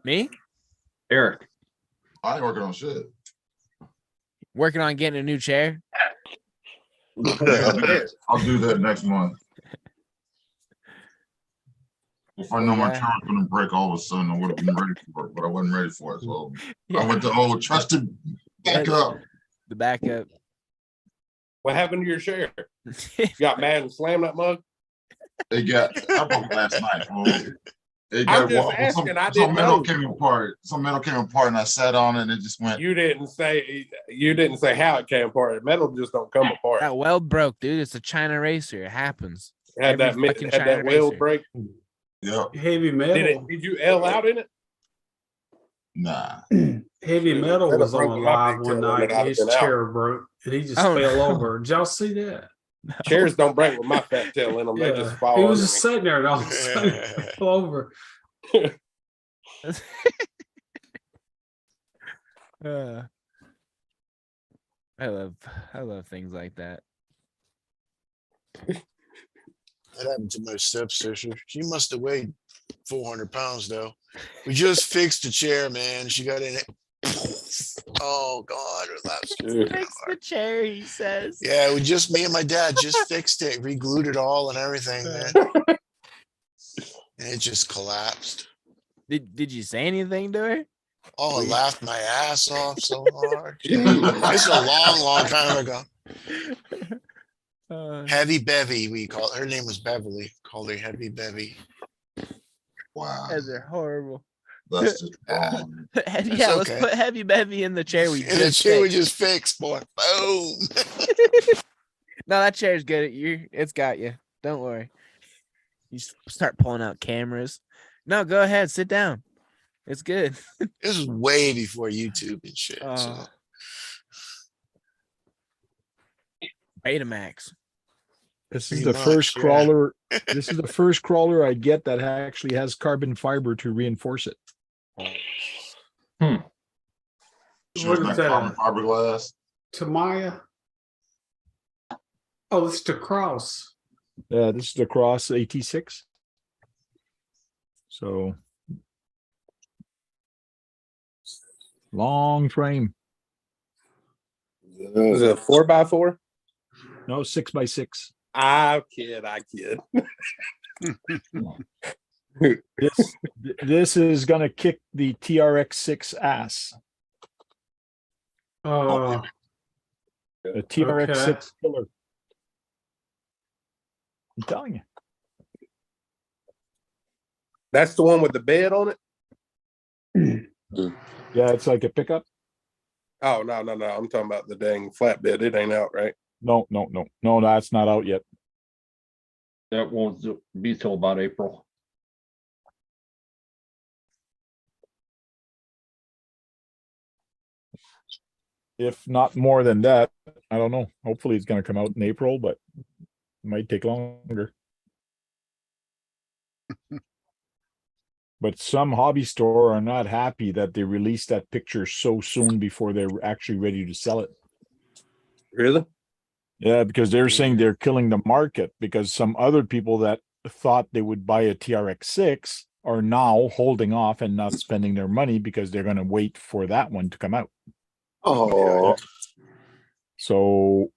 Me? Eric. I ain't working on shit. Working on getting a new chair. I'll do that next month. If I know my Yeah. car was gonna break all of a sudden, I would have been ready for it, but I wasn't ready for it. So Yeah. I went to old trusted backup. The backup. What happened to your chair? You got mad and slammed that mug? They got I broke last night. Fool. It I'm got just wobbled. asking. I Some didn't metal know. came apart. Some metal came apart, and I sat on it, and it just went. You didn't say how it came apart. Metal just don't come apart. That weld broke, dude. It's a China racer. It happens. Had Every that fucking had China that weld racer. break. Yep. Heavy metal. Did you L out in it? Nah. Heavy metal That'd was have on broke my live big one toe and night. it I'd His have been out. chair broke, and he just Oh, fell no. over. Did y'all see that? Chairs don't break with my fat tail in them. They just fall he was under just me. sitting there, and all of a sudden he fell over. I love things like that. That happened to my stepsister. She must have weighed 400 pounds though. We just fixed the chair, man. She got in it. Oh God, her lap's Fix the chair, he says. yeah, me and my dad just fixed it, re-glued it all and everything, man. And it just collapsed. Did you say anything to her? Oh, I laughed my ass off so hard. It's a long time ago. Heavy Bevy, we call her. Her name was Beverly. Called her Heavy Bevy. Wow. Guys are horrible. That's just wrong. Yeah, let's put Heavy Bevy in the chair we And the just chair we fixed. just fixed, boy. Boom. No, that chair's good. It's got you. Don't worry. You start pulling out cameras. No, go ahead. Sit down. It's good. This was way before YouTube and shit. So. Betamax. This is Pretty the much, first yeah. crawler. This is the first crawler I get that actually has carbon fiber to reinforce it. Sure, What it's is not that? carbon fiberglass. Tamaya. Oh, it's the cross. Yeah, this is the Cross AT6. So long frame. Is it a 4x4? No, 6x6. I kid. This is gonna kick the TRX6 ass. Oh, The TRX6 okay. killer. I'm telling you. That's the one with the bed on it? Yeah, it's like a pickup. Oh, no. I'm talking about the dang flatbed. It ain't out, right? No, that's not out yet. That won't be till about April. If not more than that, I don't know. Hopefully it's gonna come out in April, but it might take longer. But some hobby store are not happy that they released that picture so soon before they're actually ready to sell it. Really? Yeah, because they're saying they're killing the market because some other people that thought they would buy a TRX6 are now holding off and not spending their money because they're going to wait for that one to come out. Oh, So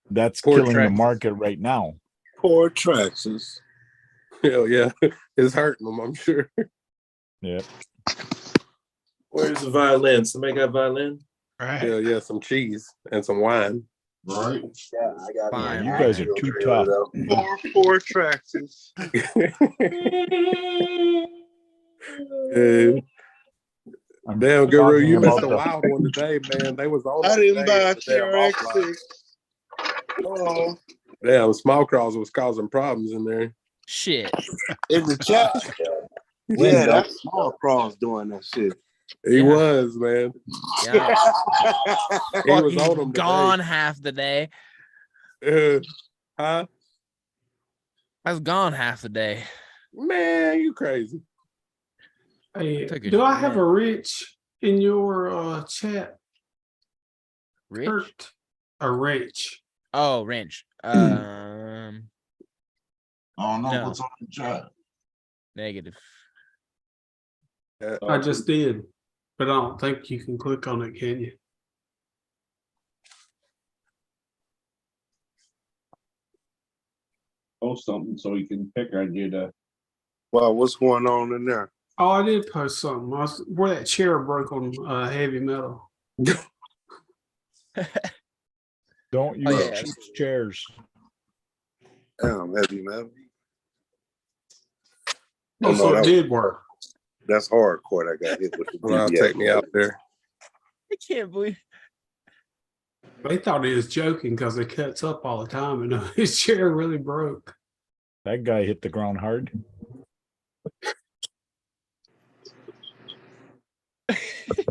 that's Poor killing the Traxxas. market right now. poor Traxxas. Hell yeah. It's hurting them, I'm sure. Yeah. Where's the violin? Somebody got violin? Right. Hell yeah, some cheese and some wine. Right. Yeah, I got Fine. You guys are too tough. Poor Traxxas. Hey, I'm damn, Guru, talking you missed about a the- wild one today, man. They was on. I didn't buy a the damn off lot. TRX6. Oh, Damn, small crawls was causing problems in there. Shit. in the chat. Yeah, that's small cross doing that shit. He was, man. Yeah. He was Fucking on them gone half the day. today. Huh? I was gone half the day. Man, you crazy. Hey, Took a do I have nap. a wrench in your chat? Rich? Kurt? A wrench. Oh, wrench. I don't know No. what's on the chat. Negative. I just did, but I don't think you can click on it, can you? Post something so we can pick on you to. Well, what's going on in there? Oh, I did post something. Where that chair broke on heavy metal. Don't use yeah. cheap chairs. Damn, heavy metal. Oh, so no, it did work. That's hardcore. I got hit with the Well, DBS. take me out there. I can't believe. They thought he was joking because it cuts up all the time, and his chair really broke. That guy hit the ground hard.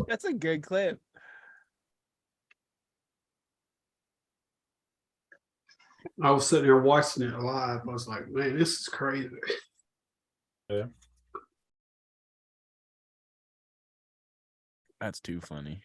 That's a good clip. I was sitting there watching it live. I was like, man, this is crazy. Yeah. That's too funny.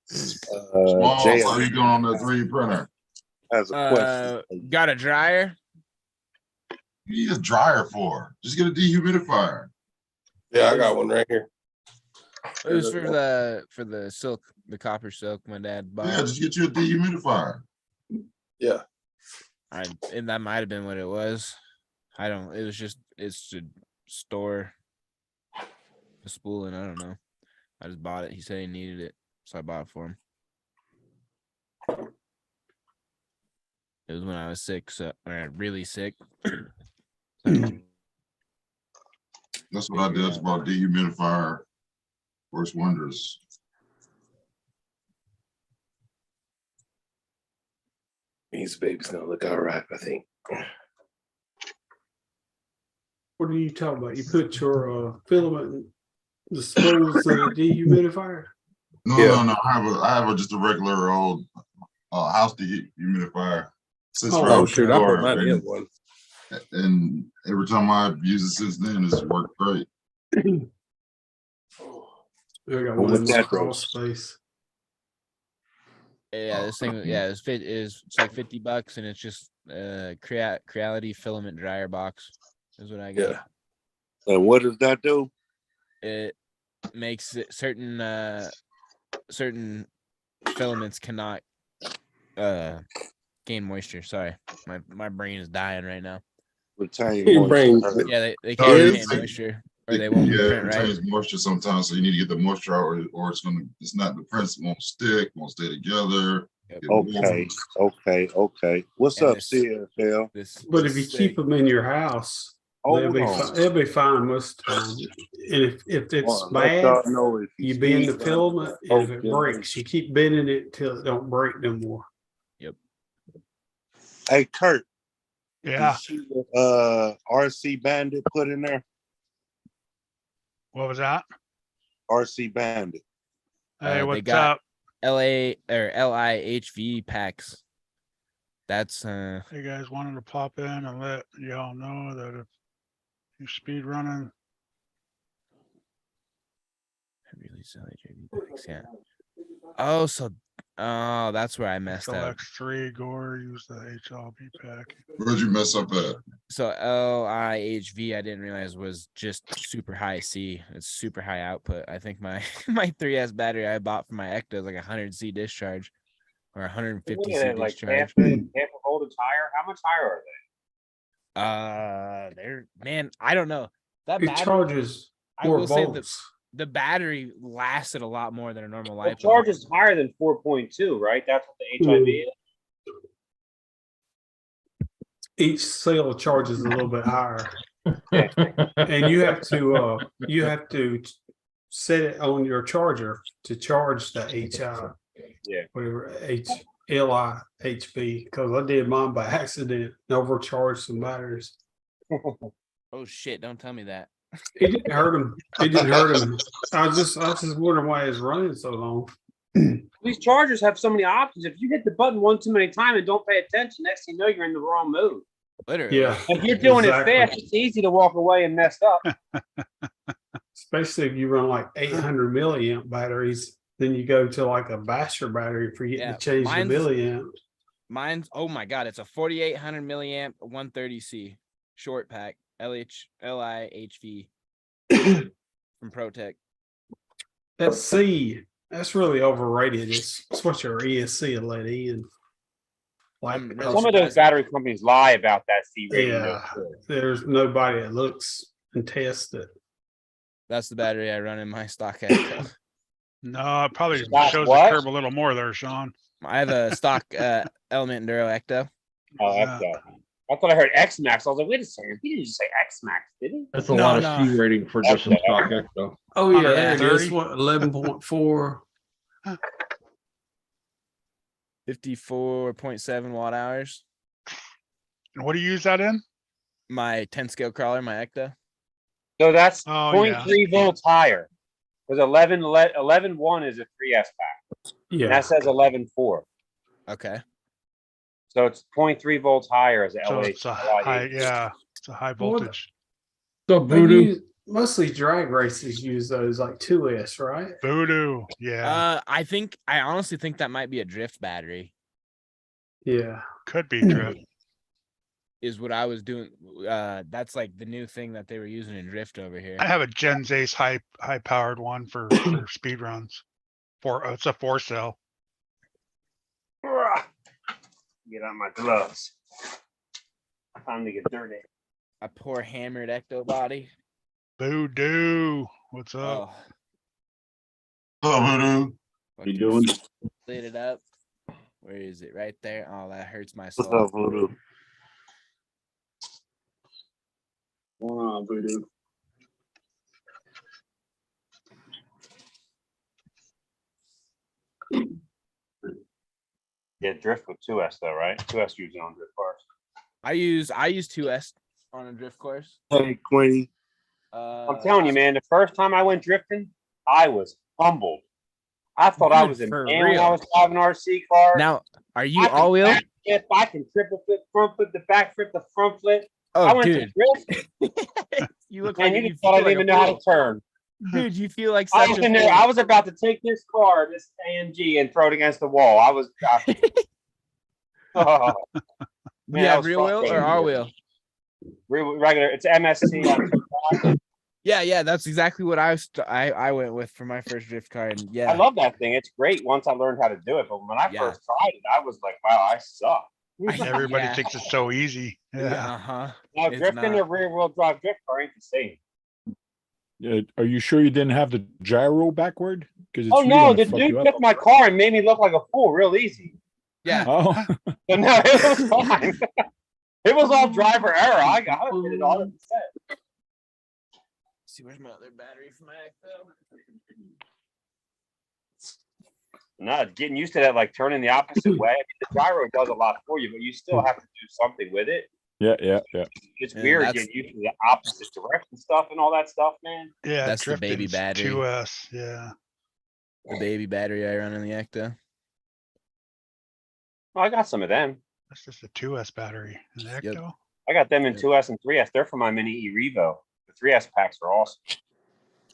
Smalls, Jay how you doing on that 3D printer? has a question. Got a dryer? You need a dryer for? Just get a dehumidifier. Yeah, I got one right here. It was for the silk, the copper silk my dad bought. Yeah, just get you a dehumidifier. Yeah. And that might have been what it was. I don't. It was just it's to store the spooling. I don't know. I just bought it. He said he needed it, so I bought it for him. It was when I was sick, so or really sick. That's what I did. It's about dehumidifier. Works wonders. These baby's gonna look all right, I think. What are you talking about? You put your filament in the spools in the dehumidifier? No. I have just a regular old house dehumidifier. Sits right Oh on shoot, the I door, put mine in one. and every time I've used it since then, it's worked great. I got one in my crawl space. Yeah, this thing. Yeah, it's like $50, and it's just Creality filament dryer box. Is what I got. Yeah. And what does that do? It makes it certain filaments cannot gain moisture. Sorry, my brain is dying right now. Retain moisture. Yeah, they can't retain moisture, or they won't print right. It retains moisture sometimes, so you need to get the moisture out, or it's not, the prints won't stick, won't stay together. Okay. What's up, CFL? But if you keep them in your house, they'll be fine most of the time. And if it's bad, you bend the filament, and if it breaks, you keep bending it till it don't break no more. Yep. Hey, Kurt. Yeah. You see what, RC Bandit put in there? What was that? RC Bandit. Hey, They what's got up? LIHV packs. That's Hey guys, wanted to pop in and let y'all know that if you speed running, release LIHV packs. Yeah. Oh, that's where I messed up. X3 Gore, use the HLB pack. Where'd you mess up at? So LIHV, I didn't realize was just super high C. It's super high output. I think my 3S battery I bought for my Ecto is like 100 C discharge or 150 C Like discharge. half a voltage higher. How much higher are they? They're man, I don't know. That It battery, charges I more will say volts. the battery lasted a lot more than a normal Well, life. charge is higher than 4.2, right? That's what the HIV is. Each cell charges a little bit higher. And you have to set it on your charger to charge the whatever LIHB, because I did mine by accident and overcharged some batteries. Oh shit! Don't tell me that. It didn't hurt him. It didn't hurt him. I was just wondering why it's running so long. These chargers have so many options. If you hit the button one too many times and don't pay attention, next thing you know, you're in the wrong mode. Literally. Yeah. If you're doing exactly. it fast, it's easy to walk away and mess up. Especially if you run like 800 milliamp batteries, then you go to like a Basher battery for you to change the milliamp. Mine's oh my god, it's a 4800 milliamp 130C short pack LIHV from ProTech. That C, that's really overrated. It's what your ESC will let in. Like Some of those battery companies lie about that C rating. yeah, there's nobody that looks and test it. That's the battery I run in my stock Echo. No, it probably Stock shows what? the curve a little more there, Sean. I have a stock Element Enduro Ecto. Oh, Yeah. Ecto. I thought I heard X Max. I was like, wait a second. He didn't just say X Max, did he? That's a No, lot of no. C rating for just some stock Ecto. Oh yeah, there it is. 130? What 11.4? 54.7 watt hours. And what do you use that in? My 10 scale crawler, my Ecto. So that's Oh, 0.3 volts higher. Because 11.1 is a 3S pack. And Yeah. that says 11.4. Okay. So it's 0.3 volts higher as So LH. it's a high, yeah, it's a high voltage. So They Voodoo, use, mostly drag races use those like 2S, right? Voodoo, yeah, I honestly think that might be a drift battery. Yeah. could be drift. Is what I was doing. That's like the new thing that they were using in drift over here. I have a Gens Ace high powered one for speed runs. It's a 4-cell. Get on my gloves. Time to get dirty. A poor hammered Ecto body. Voodoo, what's up? Oh, Hello, Voodoo. What you doing? lit it up. Where is it? Right there. Oh, that hurts my What's soul. up, Voodoo? What's going on, Voodoo? Yeah, drift with 2S though, right? 2S using on drift cars. I use 2S on a drift course. Hey, Queenie. I'm telling you, man, the first time I went drifting, I was humbled. I thought I Dude, was in for man when I real. was driving RC car. Now, are you I can all wheel? backflip, I can triple flip, front flip, the back flip, the front flip. I Oh, went dude. to drift, You look and like you you thought I feel didn't like even a know how to fool. turn. Dude, you feel like I such was a in there. fool. I was about to take this car, this AMG, and throw it against the wall. I was. Oh, You man, that have was rear wheel or frustrating. all wheel? Regular. It's MST. on Yeah, that's exactly what I went with for my first drift car, and yeah, I love that thing. It's great once I learned how to do it. But when I Yeah. first tried it, I was like, wow, I suck. Everybody Yeah. thinks it's so easy. Yeah. Uh-huh. Now, It's drifting not. a rear wheel drive drift car ain't the same. Are you sure you didn't have the gyro backward? Because Oh no, the dude took my car and made me look like a fool real easy. Yeah. Oh, But no, it was fine. It was all driver error. I did it 100%. See, where's my other battery for my Ecto? No, getting used to that, like turning the opposite way. I mean, the gyro does a lot for you, but you still have to do something with it. yeah. It's Yeah, weird that's- getting used to the opposite direction stuff and all that stuff, man. Yeah, That's the baby drifting's battery. 2S, yeah. The baby battery I run in the Ecto. Well, I got some of them. That's just a 2S battery. An Yep. Ecto. I got them in 2S and 3S. They're for my mini E-Revo. The 3S packs are awesome.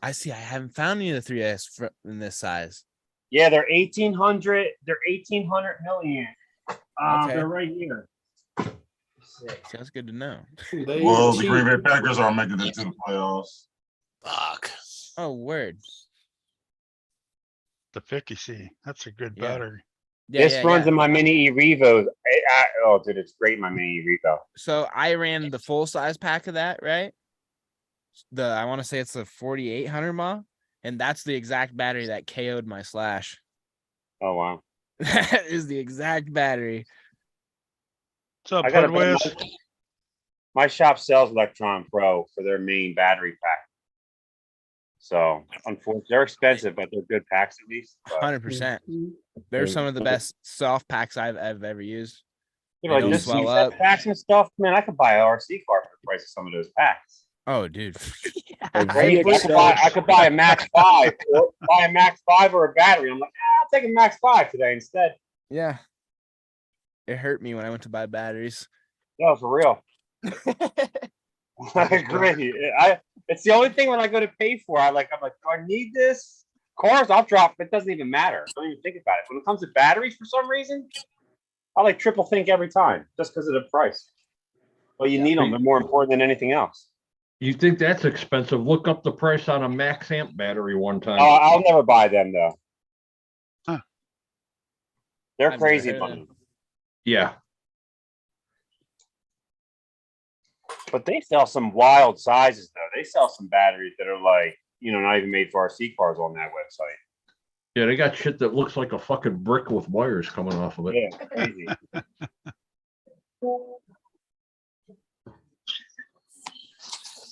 I see. I haven't found any of the 3S in this size. Yeah, they're 1800. They're 1800 milliamp. Okay. They're right here. Sounds good to know. Well, the Green Bay Packers are making it to the playoffs. Fuck. Oh, word. The 50C. That's a good Yeah. battery. Yeah, This yeah, runs yeah. in my mini E-Revo. Oh, dude, it's great in my mini E-Revo. So I ran the full size pack of that, right? I want to say it's the 4800 mAh, and that's the exact battery that KO'd my Slash. Oh, wow. That is the exact battery. What's up, I got Hoodwiz? my shop sells Electron Pro for their main battery pack. So, unfortunately, they're expensive, but they're good packs at least. But, 100%. They're some of the best soft packs I've ever used. you They know, like don't this swell set up. packs and stuff, man, I could buy an RC car for the price of some of those packs. Oh, dude. Great. I could buy a Max 5 or buy a Max 5 or a battery. I'm like, I'll take a Max 5 today instead. Yeah. It hurt me when I went to buy batteries. No, for real. I agree. It's the only thing when I go to pay for. I'm like, do I need this? Cars, I'll drop. It doesn't even matter. Don't even think about it. When it comes to batteries, for some reason, I like triple think every time, just because of the price. Well, you need them. They're more important than anything else. you think that's expensive? Look up the price on a max amp battery one time. Oh, I'll never buy them though. Huh. They're I've never crazy heard of money. Yeah. But they sell some wild sizes though. They sell some batteries that are like, not even made for RC cars on that website. Yeah, they got shit that looks like a fucking brick with wires coming off of it. Yeah, crazy.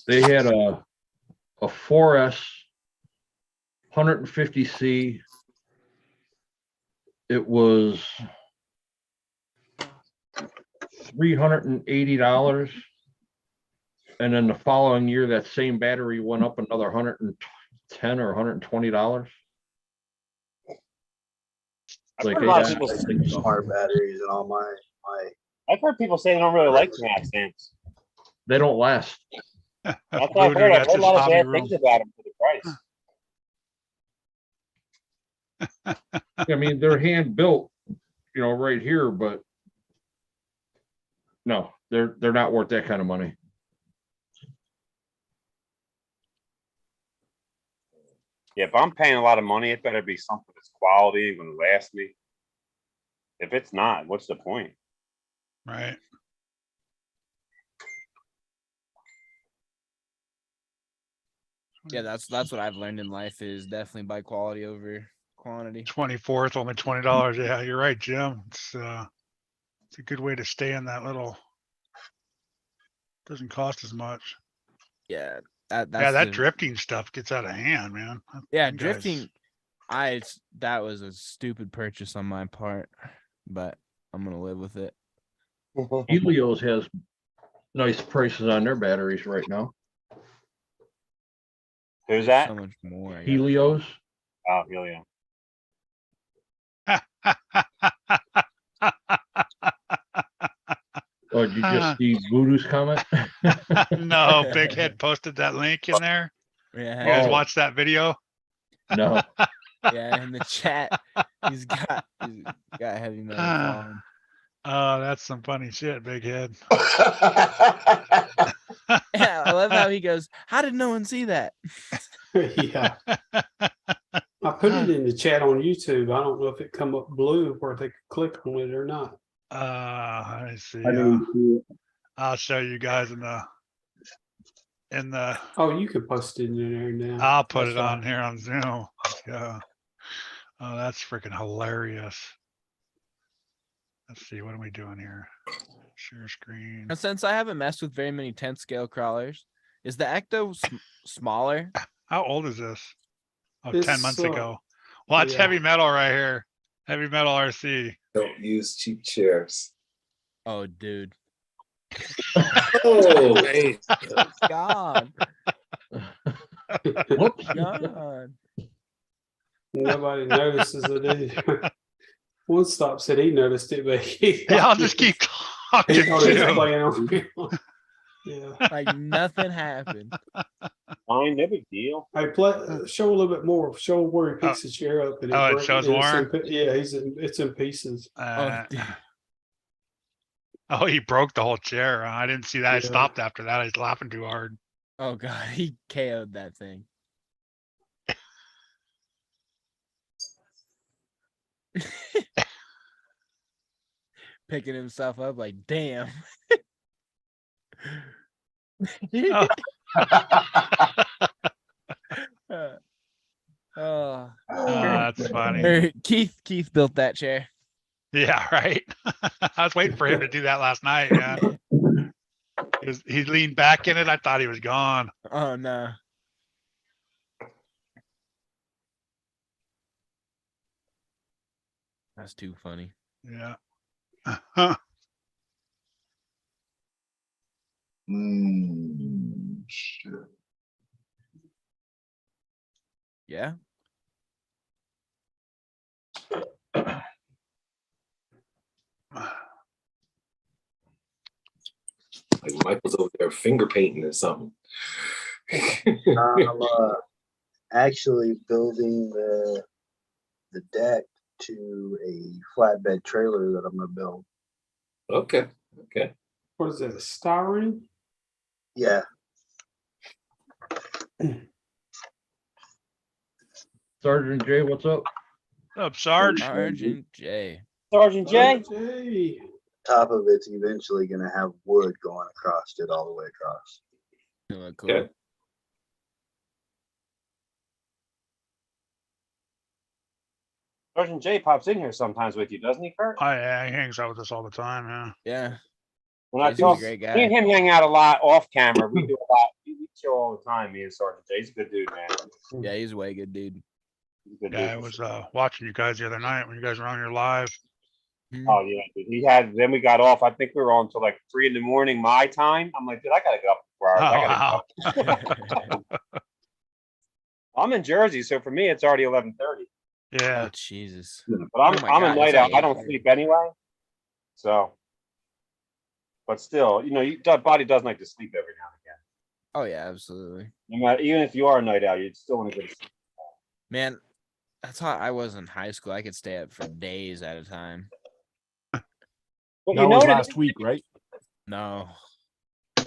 They had a 4S 150C. It was $380. And then the following year, that same battery went up another $110 or $120. Like heard a lot of people smart batteries and all my. I've heard people say they don't really like the accents. They don't last. That's what I've heard. I've heard a lot of bad things about them for the price. I mean, they're hand built, right here, but no, they're not worth that kind of money. Yeah, if I'm paying a lot of money, it better be something that's quality and going to last me. If it's not, what's the point? Right. Yeah, that's what I've learned in life is definitely buy quality over quantity. 24th, only $20. Yeah, you're right, Jim. It's a good way to stay in that little. Doesn't cost as much. Yeah, Yeah, that's that the- drifting stuff gets out of hand, man. Yeah, You guys- drifting. That was a stupid purchase on my part, but I'm gonna live with it. Helios has nice prices on their batteries right now. Who's that? So much more. I guess. Helios. Oh, Helio. Oh, did you just see Voodoo's comment? No, Big Head posted that link in there. Yeah. You guys Oh. watch that video? No. Yeah, in the chat, he's got heavy metal following. Oh, that's some funny shit, Big Head. Yeah, I love how he goes, how did no one see that? Yeah. I put it in the chat on YouTube. I don't know if it come up blue where they could click on it or not. I see. I didn't see it. I'll show you guys in the. Oh, you could post it in there now. I'll put That's it on fine. here on Zoom. Yeah. Oh, that's freaking hilarious. Let's see, what are we doing here? Share screen. And since I haven't messed with very many 10th scale crawlers, is the Ecto smaller? How old is this? Oh, This, 10 months uh, ago. Watch yeah. heavy metal right here. Heavy metal RC. Don't use cheap chairs. Oh, dude. Oh, hey. God. Whoops. God. Nobody notices it either. One stop said he noticed it, but he Yeah, I'll just keep talking he thought he was too. playing on. Yeah. Like nothing happened. Fine, no big deal. Hey, show a little bit more. Show where he picks the chair up. And Oh, it breaks- shows and it's more? in yeah, it's in pieces. Oh, dude. Oh, he broke the whole chair. I didn't see that. I Yeah. stopped after that. I was laughing too hard. Oh God, he KO'd that thing. Picking himself up like, damn. Oh. Oh, That's funny. Keith built that chair. Yeah, right. I was waiting for him to do that last night, man. He leaned back in it. I thought he was gone. Oh no. That's too funny. Yeah. Shit. Yeah. Like Michael's over there finger painting or something. I'm actually building the deck to a flatbed trailer that I'm gonna build. Okay. Okay. What is it? Styrene? Yeah. Sergeant Jay, what's up? What's up, Sarge? Sergeant J. Sergeant J. Hey. top of it's eventually gonna have wood going across it all the way across. Oh, cool. Okay. Sergeant J pops in here sometimes with you, doesn't he, Kurt? Oh, yeah, he hangs out with us all the time, yeah. Yeah. When I He's a talk, great me guy. and him hang out a lot off camera. We do a lot. We chill all the time. Me and Sergeant J. He's a good dude, man. Yeah, he's a way good dude. He's a good Yeah, I dude. was watching you guys the other night when you guys were on your live. Oh yeah, dude. He had. Then we got off. I think we were on until like 3 a.m. my time. I'm like, dude, I gotta get up for hours. I gotta go. I'm in Jersey, so for me it's already 11:30. Yeah. Oh, Jesus. But I'm Oh my I'm God, a night it's out. like I don't 8:30. sleep anyway. So, but still, that body does like to sleep every now and again. Oh yeah, absolutely. No matter, even if you are a night out, you still want to go to sleep. Man, that's how I was in high school. I could stay up for days at a time. But That was last week, right? No.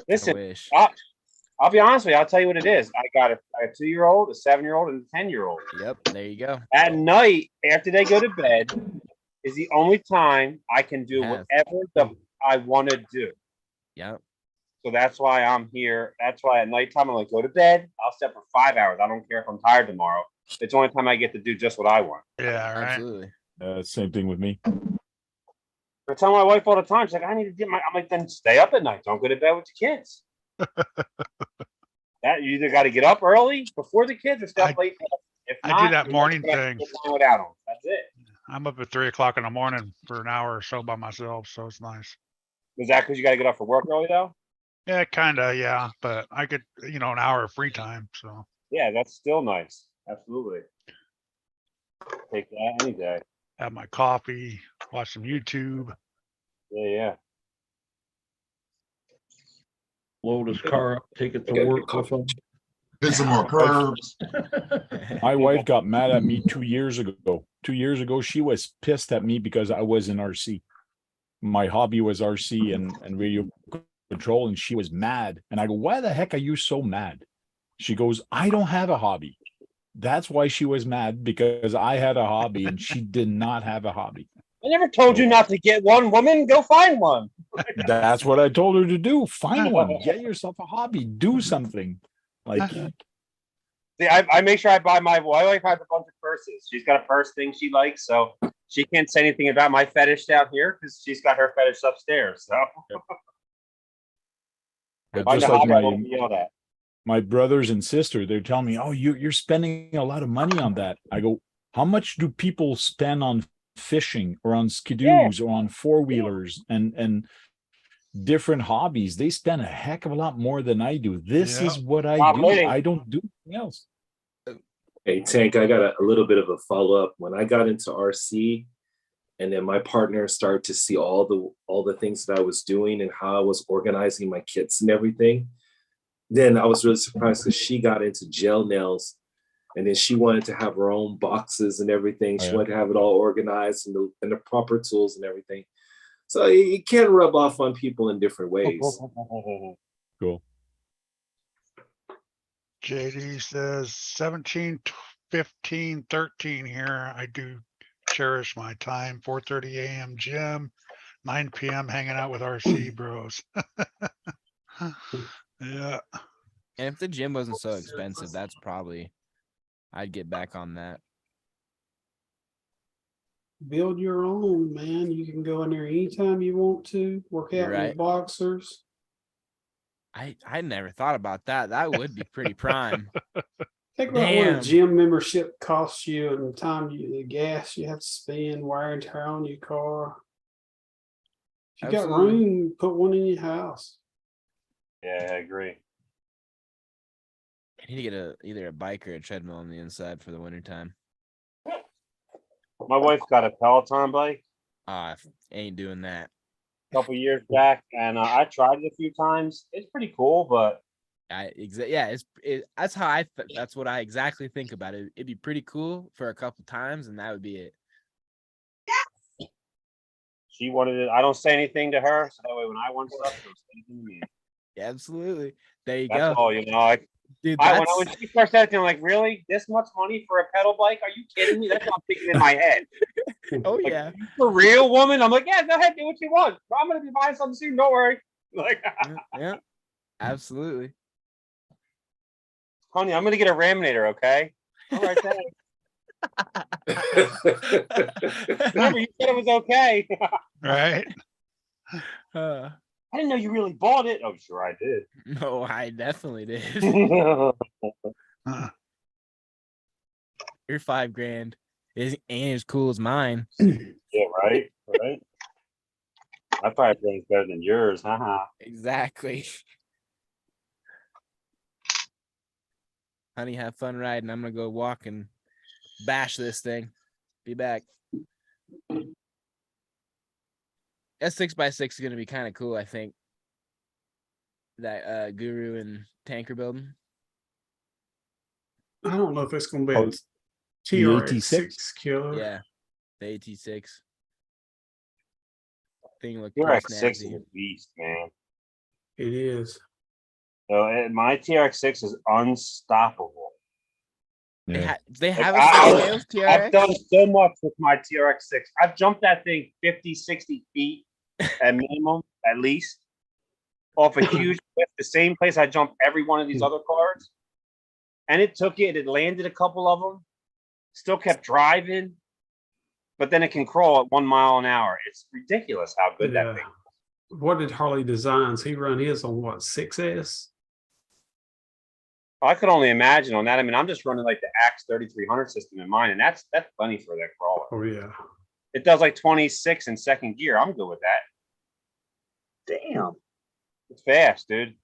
Listen, wish. I'll be honest with you. I'll tell you what it is. I got a 2-year-old, a 7-year-old, and a 10-year-old. Yep, there you go. At night, after they go to bed, is the only time I can do Have. whatever I want to do. Yep. So that's why I'm here. That's why at nighttime I'm like, go to bed. I'll stay up for 5 hours. I don't care if I'm tired tomorrow. It's the only time I get to do just what I want. Yeah, right. Absolutely. Same thing with me. I tell my wife all the time. She's like, I need to get my. I'm like, then stay up at night. Don't go to bed with your kids. That you either got to get up early before the kids or stay up late. If not, I do that you're morning gonna have to thing. get down without them. That's it. I'm up at 3 o'clock in the morning for an hour or so by myself, so it's nice. Is that because you got to get up for work early though? Yeah, kinda, yeah. But I get, an hour of free time, so. Yeah, that's still nice. Absolutely. Take that any day. Have my coffee, watch some YouTube. Yeah. Load his car up, take it to work with him. Hit some more curbs. My wife got mad at me 2 years ago. 2 years ago, she was pissed at me because I was in RC. My hobby was RC and radio control, and she was mad. And I go, why the heck are you so mad? She goes, I don't have a hobby. That's why she was mad, because I had a hobby and she did not have a hobby. I never told you not to get one, woman. Go find one. That's what I told her to do. Find one. Get yourself a hobby. Do something. Like, See, I make sure I buy my wife has a bunch of purses. She's got a purse thing she likes, so she can't say anything about my fetish down here because she's got her fetish upstairs. So but Find just a like hobby, I my won't be yelled at. my brothers and sister, they're telling me, oh, you're spending a lot of money on that. I go, how much do people spend on fishing or on skidoos or on four-wheelers and different hobbies? They spend a heck of a lot more than I do. This is what I do. I don't do anything else. Hey, Tank, I got a little bit of a follow-up. When I got into RC, and then my partner started to see all the things that I was doing and how I was organizing my kits and everything, then I was really surprised because she got into gel nails, and then she wanted to have her own boxes and everything. She wanted to have it all organized and the proper tools and everything. So it can rub off on people in different ways. Cool. JD says 17, 15, 13 here. I do cherish my time. 4:30 a.m. gym, 9 p.m. hanging out with RC bros. Yeah. And if the gym wasn't so expensive, that's probably I'd get back on that. Build your own, man. You can go in there anytime you want to, work out in your Right. boxers. I never thought about that. That would be pretty prime. Think about what Damn. a gym membership costs you and the time the gas you have to spend, wear and tear on your car. If you got Absolutely. room, put one in your house. Yeah, I agree. I need to get either a bike or a treadmill on the inside for the wintertime. My wife got a Peloton bike I ain't doing that. a couple years back, and I tried it a few times. It's pretty cool, but That's how that's what I exactly think about it. It'd be pretty cool for a couple times, and that would be it. she wanted it. I don't say anything to her, so that way when I want stuff, she don't say anything to me. Yeah, absolutely. There you That's go. all, Dude, When that's when she first said it, I'm like, really? This much money for a pedal bike? Are you kidding me? That's what I'm thinking in my head. oh Like, yeah. for real, woman? I'm like, yeah, go ahead, do what you want. I'm gonna be buying something soon. Don't worry. Like, Yeah. Absolutely. honey, I'm gonna get a Raminator, okay? All right, thanks. Remember, you said it was okay. Right? Uh, I didn't know you really bought it. Oh, sure, I did. no, I definitely did. Uh, Your $5,000 ain't as cool as mine. Yeah, right, right. My $5,000 better than yours, haha. Exactly. Honey, have fun riding. I'm gonna go walk and bash this thing. Be back. That 6x6 is gonna be kind of cool, I think. That Guru and Tanker building. I don't know if it's gonna be Oh, a the TRX6 killer. Yeah, the AT6 thing looked TRX6 pretty is snazzy. a beast, man. It is. So, and my TRX6 is unstoppable. They Like, have a 6 scales I've TRX. done so much with my TRX6. I've jumped that thing 50, 60 feet at minimum, at least, off a huge cliff, the same place I jumped every one of these other cars. And it took it landed a couple of them, still kept driving, but then it can crawl at 1 mile an hour. It's ridiculous how good that Yeah. thing is. What did Harley Designs? He run his on what, 6S? I could only imagine on that. I mean, I'm just running like the Axe 3300 system in mine, and that's plenty for that crawler. Oh yeah. It does like 26 in second gear. I'm good with that. Damn. It's fast, dude.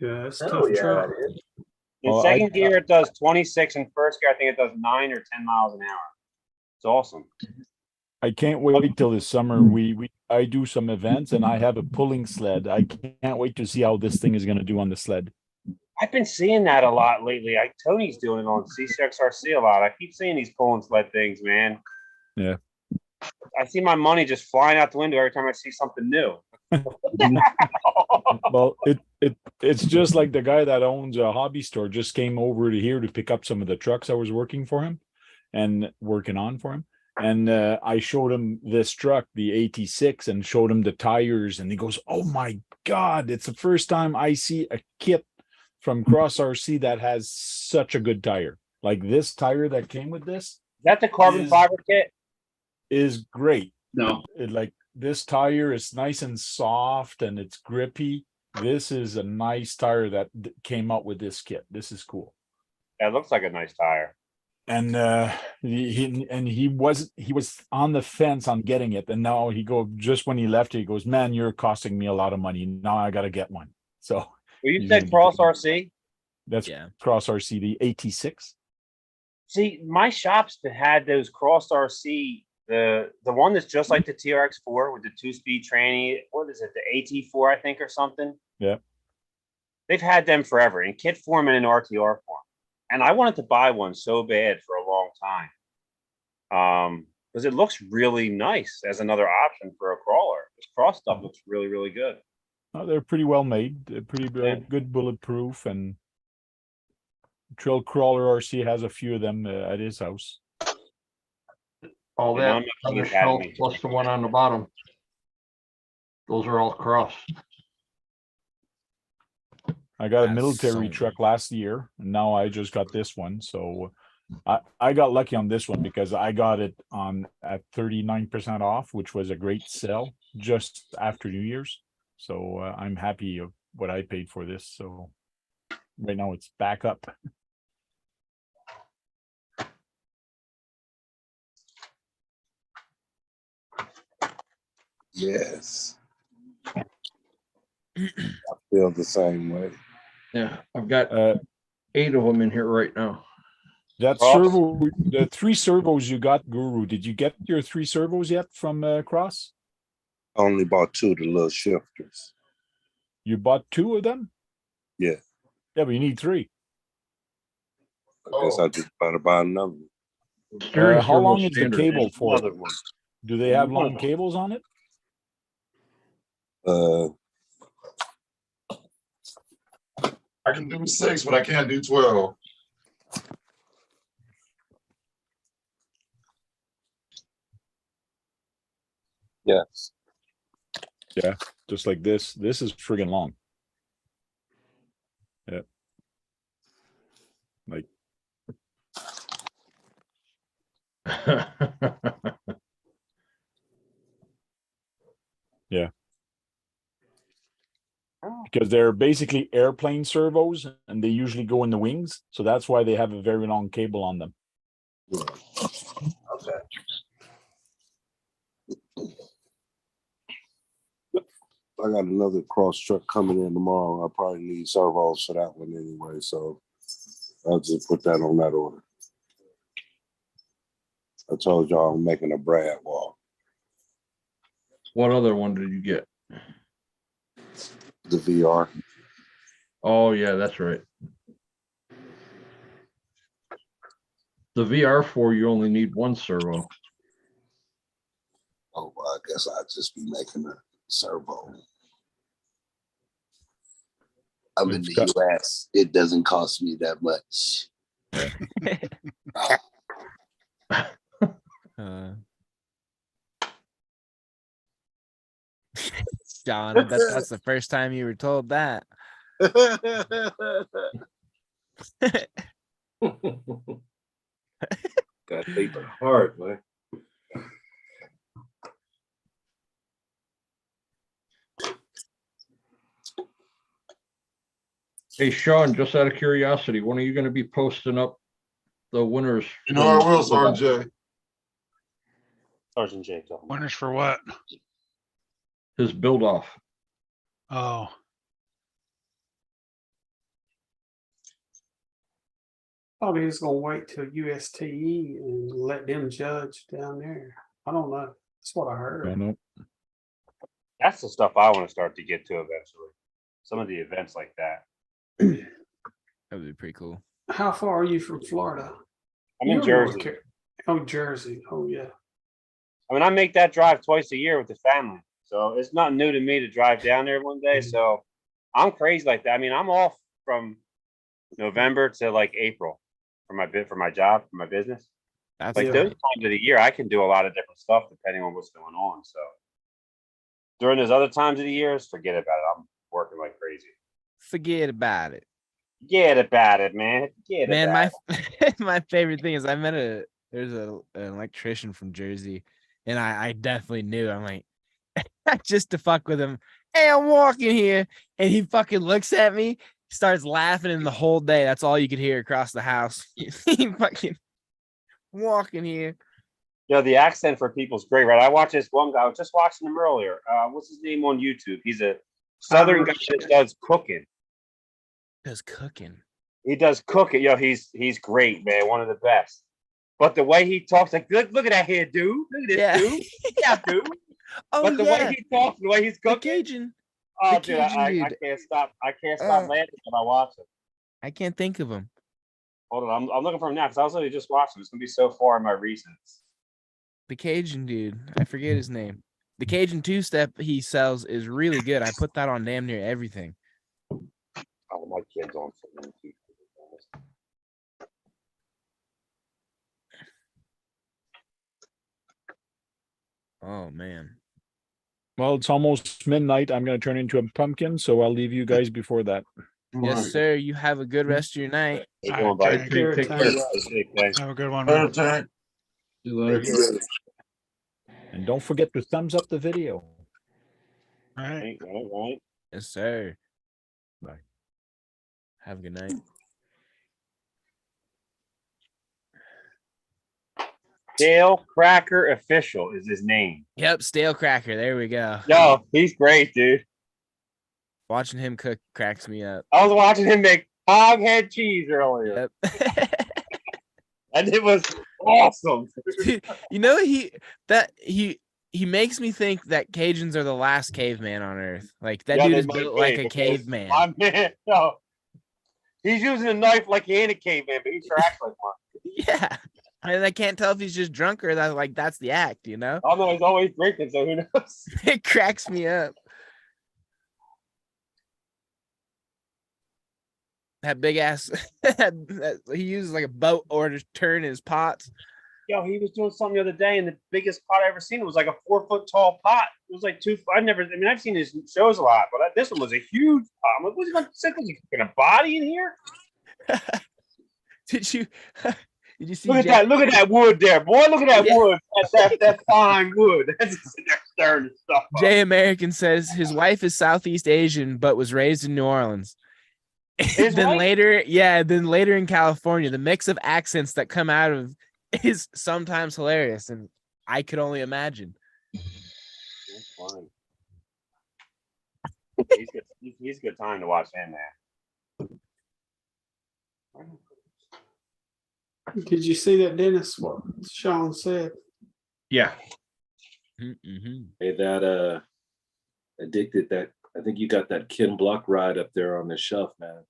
Yeah, it's Hell tough yeah, truck. it is. In Well, second gear, it does 26. In first gear, I think it does 9 or 10 miles an hour. It's awesome. I can't wait till this summer. I do some events and I have a pulling sled. I can't wait to see how this thing is going to do on the sled. I've been seeing that a lot lately. Tony's doing it on CCXRC a lot. I keep seeing these pulling sled things, man. Yeah. I see my money just flying out the window every time I see something new. Well, it's just like the guy that owns a hobby store just came over to here to pick up some of the trucks I was working for him and working on for him. And I showed him this truck, the AT6, and showed him the tires. And he goes, "Oh my God, it's the first time I see a kit from Cross RC that has such a good tire. Like this tire that came with this." Is that the carbon fiber kit? Is great. No. Like this tire is nice and soft and it's grippy. This is a nice tire that came out with this kit. This is cool. Yeah, it looks like a nice tire. And he was on the fence on getting it, and now just when he left, he goes, "Man, you're costing me a lot of money. Now I got to get one." So Well, you he's said gonna Cross get one. RC? That's Cross RC, the AT6. See, my shops that had those Cross RC, the one that's just like the TRX4 with the 2-speed tranny. What is it? The AT4, I think, or something. Yeah. They've had them forever in kit form and in RTR form. And I wanted to buy one so bad for a long time. Because it looks really nice as another option for a crawler. This cross stuff looks really, really good. Oh, they're pretty well made. They're pretty good bulletproof, and Trail Crawler RC has a few of them at his house. All Yeah, that I'm not other seeing shelf Academy. plus the one on the bottom. Those are all Cross. I got a That's military so truck last year, and now I just got this one. So I got lucky on this one because I got it on at 39% off, which was a great sale just after New Year's. So I'm happy of what I paid for this. So right now it's back up. Yes. I feel the same way. Yeah, I've got 8 of them in here right now. That Cross? servo, the 3 servos you got, Guru, did you get your 3 servos yet from Cross? I only bought 2 of the little shifters. You bought 2 of them? Yeah. Yeah, but you need 3. I guess I just gotta buy another one. How long is the standard cable and for? another one. Do they have long cables on it? I can do 6, but I can't do 12. Yes. Yeah, just like this. This is friggin' long. Yeah. Like. Yeah. Because they're basically airplane servos and they usually go in the wings. So that's why they have a very long cable on them. Okay. I got another cross truck coming in tomorrow. I probably need servos for that one anyway, so I'll just put that on that order. I told y'all I'm making a Brad wall. What other one did you get? The VR. Oh yeah, that's right. The VR4, you only need one servo. Oh, well, I guess I'll just be making a servo. I'm in the US. It doesn't cost me that much. John, I bet that's the first time you were told that. Got paper hard, man. Hey, Sean, just out of curiosity, when are you going to be posting up the winners? You know I will, Sergeant J. Sergeant J. Winners for what? His build off. Oh, Probably just gonna wait till USTE and let them judge down there. I don't know. That's what I heard. Don't know. That's the stuff I want to start to get to eventually. Some of the events like that. That would be pretty cool. How far are you from Florida? I'm in You're North Jersey. Oh, Jersey. Oh, yeah. I mean, I make that drive twice a year with the family, so it's not new to me to drive down there one day. So I'm crazy like that. I mean, I'm off from November to like April for my job, for my business. That's Like those times of the year, I can do a lot of different stuff depending on what's going on. So during those other times of the years, forget about it. I'm working like crazy. Forget about it. Forget about it, man. Forget Man, about my favorite thing is I met there's an electrician from Jersey, and I definitely knew. I'm like, just to fuck with him. Hey, I'm walking here, and he fucking looks at me, starts laughing, and the whole day that's all you could hear across the house. He fucking walking here. Yo, the accent for people's great, right? I watched this one guy. I was just watching him earlier. What's his name on YouTube? He's a Southern guy that does cooking. Does cooking. He does cooking. Yo, he's great, man. One of the best. But the way he talks, like, look at that here, dude. Look at this, dude. Yeah, dude. Oh, but the way he talks, the way he's cooking. Cajun. Oh, The dude, Cajun I dude. can't stop. I can't stop laughing when I watch him. I can't think of him. Hold on, I'm looking for him now because I was literally just watching. It's gonna be so far in my recents. The Cajun dude. I forget his name. The Cajun two-step he sells is really good. I put that on damn near everything. Oh, my kid's on something too. Oh man. Well, it's almost midnight. I'm going to turn into a pumpkin, so I'll leave you guys before that. Yes, sir. You have a good rest of your night. all right, Take care. have a good one, man. See you later. And don't forget to thumbs up the video. All right. Right. Yes, sir. Bye. Have a good night. Dale Cracker Official is his name. Yep, Stale Cracker. There we go. Yo, he's great, dude. Watching him cook cracks me up. I was watching him make hoghead cheese earlier. Yep. And it was awesome. You know, he makes me think that Cajuns are the last caveman on Earth. Like that Yeah, dude they is might built be, like a because caveman. My man, no. He's using a knife like he ain't a caveman, but he sure acts like one. Yeah. And I can't tell if he's just drunk or that like that's the act, you know? Oh no, he's always drinking, so who knows? It cracks me up. That big ass. He uses like a boat oar to turn his pots. Yo, he was doing something the other day, and the biggest pot I ever seen, it was like a 4-foot tall pot. It was like I've seen his shows a lot, but this one was a huge pot. I'm like, what's he going to sit? Was he cooking a body in here? Did you see? Look at that wood there, boy. Look at that wood. That fine wood. That's sitting there stirring the stuff up. Jay American says his wife is Southeast Asian, but was raised in New Orleans. Then later in California, the mix of accents that come out of is sometimes hilarious, and I could only imagine. That's fine. He's a good time to watch him, man. Did you see that, Dennis? What Sean said? Yeah. Hey, that addicted, that I think you got that Ken Block ride up there on the shelf, man.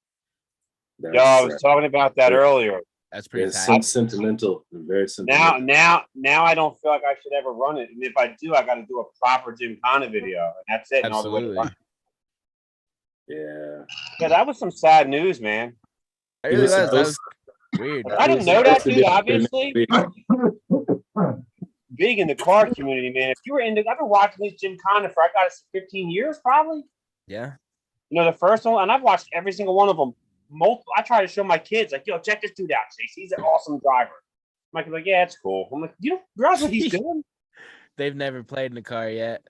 Yo, I was talking about that earlier. That's pretty tight. Sentimental, very sentimental. Now I don't feel like I should ever run it, and if I do, I got to do a proper Gymkhana video, and that's it. Absolutely. Yeah, that was some sad news, man. It really was. That was weird. I didn't know that, dude. Obviously, big in the car community, man. If you were into, I've been watching these Gymkhana for 15 years, probably. Yeah. You know, the first one, and I've watched every single one of them. I try to show my kids, like, yo, check this dude out, Chase. He's an awesome driver. Mike's like, yeah, it's cool. I'm like, you don't realize what he's doing? They've never played in a car yet.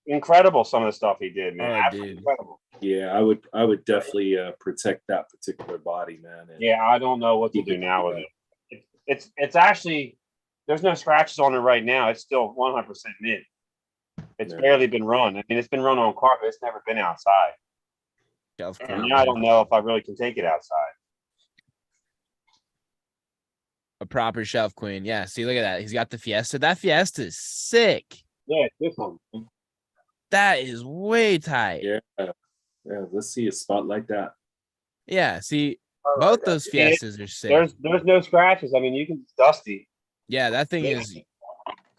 Incredible, some of the stuff he did, man. Oh, Absolutely dude. incredible. yeah. I would definitely protect that particular body, man. And Yeah, I don't know what to do now with it. It's actually, there's no scratches on it right now. It's still 100% mint. It's barely been run. I mean, it's been run on car, but it's never been outside. And now I don't know if I really can take it outside. A proper shelf queen. Yeah, see, look at that. He's got the Fiesta. That Fiesta is sick. Yeah, it's this one. That is way tight. Yeah. Let's see a spot like that. Yeah, see, both those Fiestas are sick. There's no scratches. I mean, you can, it's dusty. Yeah, that thing is,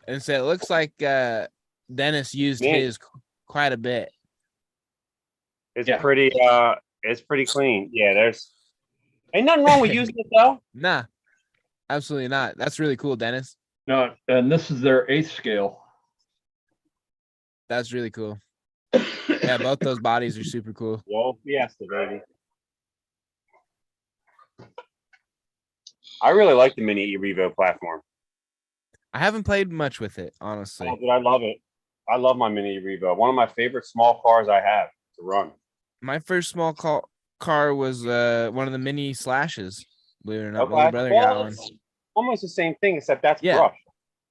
and so it looks like Dennis used his quite a bit. It's pretty clean. Yeah, ain't nothing wrong with using it though. Nah, absolutely not. That's really cool, Dennis. No, and this is their 8th scale. That's really cool. Yeah, both those bodies are super cool. Whoa, Fiesta, baby. I really like the Mini Revo platform. I haven't played much with it, honestly. Oh, dude, I love it. I love my Mini Revo. One of my favorite small cars I have to run. My first small car was one of the Mini Slashes. Believe it or not, my brother got one. It's almost the same thing, except that's Yeah. brush.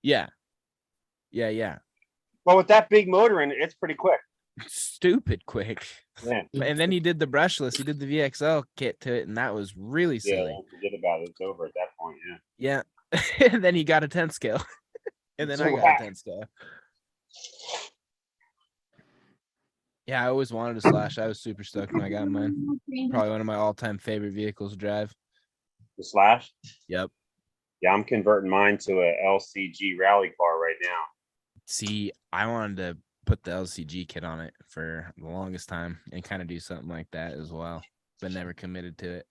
Yeah. But with that big motor in it, it's pretty quick. Stupid quick. Yeah. And then he did the brushless. He did the VXL kit to it, and that was really Yeah, silly. don't forget about it. It's over at that point. Yeah. Yeah. And then he got a 10 scale. And then I got a 10 scale. Yeah, I always wanted a Slash. I was super stoked when I got mine. Probably one of my all-time favorite vehicles to drive. The Slash? Yep. Yeah, I'm converting mine to a LCG rally car right now. See, I wanted to put the LCG kit on it for the longest time and kind of do something like that as well, but never committed to it.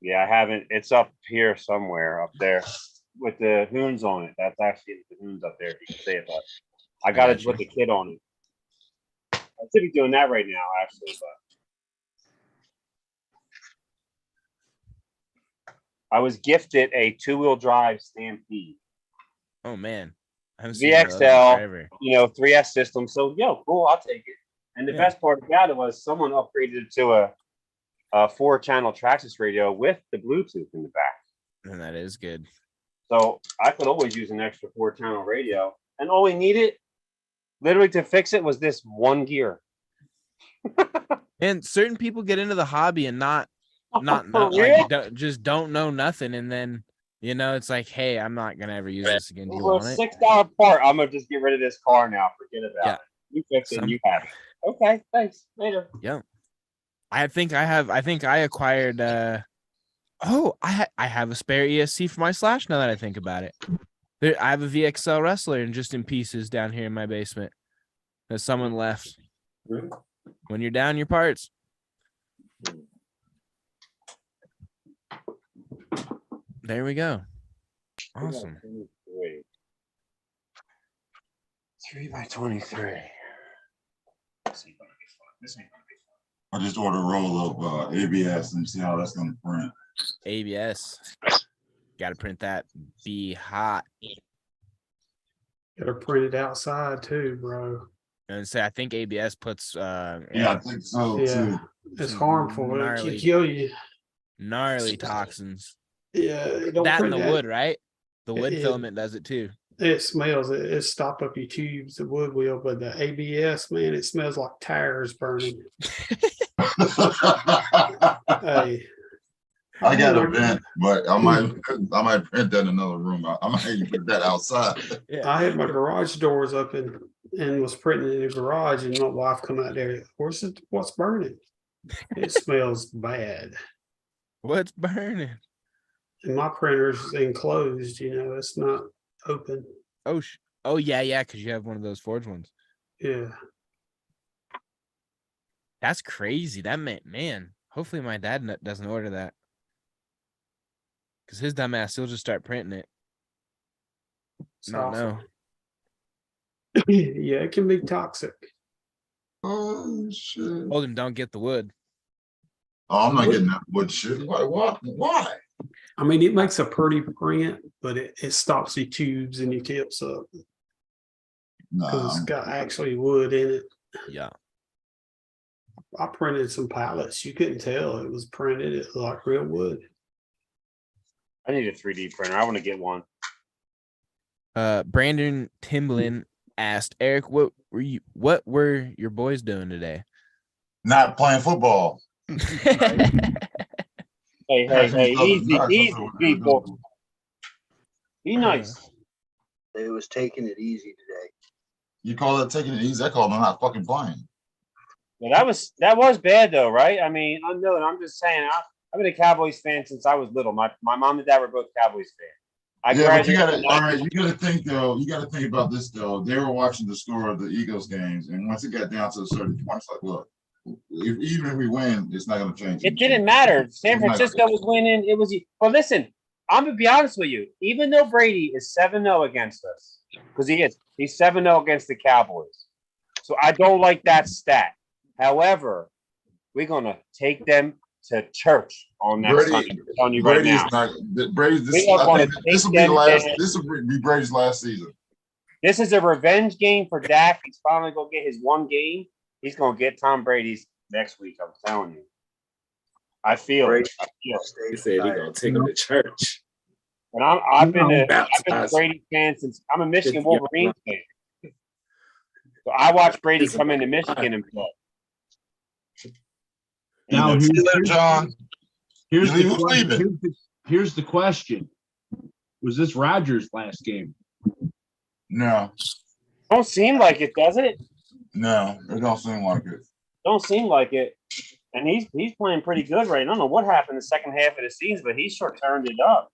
Yeah, I haven't. It's up here somewhere, up there with the Hoons on it. That's actually the Hoons up there, if you can say it, but I got to put the kit on it. I should be doing that right now, actually, but I was gifted a 2-wheel drive Stampede. Oh man, I haven't seen one of those VXL, forever. 3S system. So, cool, I'll take it. And the best part about it was someone upgraded it to a 4-channel Traxxas radio with the Bluetooth in the back. And that is good. So I could always use an extra 4-channel radio, and all we needed, literally to fix it, was this one gear. And certain people get into the hobby and not Yeah. like just don't know nothing, and then it's like, hey, I'm not gonna ever use this again. Do you For a want it? $6 part, I'm gonna just get rid of this car now. Forget about it. You fix it, you have it. Okay, thanks. Later. Yeah. I think I acquired I have a spare ESC for my Slash now that I think about it. I have a VXL Wrestler and just in pieces down here in my basement that someone left. When you're down your parts. There we go. Awesome. 3 by 23. I just ordered a roll of ABS and see how that's gonna print. ABS. Got to print that. Be hot. Gotta print it outside too, bro. And say I think ABS puts Yeah, I think so Yeah, too. it's some harmful. It gnarly- can kill you. gnarly toxins. Yeah, it don't That and print the wood, right? The wood It- filament does it too. It smells. It stop up your tubes. The wood will, but the ABS, man, it smells like tires burning. Hey, I got a vent, but I might print that in another room. I might even put that outside. I had my garage doors open and was printing in the garage, and my wife come out there. What's burning? It smells bad. What's burning? And my printer's enclosed. It's not open. Oh yeah, because you have one of those forged ones. Yeah. That's crazy. That man. Hopefully my dad doesn't order that. Because his dumbass, he'll just start printing it. No. Yeah, it can be toxic. Oh shit! Told him don't get the wood. Oh, I'm not getting that wood shit. Why? I mean, it makes a pretty print, but it stops the tubes and your tips up because it's got actually wood in it. Yeah. I printed some pallets. You couldn't tell it was printed. It like real wood. I need a 3D printer. I want to get one. Brandon Timblin asked Eric, what were your boys doing today? Not playing football. Hey, easy, people. Be nice. They was taking it easy today. You call that taking it easy? I call them not fucking playing. Well, that was bad though, right? I mean, I'm just saying. I've been a Cowboys fan since I was little. My mom and dad were both Cowboys fans. Yeah, but you gotta think though. You gotta think about this though. They were watching the score of the Eagles games, and once it got down to a certain point, it's like, look, even if we win, it's not gonna change. It didn't matter. San Francisco was winning. It was. Well, listen, I'm gonna be honest with you. Even though Brady is 7-0 against us, because he's 7-0 against the Cowboys. So I don't like that stat. However, we're gonna take them to church on that Sunday. I'm telling you right now. This will be Brady's last season. This is a revenge game for Dak. He's finally gonna get his one game. He's gonna get Tom Brady's next week. I'm telling you. I feel it. He said he gonna take him to church. And I've been a Brady fan since I'm a Michigan Wolverines fan. So I watched Brady come into Michigan and play. Now, John. Here's the question. Was this Rodgers' last game? No. Don't seem like it, does it? No, it don't seem like it. Don't seem like it. And he's playing pretty good right now. I don't know what happened the second half of the season, but he sure turned it up.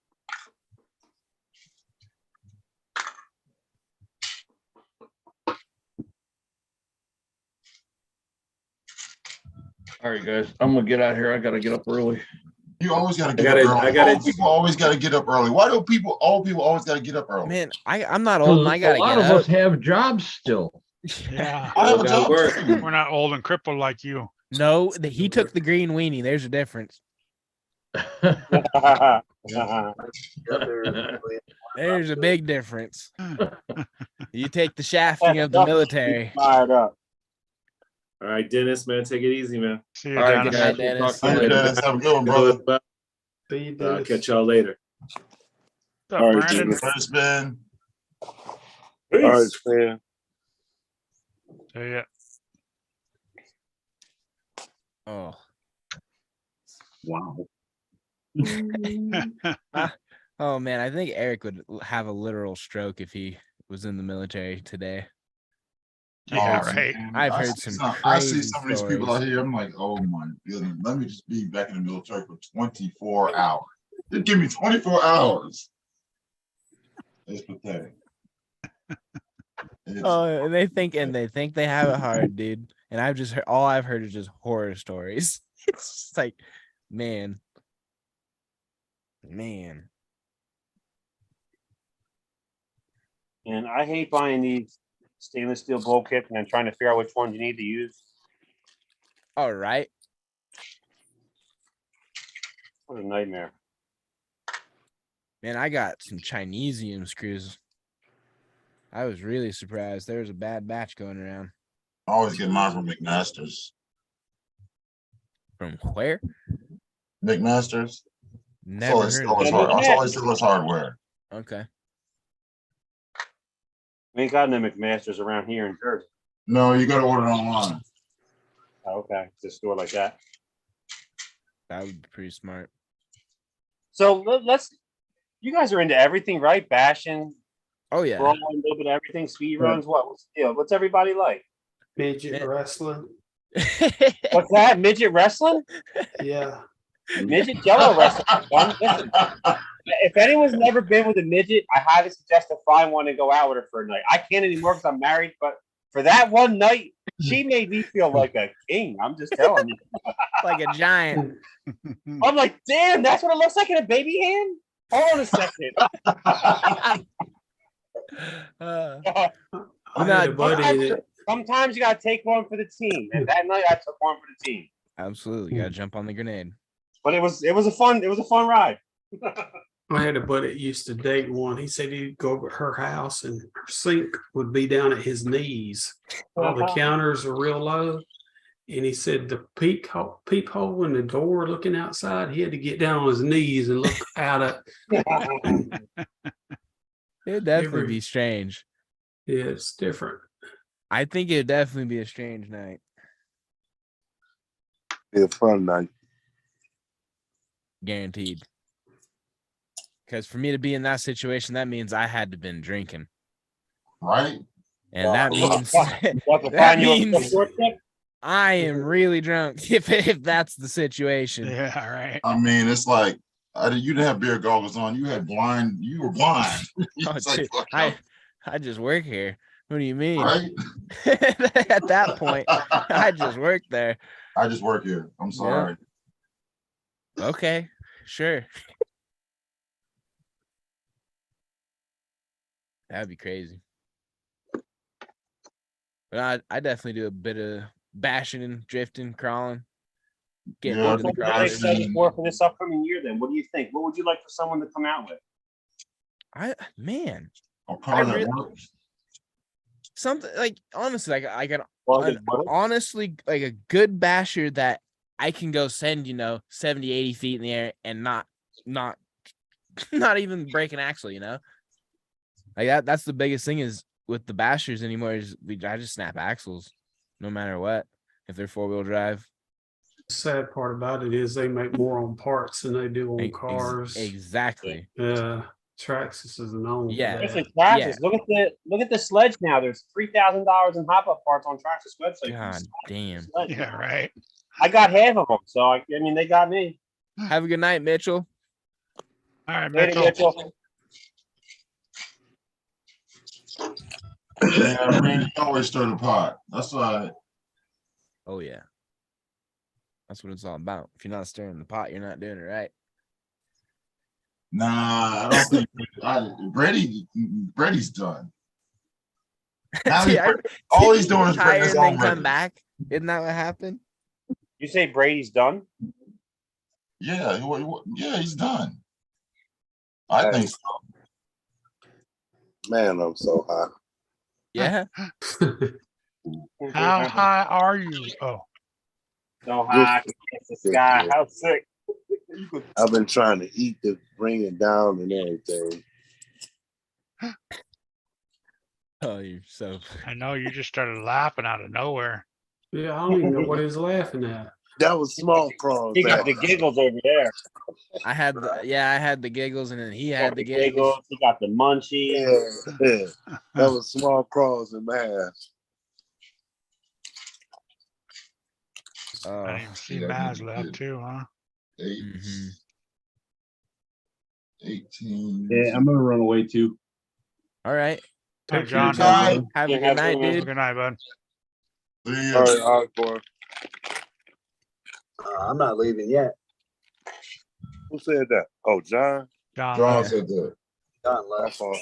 All right, guys, I'm gonna get out of here. I gotta get up early. You always gotta get up early. People always gotta get up early. Why do old people always gotta get up early? Man, I'm not old and I gotta a lot get of up. us have jobs still. Yeah, I have a job. we're not old and crippled like you. No, he took the green weenie. There's a difference. There's a big difference. You take the shafting of the military. Fired up. All right, Dennis, man, take it easy, man. See you, All right, Dennis. guys. Dennis. We'll talk to Thank you you, later. Dennis. Have a good one, brother. See you, I'll Dennis. catch y'all later. What's up, All right, Brandon? Dennis. First man. All right, man. See ya. Oh. Wow. Oh man, I think Eric would have a literal stroke if he was in the military today. Yeah, right. I've I heard see some I see crazy some of these people stories. out here. I'm like, oh my goodness. Let me just be back in the military for 24 hours. Just give me 24 hours. It's pathetic. Oh, and they think they have it hard, dude. And I've just heard all I've heard is just horror stories. It's just like, man. And I hate buying these stainless steel bowl kits and then trying to figure out which ones you need to use. All right. What a nightmare. Man, I got some Chinesium screws. I was really surprised. There was a bad batch going around. I always get mine from McMaster's. From where? McMaster's. Never heard of It's it. always Silver's Hardware. Okay. We ain't got no McMasters around here in Jersey. No, you got to order online. Oh, okay. It's a store like that. That would be pretty smart. So let's. You guys are into everything, right? Bashing. Oh yeah. Brawling, a little bit of everything. Speed runs. What's the deal? What's everybody like? Midget wrestling. What's that? Midget wrestling? Yeah. Midget Jello wrestling. Listen, if anyone's never been with a midget, I highly suggest to find one and go out with her for a night. I can't anymore because I'm married, but for that one night, she made me feel like a king. I'm just telling you. Like a giant. I'm like, damn, that's what it looks like in a baby hand? Hold on a second. I had a buddy that Sometimes you gotta take one for the team. And that night I took one for the team. Absolutely. Gotta jump on the grenade. But it was a fun ride. I had a buddy that used to date one. He said he'd go over to her house and her sink would be down at his knees. All the counters are real low. And he said the peephole in the door looking outside, he had to get down on his knees and look out at. It'd definitely be strange. Yeah, it's different. I think it'd definitely be a strange night. Be a fun night. Guaranteed. Because for me to be in that situation, that means I had to been drinking. Right. And that means that means I am really drunk if that's the situation. Yeah, right. I mean, it's like you didn't have beer goggles on. You were blind. Oh, dude, I just work here. What do you mean? Right? At that point, I just work there. I just work here. I'm sorry. Yeah. Okay, sure. That'd be crazy. But I definitely do a bit of bashing and drifting, crawling, getting into the What are you crawlers. excited for this upcoming year then? What do you think? What would you like for someone to come out with? A car I that really- works. Something like honestly, honestly like a good basher that I can go send 70, 80 feet in the air and not even break an axle, like that's the biggest thing is with the bashers anymore is I just snap axles no matter what if they're 4-wheel drive. The sad part about it is they make more on parts than they do on cars. Exactly. Traxxas is known. for Yeah. that. Especially Traxxas. Look at the sledge now. There's $3,000 in hop-up parts on Traxxas website. God damn. Yeah, right. I got half of them, so I mean they got me. Have a good night, Mitchell. All right, Later, Mitchell. Yeah, I mean, you always stir the pot. That's why. Oh yeah. That's what it's all about. If you're not stirring the pot, you're not doing it right. Nah, I don't think Brady's done. Now See, all he's doing is retire putting his and own then come records. back. Isn't that what happened? You say Brady's done? Yeah, he's done. I think so. Man, I'm so hot. Yeah. How high are you? Oh, So high. It's the sky. How sick. I've been trying to eat to bring it down and everything. Oh, you're so. I know you just started laughing out of nowhere. Yeah, I don't even know what he's laughing at. That was small prawns. He got the giggles over there. I had the giggles, and then he had the giggles. He got the munchies. Yeah. That was small prawns and mash. I didn't even see Maz left too, huh? 18. Yeah, I'm gonna run away too. All right. Hey, John. Have a good night, dude. Good night, bud. All right, Osborne. I'm not leaving yet. Who said that? Oh, John. John John said that. John left. That's all.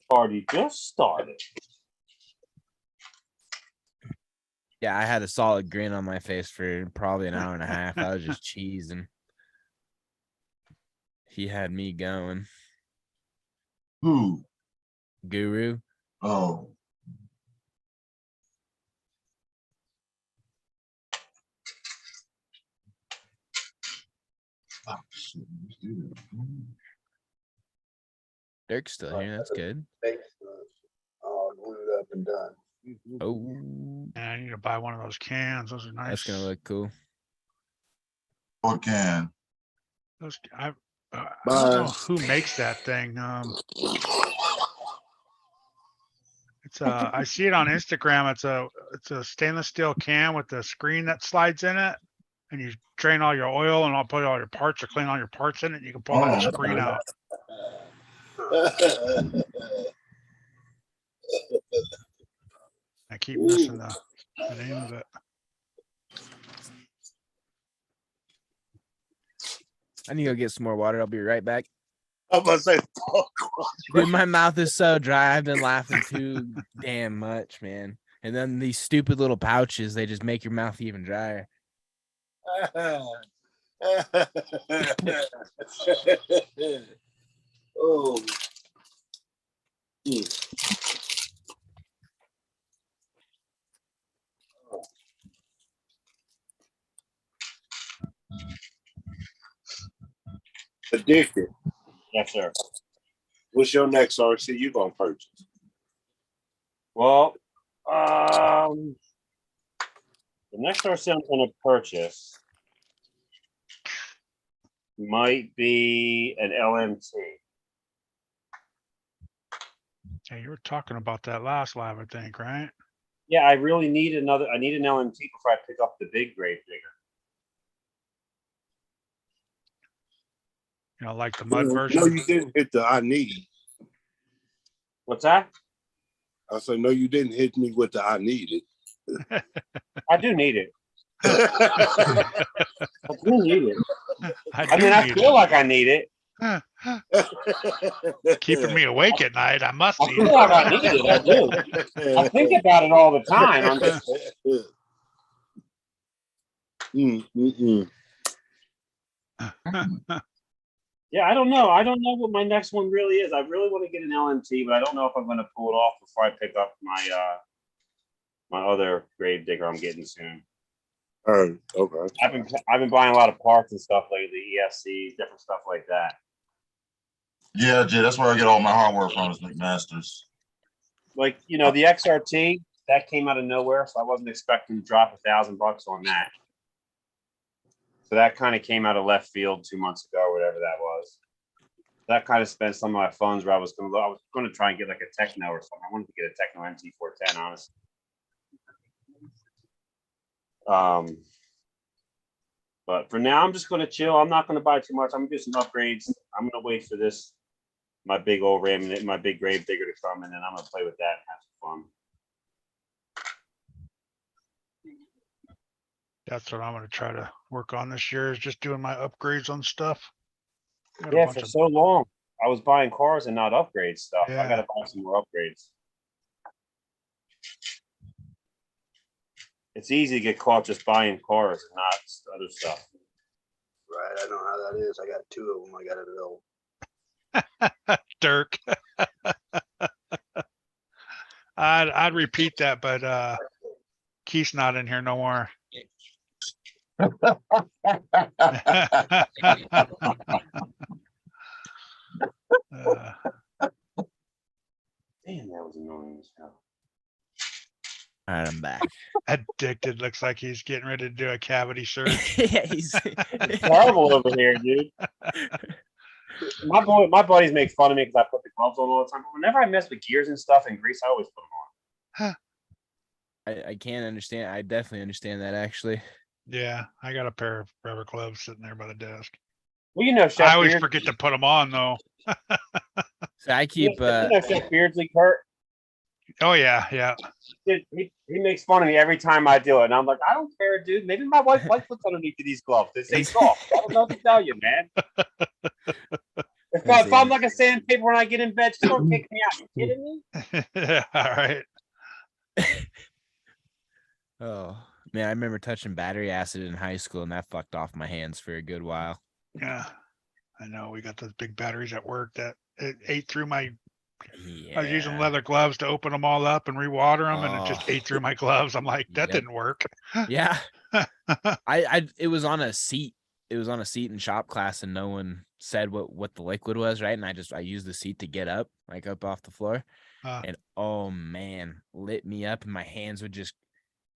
Party just started. Yeah, I had a solid grin on my face for probably an hour and a half. I was just cheesing. He had me going. Who? Guru. Oh. Oh, shit. Let's do that. Dirk's still here. That's good. All glued up and done. Oh, Yeah, I need to buy one of those cans. Those are nice. that's gonna look cool. What can? Those I don't know who makes that thing. It's I see it on Instagram. It's a stainless steel can with a screen that slides in it, and you drain all your oil and I'll put all your parts or clean all your parts in it. And you can pull that screen out. I keep missing the name of it. I need to go get some more water. I'll be right back. I'm about to say, Dude, my mouth is so dry. I've been laughing too damn much, man. And then these stupid little pouches, they just make your mouth even drier. oh. Addicted. Yes, sir. What's your next RC you gonna purchase? Well, the next RC I'm going to purchase might be an LMT. Hey, you were talking about that last live, I think, right? Yeah, I really need another. I need an LMT before I pick up the big grave digger. You know, like the mud version. No, you didn't hit the I need. What's that? I said, no, you didn't hit me with the I needed. I do need it. I do need it. I feel like I need it. Keeping me awake at night. I must I need feel like I need it. I do. I think about it all the time. I'm just... Yeah, I don't know. I don't know what my next one really is. I really want to get an LMT, but I don't know if I'm going to pull it off before I pick up my my other grave digger I'm getting soon. Oh, okay. I've been buying a lot of parts and stuff lately, ESCs, different stuff like that. Yeah, Jay, that's where I get all my hardware from, is McMaster's. Like, you know, the XRT, that came out of nowhere, so I wasn't expecting to drop $1,000 on that. So that kind of came out of left field 2 months ago, or whatever that was. That kind of spent some of my funds where I was going to try and get like a Techno or something. I wanted to get a Techno MT410, honestly. But for now, I'm just going to chill. I'm not going to buy too much. I'm going to do some upgrades. I'm going to wait for my big old ram and my big grave digger to come, and then I'm going to play with that and have some fun. That's what I'm going to try to work on this year, is just doing my upgrades on stuff. Yeah, for so long, I was buying cars and not upgrade stuff. Yeah. I got to buy some more upgrades. It's easy to get caught just buying cars and not other stuff. Right, I know how that is. I got 2 of them. I got to build. Dirk. I'd repeat that, but Keith's not in here no more. Damn, that was annoying as hell. All right, I'm back. Addicted looks like he's getting ready to do a cavity search. Yeah, he's It's horrible over here, dude. My buddies make fun of me because I put the gloves on all the time. But whenever I mess with gears and stuff and grease, I always put them on. I can't understand. I definitely understand that, actually. Yeah, I got a pair of rubber gloves sitting there by the desk. Well, you know, Chef I always Beard- forget to put them on though. So I keep. you know Chef Beardsley, Kurt. Oh yeah, yeah. He makes fun of me every time I do it, and I'm like, I don't care, dude. Maybe my wife likes what's underneath of these gloves. They say soft. I don't know what to tell you, man. If I'm like a sandpaper when I get in bed, just don't kick me out. You kidding me? All right. Oh man, I remember touching battery acid in high school, and that fucked off my hands for a good while. Yeah. I know we got those big batteries at work that it ate through my. I was using Yeah. leather gloves to open them all up and rewater them, and it just Oh. ate through my gloves. I'm like, that Yep. didn't work. Yeah. It was on a seat. It was on a seat in shop class, and no one said what the liquid was, right? And I used the seat to get up, like up off the floor. And oh man, lit me up, and my hands would just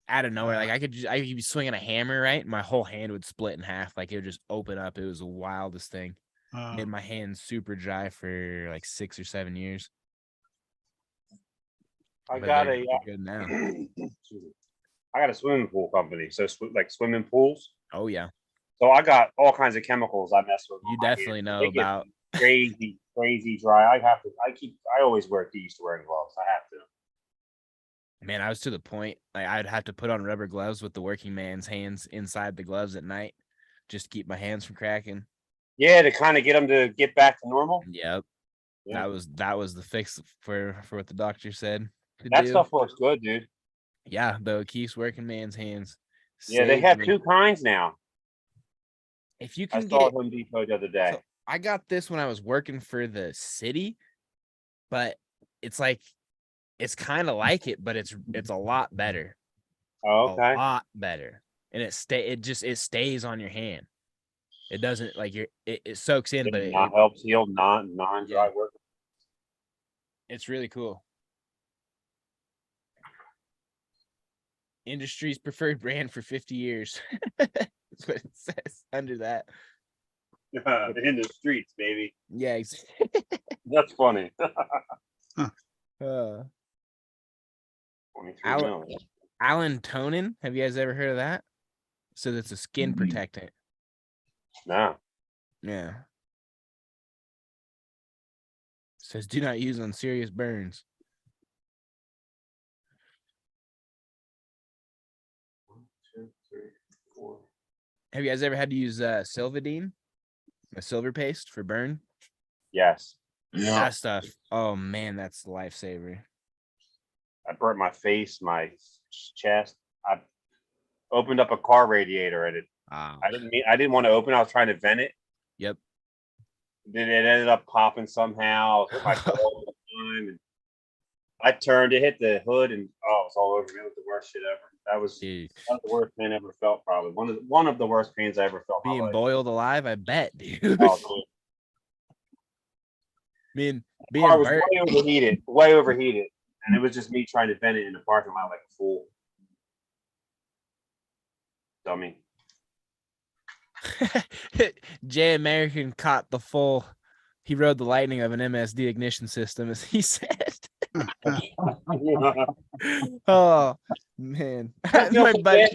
out of nowhere. Like I could be swinging a hammer, right? And my whole hand would split in half. Like it would just open up. It was the wildest thing. Made my hands super dry for like 6 or 7 years. I But got they're a good now. I got a swimming pool company, so like swimming pools. Oh yeah. So I got all kinds of chemicals I mess with. You definitely know They get about. crazy dry. I always get used to wearing gloves. I have to. Man, I was to the point like I'd have to put on rubber gloves with the working man's hands inside the gloves at night, just to keep my hands from cracking. Yeah, to kind of get them to get back to normal. Yep. Yeah. That was the fix for what the doctor said. That stuff works good, dude. Yeah, though it keeps working man's hands. Yeah, they Saved have me. 2 kinds now. If you I can saw get it, Home Depot the other day. so I got this when I was working for the city, but it's like it's kind of like it, but it's a lot better. Oh, okay. A lot better, and it stays on your hand. It doesn't like it soaks in, but It helps heal non-dry work. It's really cool. Industry's preferred brand for 50 years. That's what it says under that. In the streets, baby. Yeah, That's funny. 23 million. Allantonin. Have you guys ever heard of that? So that's a skin protectant. No. Yeah. Says do not use on serious burns. Have you guys ever had to use Silvadene, a silver paste for burn? Yes. That stuff. Oh man, that's a lifesaver. I burnt my face, my chest. I opened up a car radiator and I didn't want to open. I was trying to vent it. Yep. Then it ended up popping somehow. It hit my car all the time, and I turned. It hit the hood, and it was all over me. It was the worst shit ever. That was the worst pain I ever felt. Probably one of the worst pains I ever felt. Being boiled alive, I bet, dude. Oh, cool. Being I was way overheated, and it was just me trying to vent it in the parking lot like a fool. Dummy. Jay American caught the full. He rode the lightning of an MSD ignition system, as he said. Oh man, my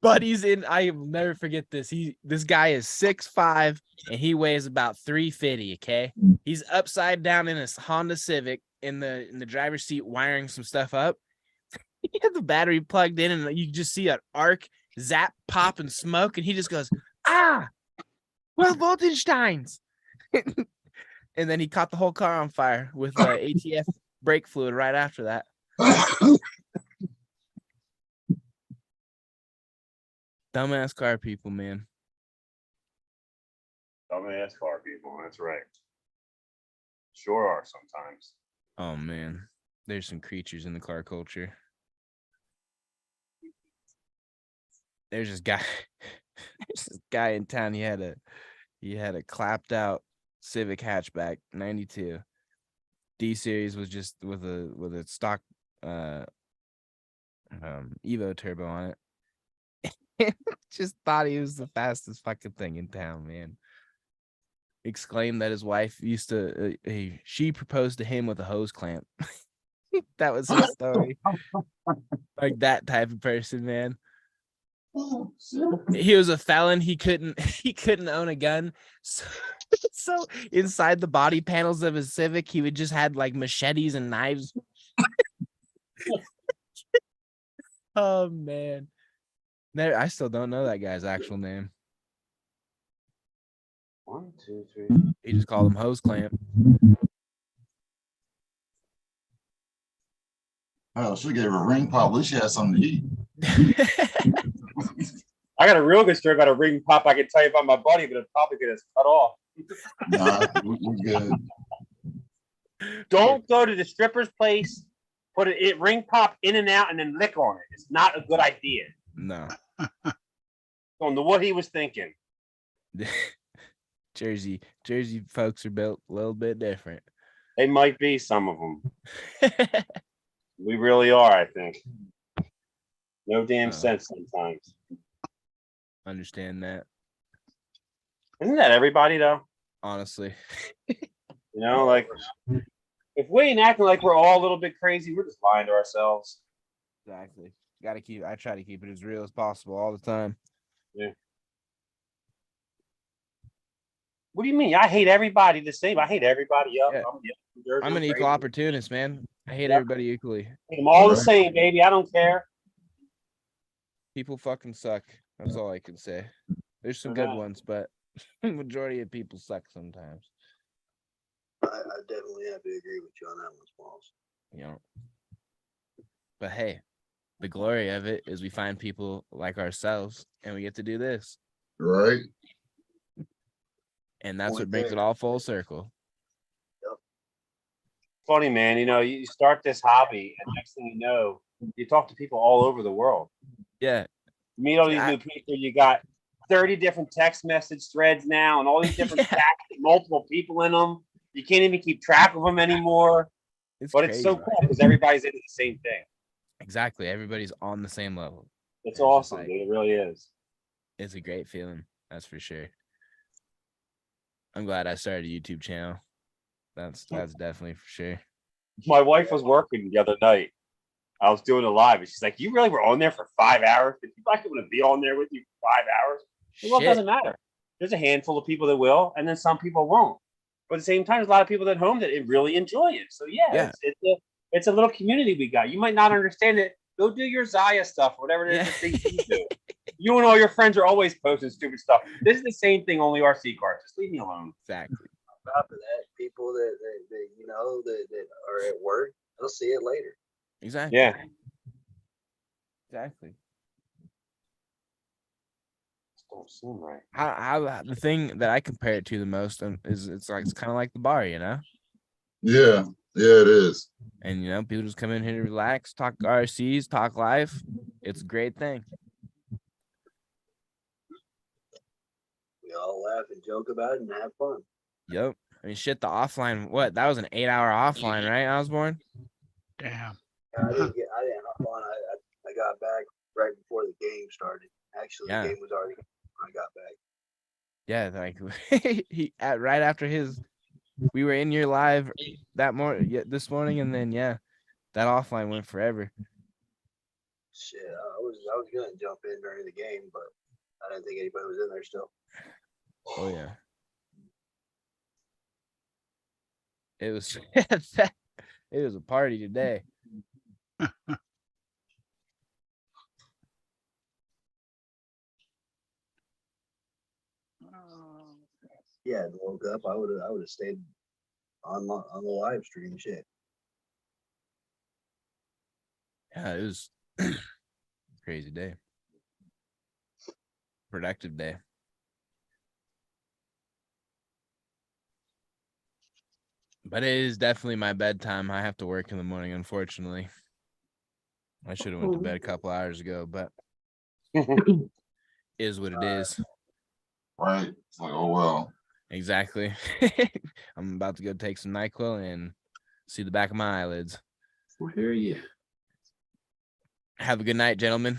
buddy's in. I will never forget this. This guy is 6'5" and he weighs about 350. Okay, he's upside down in his Honda Civic in the driver's seat, wiring some stuff up. He had the battery plugged in, and you just see an arc, zap, pop, and smoke, and he just goes, "Ah, well, Voltensteins." And then he caught the whole car on fire with ATF brake fluid right after that. Dumbass car people, man. Dumbass car people. That's right. Sure are sometimes. Oh man, there's some creatures in the car culture. There's this guy. There's this guy in town. He had a clapped out Civic hatchback, 92. D series was just with a stock Evo turbo on it. Just thought he was the fastest fucking thing in town, man. Exclaimed that his wife used to she proposed to him with a hose clamp. That was his story. Like that type of person, man. He was a felon. He couldn't own a gun. So inside the body panels of his Civic, he would just had like machetes and knives. Oh man. I still don't know that guy's actual name. 1, 2, 3. He just called him hose clamp. Oh, she gave her a ring pop. At least she had something to eat. I got a real good story about a ring pop I can tell you about my buddy, but it's probably gonna cut off. Nah, we good. Don't go to the stripper's place, put it ring pop in and out, and then lick on it. It's not a good idea. No. Don't know what he was thinking. Jersey folks are built a little bit different. They might be, some of them. We really are, I think. No damn sense sometimes. Understand that. Isn't that everybody though? Honestly. You know, like if we ain't acting like we're all a little bit crazy, we're just lying to ourselves. Exactly. I try to keep it as real as possible all the time. Yeah. What do you mean? I hate everybody the same. I hate everybody up. Yeah. I'm an equal opportunist, man. I hate everybody equally. Hate them all the same, baby. I don't care. People fucking suck. That's all I can say. There's some good ones, but majority of people suck sometimes. I definitely have to agree with you on that one, Smalls. You know. But hey, the glory of it is we find people like ourselves and we get to do this. Right. And that's what brings it all full circle. Funny, man. You know, you start this hobby, and next thing you know, you talk to people all over the world. Yeah. You meet all these new people. You got 30 different text message threads now, and all these different chats with multiple people in them. You can't even keep track of them anymore. It's so cool because everybody's into the same thing. Exactly. Everybody's on the same level. It's awesome, dude. It really is. It's a great feeling. That's for sure. I'm glad I started a YouTube channel. That's definitely for sure. My wife was working the other night. I was doing a live, and she's like, "You really were on there for 5 hours? Did you like want to be on there with you for 5 hours?" Well, it doesn't matter. There's a handful of people that will, and then some people won't. But at the same time, there's a lot of people at home that really enjoy it. So yeah. It's a little community we got. You might not understand it. Go do your Zaya stuff, whatever it is that you do. You and all your friends are always posting stupid stuff. This is the same thing, only RC cars. Just leave me alone. Exactly. On top of that, people that you know that are at work, they'll see it later. Exactly. Yeah. Exactly. Don't seem right. How the thing that I compare it to the most is it's kind of like the bar, you know? Yeah. Yeah, it is. And you know, people just come in here to relax, talk RCs, talk life. It's a great thing. We all laugh and joke about it and have fun. Yep. I mean, shit, the offline, that was an 8-hour offline, right, Osborne? Damn. I didn't hop on. I got back right before the game started. Actually, Yeah. the game was already when I got back. Yeah, like right after we were in your live this morning, and then that offline went forever. Shit, I was gonna jump in during the game, but I didn't think anybody was in there still. Oh yeah. It was it was a party today. Yeah, I woke up. I would have stayed on the live stream. Shit. Yeah, it was crazy day. Productive day. But it is definitely my bedtime. I have to work in the morning, unfortunately. I should have went to bed a couple hours ago, but is what it is. Right. It's like, oh well. Exactly. I'm about to go take some NyQuil and see the back of my eyelids. Well, here you. Have a good night, gentlemen.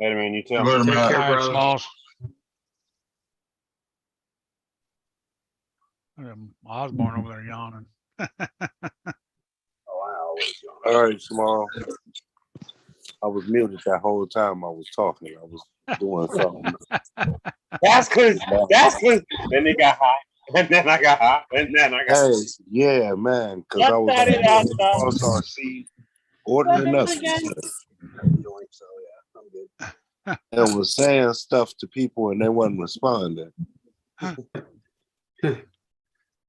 Later, man. You too. Later, Take man. care, All right, Smalls. Osborne over there yawning. Oh, I always yawn. All right, Small. I was muted that whole time I was talking. I was doing something. That's cause. Then they got hot, and then I got hot, and then I got. Hey, yeah, man, because I was on RC ordering nothing Joint, so yeah, I'm good. and was saying stuff to people and they wasn't responding.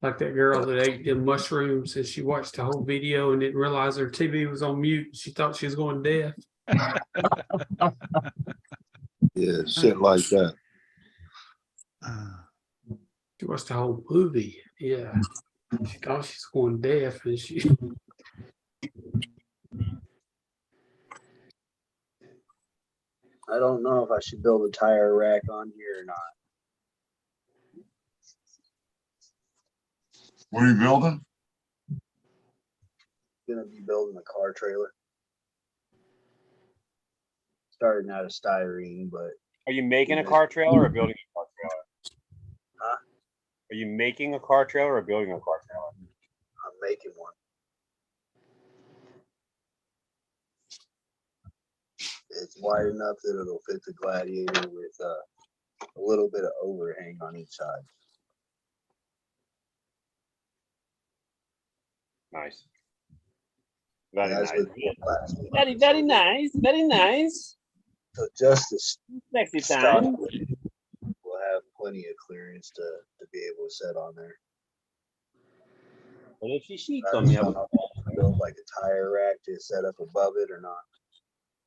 Like that girl that ate the mushrooms and she watched the whole video and didn't realize her TV was on mute. She thought she was going deaf. Yeah, shit like that. She watched the whole movie. Yeah. She thought she's going deaf and she I don't know if I should build a tire rack on here or not. What are you building? Gonna be building a car trailer. Starting out of styrene, but Are you making a car trailer or building a car trailer? Huh? Are you making a car trailer or building a car trailer? I'm making one. It's wide enough that it'll fit the Gladiator with a little bit of overhang on each side. Nice. Very That's nice. with plastic. Very, very nice. Very nice. So just the Sexy stuff time. will have plenty of clearance to be able to set on there. But if she sheets I on just me, I don't would, know if I build like a tire rack to set up above it or not.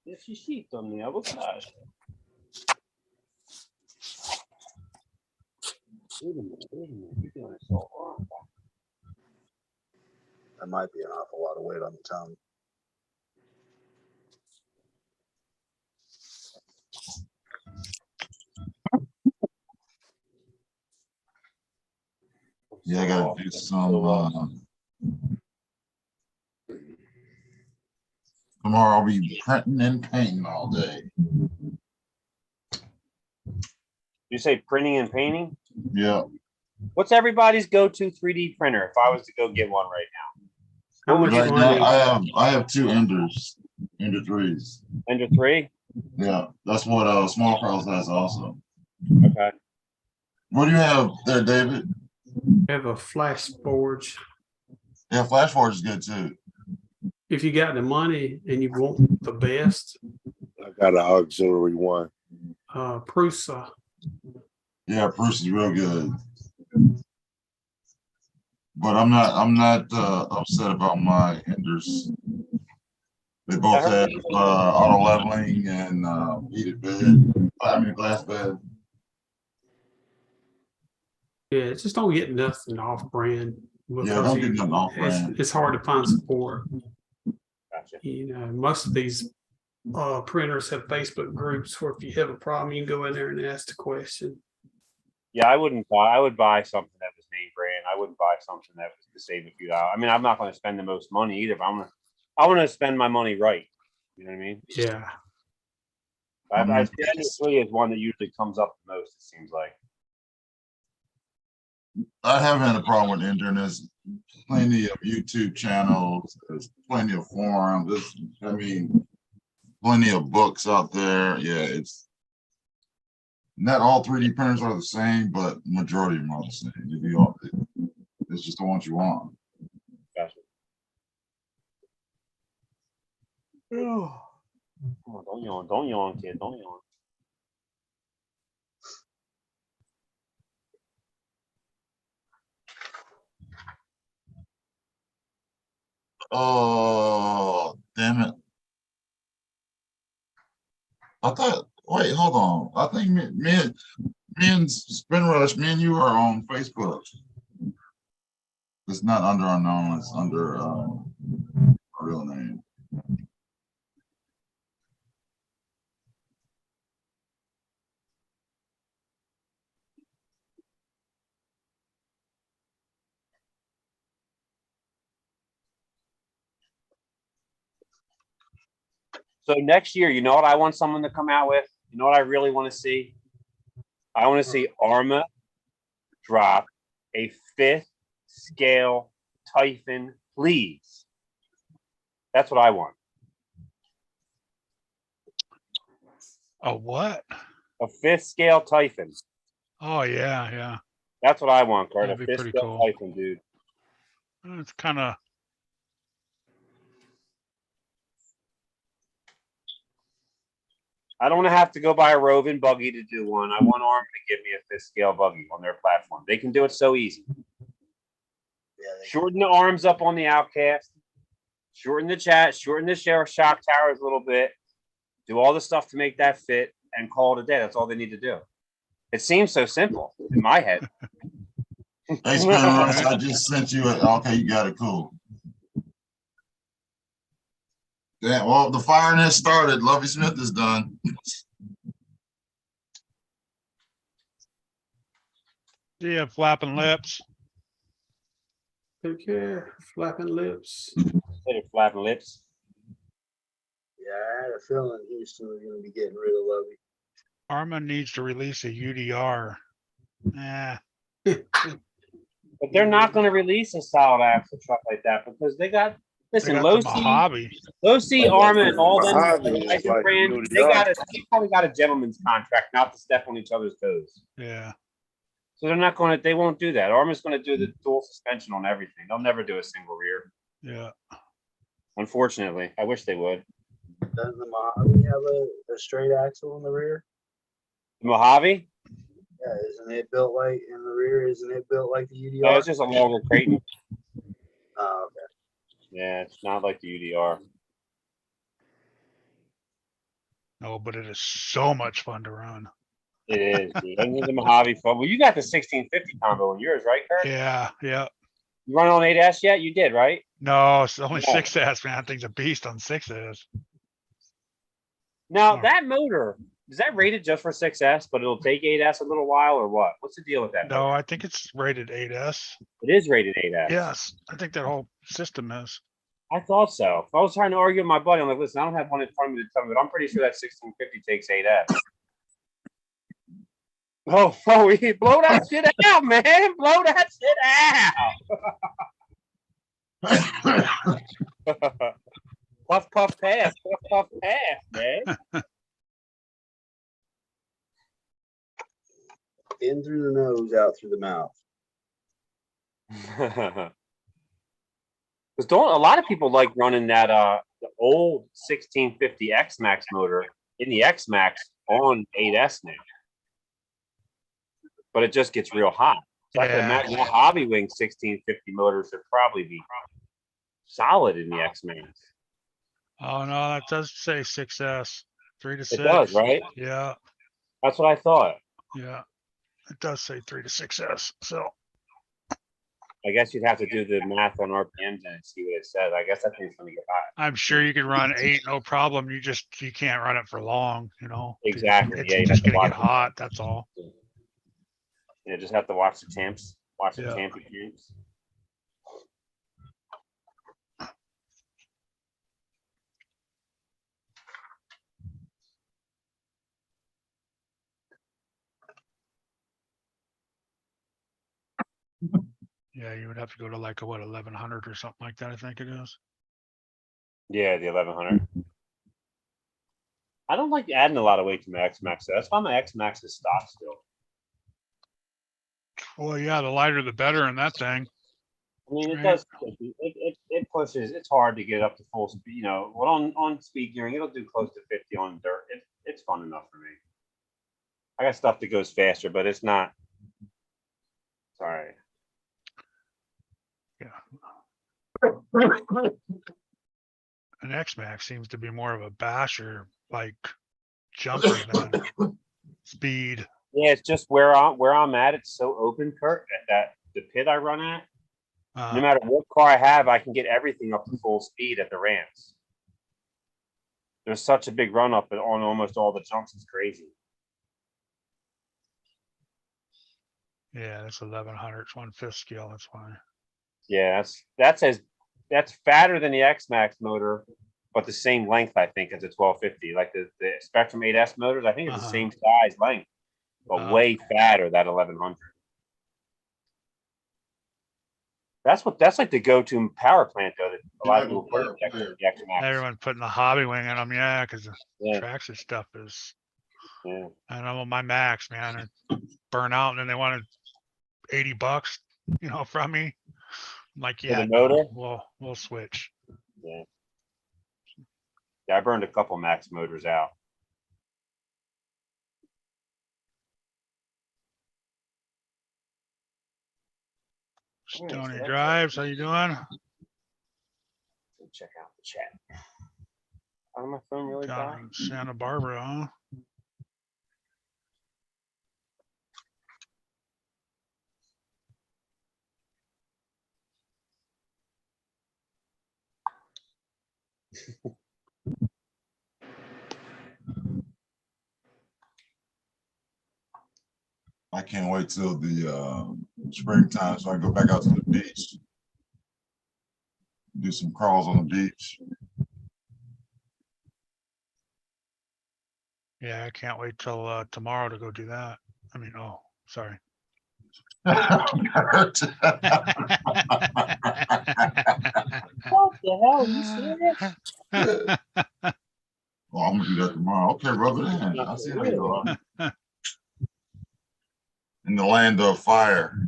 if she sheets on me, I will cry. Wait a minute. You're doing it so wrong. That might be an awful lot of weight on the tongue. Yeah, I gotta do some. Tomorrow I'll be printing and painting all day. You say printing and painting? Yeah. What's everybody's go-to 3D printer if I was to go get one right now? How much Right money? now, I have two Enders, Ender 3s. Ender 3? Yeah, that's what Small Cross has also. Okay. What do you have there, David? I have a flash forge. Yeah, Flash Forge is good too. If you got the money and you want the best, I got an auxiliary one. Prusa. Yeah, Bruce is real good. But I'm not upset about my Enders. They both have auto leveling and heated bed. I mean glass bed. Yeah, just don't get nothing off brand Yeah, because don't get nothing off brand. it's hard to find support. Gotcha. You know, most of these printers have Facebook groups where if you have a problem, you can go in there and ask the question. Yeah, I wouldn't buy. I would buy something that was name brand. I wouldn't buy something that was to save a few dollars. I mean, I'm not going to spend the most money either. But I want to spend my money right. You know what I mean? Yeah. I see Ender 3 is one that usually comes up the most. It seems like. I haven't had a problem with Ender. There's plenty of YouTube channels. There's plenty of forums. Plenty of books out there. Yeah, it's not all 3D printers are the same, but majority of them are the same. It's just the ones you want. Gotcha. Come on, don't yawn, kid, don't yawn. Oh, damn it. I thought, wait, hold on. I think me and Spin Rush, me and you are on Facebook. It's not under unknown, it's under our real name. So next year, you know what I want someone to come out with? You know what I really want to see? I want to see Arma drop a 5th scale Typhon, please. That's what I want. A what? A 5th scale Typhon. Oh yeah, yeah. That's what I want, Carter. That'd be 5th pretty scale cool. Typhon, dude. It's kind of. I don't want to have to go buy a roving buggy to do one. I want Arm to give me a 5th scale buggy on their platform. They can do it so easy. Shorten the arms up on the Outcast. Shorten the chat. Shorten the shock towers a little bit. Do all the stuff to make that fit and call it a day. That's all they need to do. It seems so simple in my head. Hey, Spin Rush, I just sent you a, okay, you got it, cool. Yeah, well, the firing has started. Lovey Smith is done. See ya, flapping lips. Take care, flapping lips. Later, flapping lips. Yeah, I had a feeling Houston was going to be getting rid of Lovey. Arma needs to release a UDR. But they're not going to release a solid axle truck like that because they got, listen, got low the Mojave. C Arma and all them Mojave is like brands, UDR. they probably got a gentleman's contract not to step on each other's toes. Yeah. So they're not going to, they won't do that. Arma's going to do the dual suspension on everything. They'll never do a single rear. Yeah. Unfortunately, I wish they would. Doesn't the Mojave have a straight axle in the rear? The Mojave? Yeah, isn't it built like in the rear? Isn't it built like the UDR? No, it's just a longer Creighton. Oh, okay. Yeah, it's not like the UDR. No, but it is so much fun to run. It is. Dude. Isn't the Mojave fun? Well, you got the 1650 combo in yours, right, Kurt? Yeah, yeah. You run on 8S yet? You did, right? No, it's only No. 6S, man. That thing's a beast on 6S. Now, that motor, is that rated just for 6S, but it'll take 8S a little while, or what? What's the deal with that? No, I think it's rated 8S. It is rated 8S. Yes, I think that whole system is. I thought so. I was trying to argue with my buddy. I'm like, listen, I don't have one in front of me to tell me, but I'm pretty sure that 1650 takes 8S. Oh, blow that shit out, man. Blow that shit out. Puff, puff, pass. Puff, puff, pass, man. In through the nose, out through the mouth. Because don't a lot of people like running that the old 1650 X Max motor in the X Max on 8S now, but it just gets real hot. So I can imagine that Hobby Wing 1650 motor should probably be solid in the X Max. Oh no, that does say 6S, 3 to 6. It does, right? Yeah, That's what I thought. yeah. It does say 3 to 6S. So I guess you'd have to do the math on RPMs and see what it says. I guess that thing's gonna get hot. I'm sure you can run 8, no problem. You can't run it for long, you know. Exactly. It's Yeah, you just have to gonna get watch it. hot. That's all. Yeah, just have to watch the champs. Watch the Yeah. champions. Yeah, you would have to go to like a 1100 or something like that. I think it is. Yeah, the 1100. I don't like adding a lot of weight to my X Max. That's why my X Max is stock still. Well, yeah, the lighter the better in that thing. I mean, it Right. does. It pushes. It's hard to get up to full speed. You know, well, on speed gearing, it'll do close to 50 on dirt. It's fun enough for me. I got stuff that goes faster, but it's not. Sorry. An X-Max seems to be more of a basher, like jumper than speed. Yeah, it's just where I'm at. It's so open, Kurt. At the pit I run at. No matter what car I have, I can get everything up to full speed at the ramps. There's such a big run up on almost all the jumps. It's crazy. Yeah, that's 1100. It's 1/5 scale. That's why. Yeah, that's fatter than the X Max motor, but the same length I think as the 1250. Like the Spectrum 8S motors, I think it's the same size length, but way fatter that 1100. That's like the go-to power plant though. That a lot of people put the X Max. Everyone putting the Hobby Wing in them, yeah, because the Yeah. Traxxas stuff is. Yeah. I know my Max, man, it burn out, and then they wanted $80, from me. I'm like, For yeah, the motor? we'll switch. Yeah. Yeah, I burned a couple Max motors out. Stony Drives, how you doing? Check out the chat. Oh, my phone really died. Down in Santa Barbara, huh? I can't wait till the springtime so I can go back out to the beach. Do some crawls on the beach. Yeah, I can't wait till tomorrow to go do that. I mean, oh, sorry. What the hell? You serious? Well, I'm gonna do that tomorrow. Okay, brother. I see how you are. In the land of fire,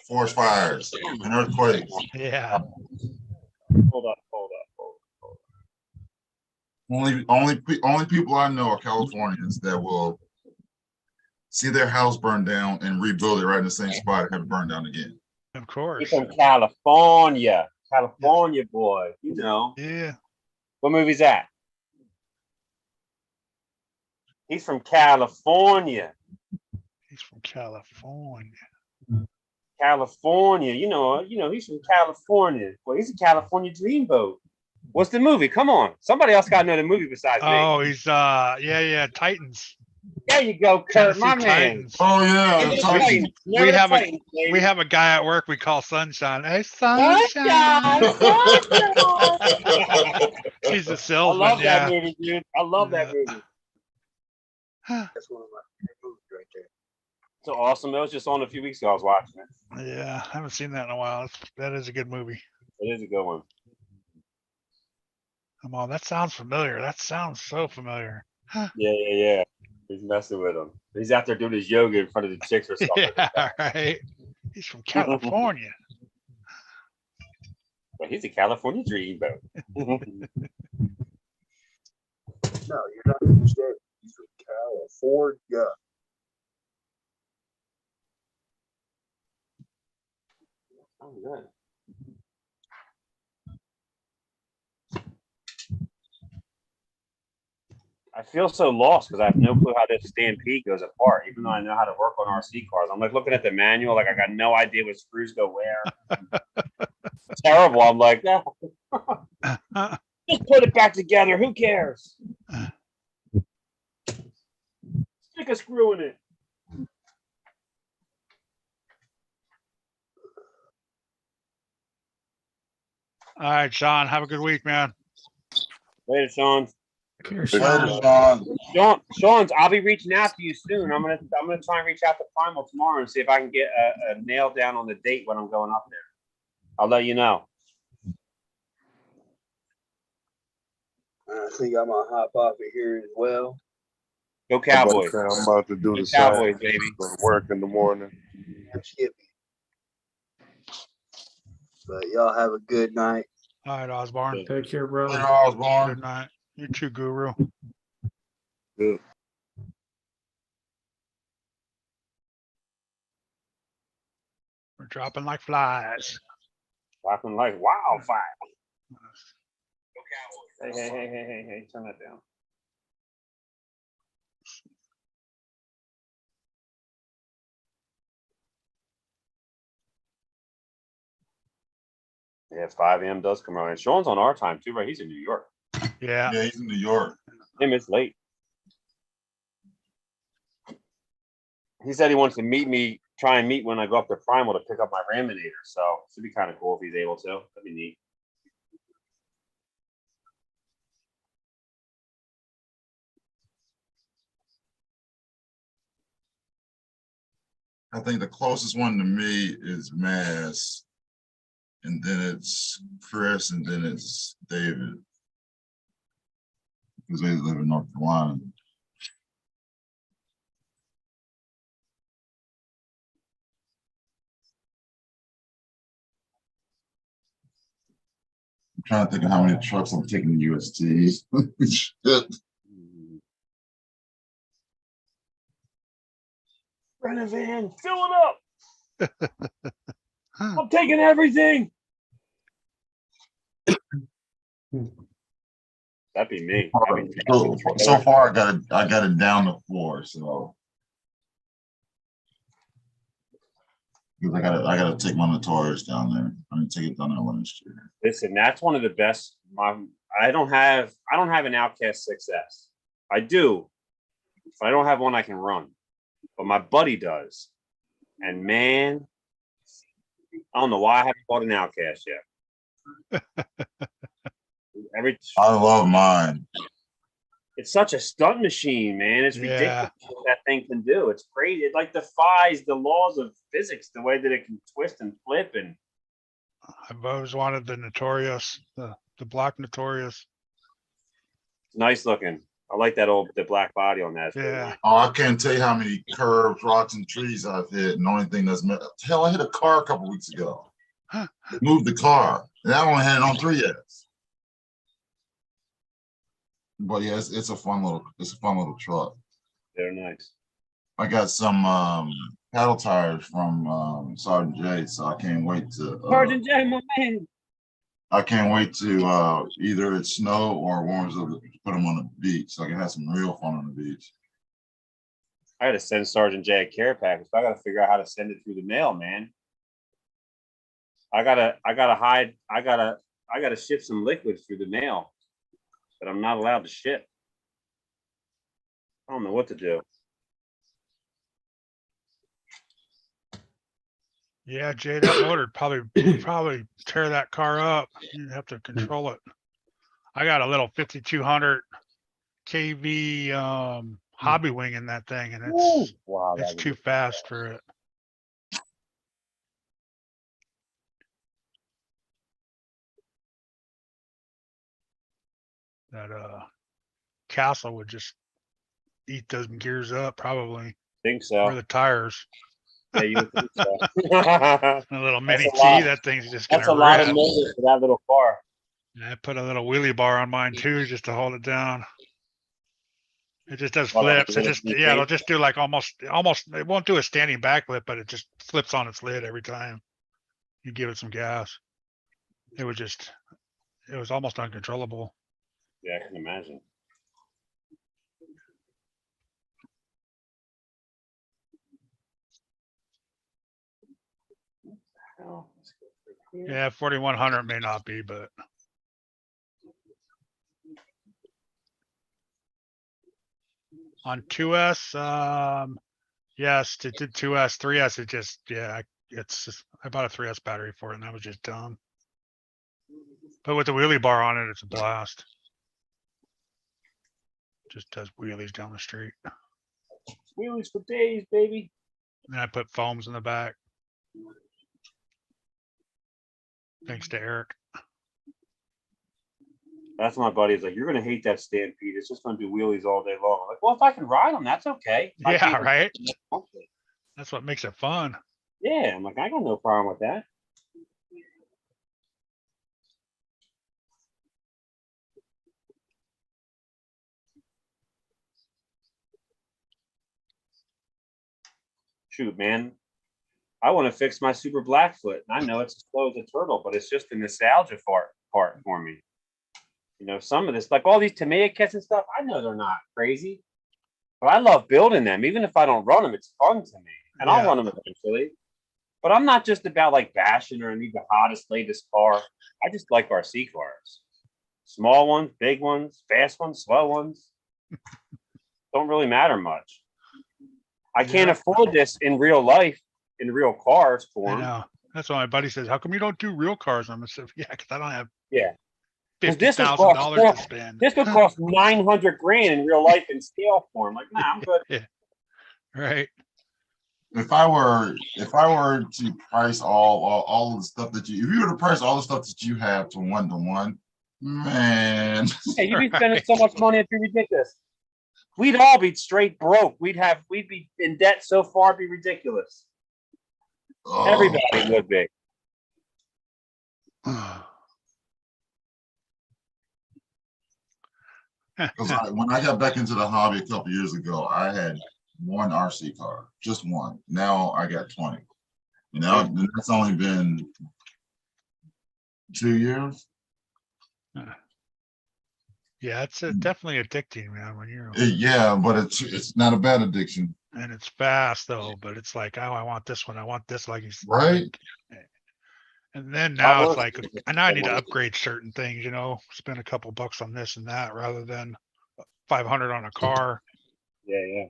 forest fires, and earthquakes. Yeah. Hold up. Only people I know are Californians that will see their house burn down and rebuild it right in the same spot and have it burned down again. Of course. He's from California. California boy. You know. Yeah. What movie's that? He's from California. He's from California. California. You know, he's from California. Well, he's a California dreamboat. What's the movie? Come on. Somebody else gotta know the movie besides me. Oh, he's yeah, Titans. There you go, Kurt, my man. Titans. Oh yeah, Never Titans. We have a guy at work we call Sunshine. Hey, Sunshine. He's a I salesman. love Yeah. that movie, dude. I love that movie. That's one of my favorite movies right there. So awesome. It was just on a few weeks ago. I was watching it. Yeah, I haven't seen that in a while. That is a good movie. It is a good one. Come on, that sounds familiar. That sounds so familiar. Yeah. He's messing with him. He's out there doing his yoga in front of the chicks or something. Yeah, right. He's from California. But he's a California dreamboat. No, you're not understanding. He's from California. Oh, good. I feel so lost because I have no clue how this Stampede goes apart, even though I know how to work on RC cars. I'm like looking at the manual, like I got no idea what screws go where. It's terrible. I'm like, no. Just put it back together. Who cares? Stick a screw in it. All right, Sean. Have a good week, man. Later, Sean. Sean's, I'll be reaching out to you soon. I'm gonna try and reach out to Primal tomorrow and see if I can get a nail down on the date when I'm going up there. I'll let you know. I think I'm gonna hop off of here as well. Go Cowboys! I'm about to do Go the Cowboys, same. baby. Go to work in the morning. But y'all have a good night. All right, Osborne. Take care, brother. Good night. You too, Guru. Good. We're dropping like flies. Dropping like wildfire. Hey, turn that down. Yeah, 5 a.m. does come around. And Sean's on our time too, right? He's in New York. Yeah. Yeah, he's in New York. Him, it's late. He said he wants to try and meet when I go up to Primal to pick up my Raminator. So it should be kind of cool if he's able to. That'd be neat. I think the closest one to me is Mass, and then it's Chris, and then it's David, because they live in North Carolina. I'm trying to think of how many trucks I'm taking to UST. Shit. Rent a van, fill it up. I'm taking everything. That'd be me. So far, I got it down to 4. So because I gotta take my Notorious down there. I'm gonna take it down there last year. Listen, that's one of the best. I don't have an Outcast 6S. I do, but I don't have one I can run. But my buddy does, and man, I don't know why I haven't bought an Outcast yet. I love mine. It's such a stunt machine, man. It's ridiculous what that thing can do. It's crazy. It like defies the laws of physics, the way that it can twist and flip. And I've always wanted the Notorious, the black Notorious. Nice looking. I like the black body on that. Yeah. Oh, I can't tell you how many curves, rocks, and trees I've hit. And the only thing that's hell, I hit a car a couple weeks ago. Moved the car, and I only had it on 3S. But yeah, it's a fun little truck. They're nice. I got some paddle tires from Sergeant J, so I can't wait to Sergeant J, my man. I can't wait to either it snow or warms up to put them on the beach, so I can have some real fun on the beach. I got to send Sergeant J a care package, but I got to figure out how to send it through the mail, man. I gotta ship some liquids through the mail that I'm not allowed to ship. I don't know what to do. Yeah, Jay, that motor probably tear that car up. You have to control it. I got a little 5200 kV hobby wing in that thing, and it's too fast for it. That Castle would just eat those gears up, probably. Think so. Or the tires. Yeah, you would think so. A little mini T, that thing's just gonna That's a lot of rip. motor for that little car. I put a little wheelie bar on mine too, just to hold it down. It just does Well, flips. It that's just, what yeah, it'll you just do like almost, it won't do a standing back flip, but it just flips on its lid every time you give it some gas. It was almost uncontrollable. Yeah, I can imagine. Yeah, 4100 may not be, but on 2S, yes, it did 2S, 3S. It just, I bought a 3S battery for it, and that was just dumb. But with the wheelie bar on it, it's a blast. Just does wheelies down the street. Wheelies for days, baby. And I put foams in the back. Thanks to Eric. That's my buddy's like, you're gonna hate that Stampede. It's just gonna do wheelies all day long. I'm like, well, if I can ride them, that's okay. Yeah, right. That's what makes it fun. Yeah, I'm like, I got no problem with that. Shoot, man. I want to fix my Super Blackfoot. And I know it's as slow as a turtle, but it's just the nostalgia part for me. You know, some of this, like all these Tamiya kits and stuff, I know they're not crazy, but I love building them. Even if I don't run them, it's fun to me. And I'll run them eventually. But I'm not just about like bashing or I need the hottest, latest car. I just like RC cars. Small ones, big ones, fast ones, slow ones. Don't really matter much. I can't afford this in real life, in real cars form. I know. That's why my buddy says, how come you don't do real cars? I'm gonna say, yeah, because I don't have $50,000 to spend. This would cost 900 grand in real life in scale form. Like, nah, I'm good. Yeah. Right. If I were to price all of the stuff if you were to price all the stuff that you have to 1-to-1, man. Yeah, you'd be spending so much money, it'd be ridiculous. We'd all be straight broke. We'd be in debt so far, it'd be ridiculous. Oh. Everybody would be. Because when I got back into the hobby a couple years ago, I had one RC car, just one. Now I got 20. You know, and that's only been 2 years. Yeah, it's definitely addicting, man, when you're Yeah, but it's not a bad addiction, and it's fast though, but it's like, oh, I want this one, I want this, like he's right? and then I now it's was- like, now I need to upgrade certain things, spend a couple bucks on this and that rather than 500 on a car, Yeah.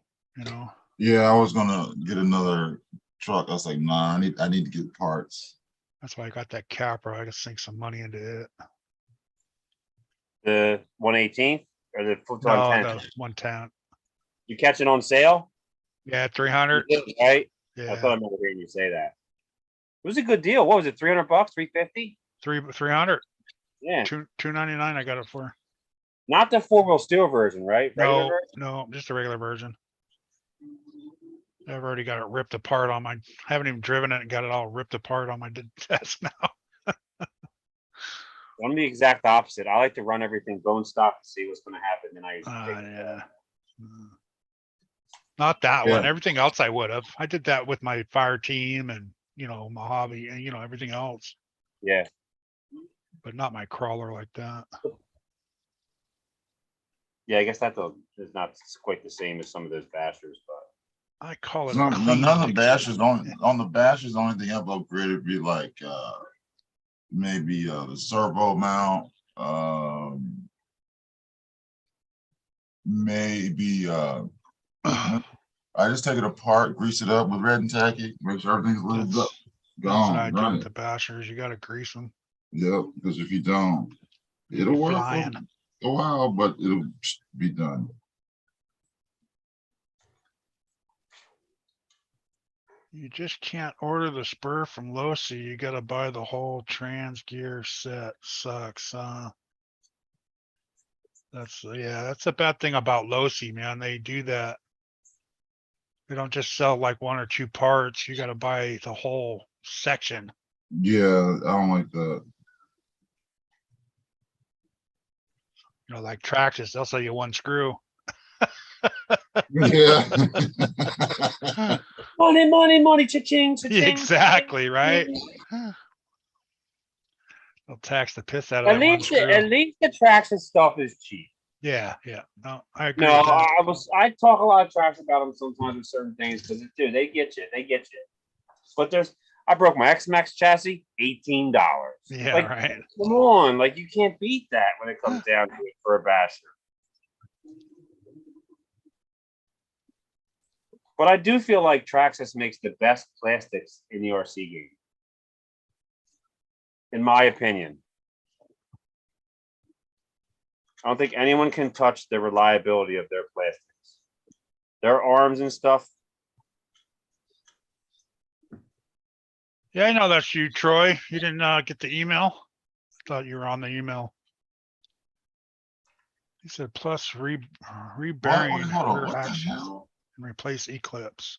Yeah, I was gonna get another truck. I was like, nah, I need to get parts. That's why I got that Capra. I just sink some money into it. The 118th or the No, 110? the 110. You catch it on sale? Yeah, 300. You did, right? I Yeah, thought I remember hearing you say that. It was a good deal. What was it? $300, $350? 300, Yeah. 299. I got it for. Not the 4-wheel steel version, right? Regular No, version? no, just a regular version. I've already got it ripped apart on my. I haven't even driven it and got it all ripped apart on my test now. I'm the exact opposite. I like to run everything bone stock to see what's going to happen. And I usually Yeah. Not that one. Yeah. Everything else I would have. I did that with my fire team and Mojave and everything else, yeah. but not my crawler like that. Yeah, I guess that is not quite the same as some of those bashers, but I call it. None of the bashers on the bashers. The only thing I've upgraded would be like maybe the servo mount, maybe I just take it apart, grease it up with red and tacky, make sure everything's lubed up. That's what I Gone, do run with it. the bashers. You got to grease them. Yep, because if you don't, it'll work for flying. a while, but it'll be done. You just can't order the spur from Losi. You got to buy the whole trans gear set. Sucks. That's a bad thing about Losi, man. They do that. They don't just sell like one or two parts. You got to buy the whole section. Yeah, I don't like that. Like Traxxas, they'll sell you one screw. Yeah. money, cha-ching, cha-ching. Exactly, right? They'll tax the piss out of At that one least, screw. at least the Traxxas stuff is cheap. Yeah. No, I agree. No, with that. I talk a lot of trash about them sometimes with certain things because dude, they get you. But I broke my X-Max chassis, $18. Yeah, like, right. Come on, like you can't beat that when it comes down to it for a basher. But I do feel like Traxxas makes the best plastics in the RC game, in my opinion. I don't think anyone can touch the reliability of their plastics. Their arms and stuff. Yeah, I know that's you, Troy. You didn't get the email? I thought you were on the email. He said plus rebearing Hold on, rear what the axis hell? and replace Eclipse.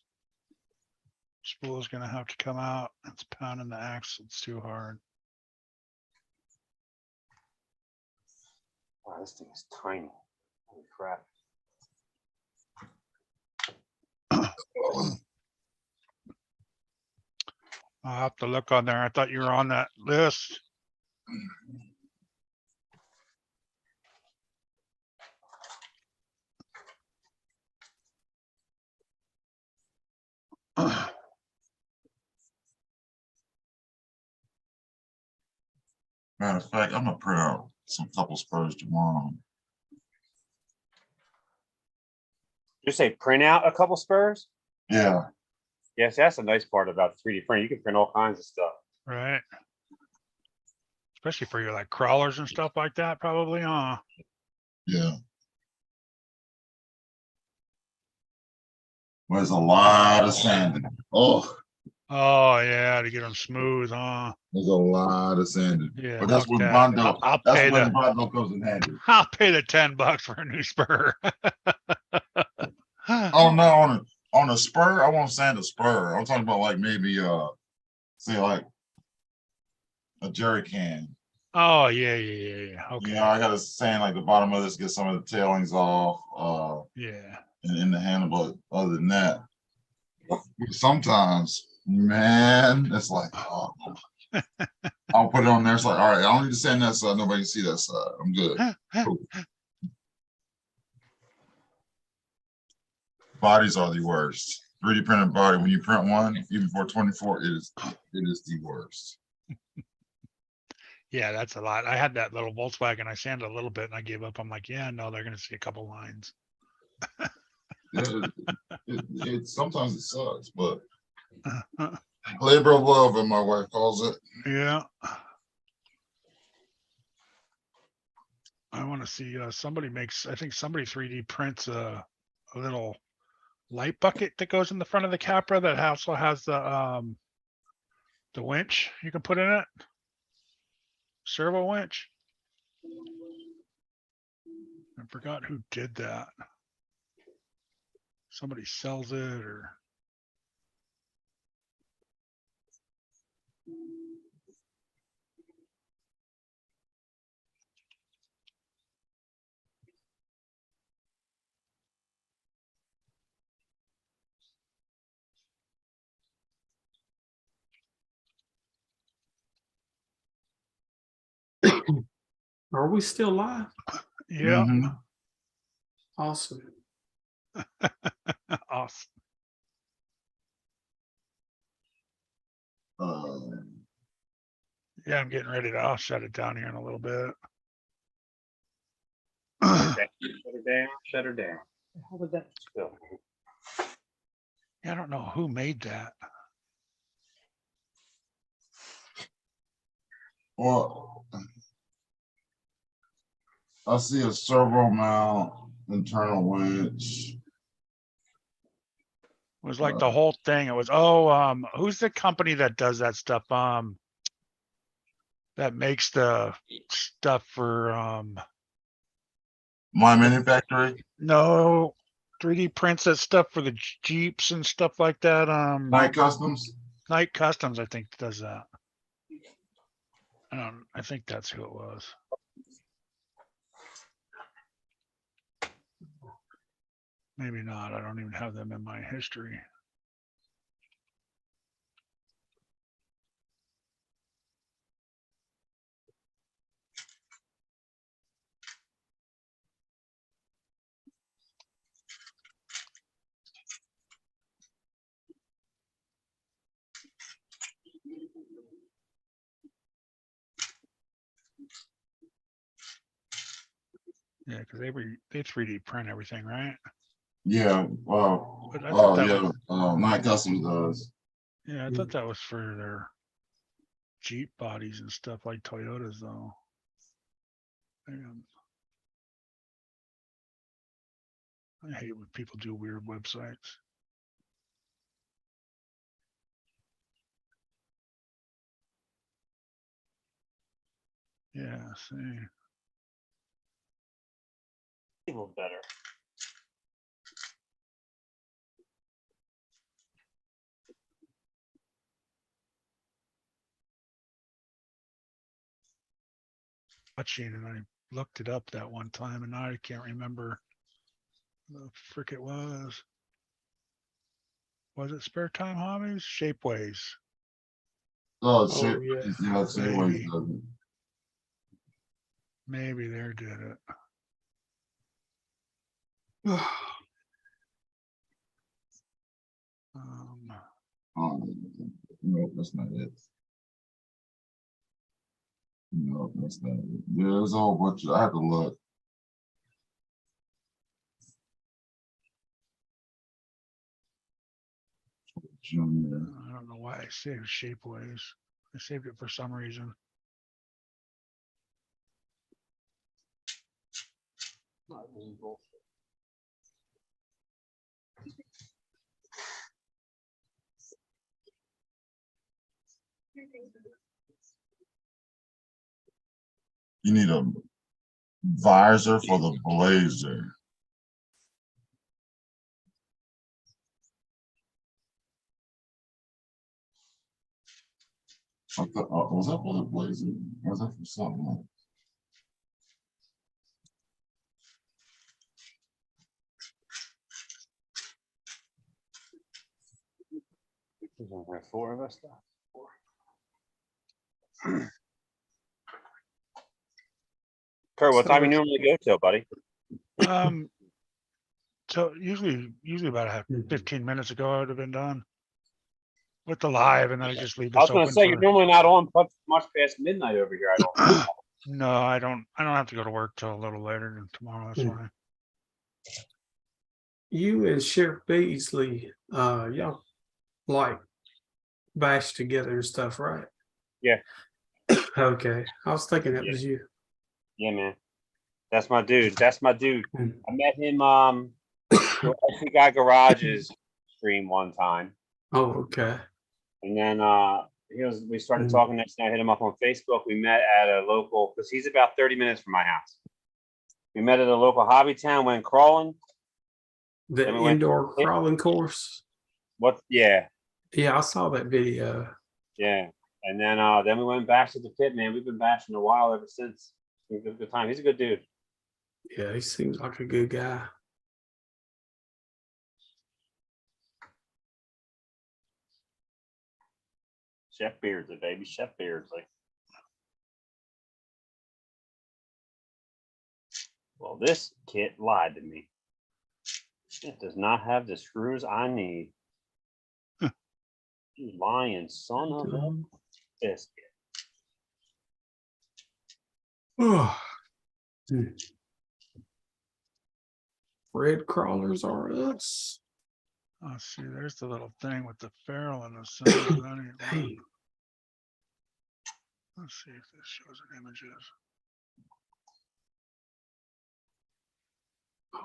Spool is gonna have to come out. It's pounding the axle. It's too hard. Wow, this thing is tiny. Holy crap. I'll have to look on there. I thought you were on that list. Matter of fact, I'm gonna print out some couple spurs tomorrow. You say print out a couple spurs? Yeah. Yes, that's a nice part about 3D printing. You can print all kinds of stuff. Right. Especially for your like crawlers and stuff like that, probably, huh? Yeah. There's a lot of sanding. Oh, Yeah, to get them smooth, huh? there's a lot of sanding. Yeah, But that's fuck where that. Bondo, I'll that's pay where the- Bondo comes in handy. I'll pay the $10 for a new spur. Oh no, on a spur, I won't sand a spur. I'm talking about like maybe say like a jerry can. Oh yeah. Okay. You know, I gotta sand like the bottom of this, get some of the tailings off, Yeah. and in the handle, but other than that, sometimes Man, it's like, oh, I'll put it on there. It's like, all right, I don't need to stand that side. Nobody can see that side. I'm good. Cool. Bodies are the worst. 3D printed body, when you print one, even for 24, it is the worst. Yeah, that's a lot. I had that little Volkswagen. I sanded a little bit and I gave up. I'm like, yeah, no, they're gonna see a couple lines. It sometimes it sucks, but labor of love, and my wife calls it. Yeah. I want to see somebody makes. I think somebody 3D prints a little light bucket that goes in the front of the Capra that also has the winch you can put in it. Servo winch. I forgot who did that. Somebody sells it or. Are we still live? Yeah. Awesome. Awesome. Yeah, I'm getting ready to. I'll shut it down here in a little bit. Shut her down. Shut her down. How did that spill? Yeah, I don't know who made that. Well, I see a servo mount, internal winch. It was like the whole thing. It was who's the company that does that stuff? That makes the stuff for My Manufactory. no 3D prints that stuff for the Jeeps and stuff like that. Night Customs. Night Customs, I think does that. I think that's who it was. Maybe not. I don't even have them in my history. Yeah, because they 3D print everything, right? Yeah. But I thought that Yeah. was, Night Customs does. yeah, I thought that was for their Jeep bodies and stuff like Toyotas, though. Hang on. I hate when people do weird websites. Yeah, see. A little better. Watching and I looked it up that one time and now I can't remember the frick it was. Was it Spare Time Hobbies? Shapeways. Oh, Oh, yeah. yeah. Yeah, Shapeways does it. Maybe they did it. No, that's not it. No, that's not it. Yeah, there's a whole bunch of, I have to look. Junior. I don't know why I saved Shapeways. I saved it for some reason. Not legal. You need a visor for the Blazer. I thought, was that for the Blazer? Or was that for something else? Four of us. Kurt, what time you normally go till, buddy? So usually about 15 minutes ago, I would have been done with the live, and then I just leave I this was going open. to say you're for- normally not on much past midnight over here. I don't. No, I don't have to go to work till a little later than tomorrow. That's fine. You and Sheriff Beasley, y'all like bash together and stuff, right? Yeah. Okay. I was thinking that was you. Yeah, man. That's my dude. That's my dude. I met him actually got Garage's stream one time. Oh, okay. And then we started talking next night, hit him up on Facebook. We met at a local, because he's about 30 minutes from my house. We met at a local hobby town, went crawling. The indoor crawling course. What? Yeah. Yeah, I saw that video. Yeah. And then we went back to the pit, man. We've been bashing a while ever since. It's a good time. He's a good dude. Yeah, he seems like a good guy. Chef Beardsley, baby. Chef Beardsley. Well, this kit lied to me. It does not have the screws I need. You lying son of a biscuit. Oh. Red crawlers are us. Oh, see, there's the little thing with the ferrule and the sun. Dang. Let's see if this shows an images.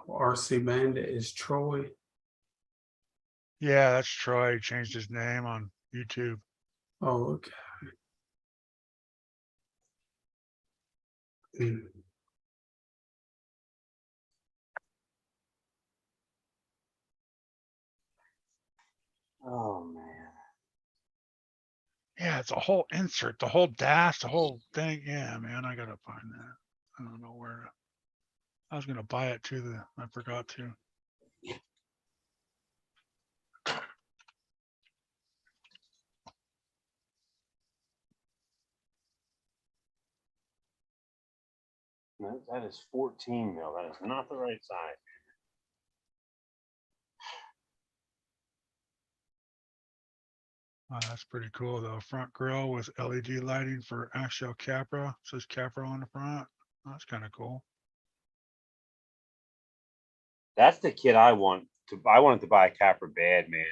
RC Bandit is Troy. Yeah, that's Troy. He changed his name on YouTube. Oh, okay. Oh man. Yeah, it's a whole insert, the whole dash, the whole thing. Yeah, man, I gotta find that. I don't know where. I was gonna buy it too. I forgot to. No, that is 14 mil. That is not the right size. Oh, that's pretty cool though. Front grille with LED lighting for Axial Capra. Says Capra on the front. That's kind of cool. That's the kit I want to. I wanted to buy a Capra bad, man.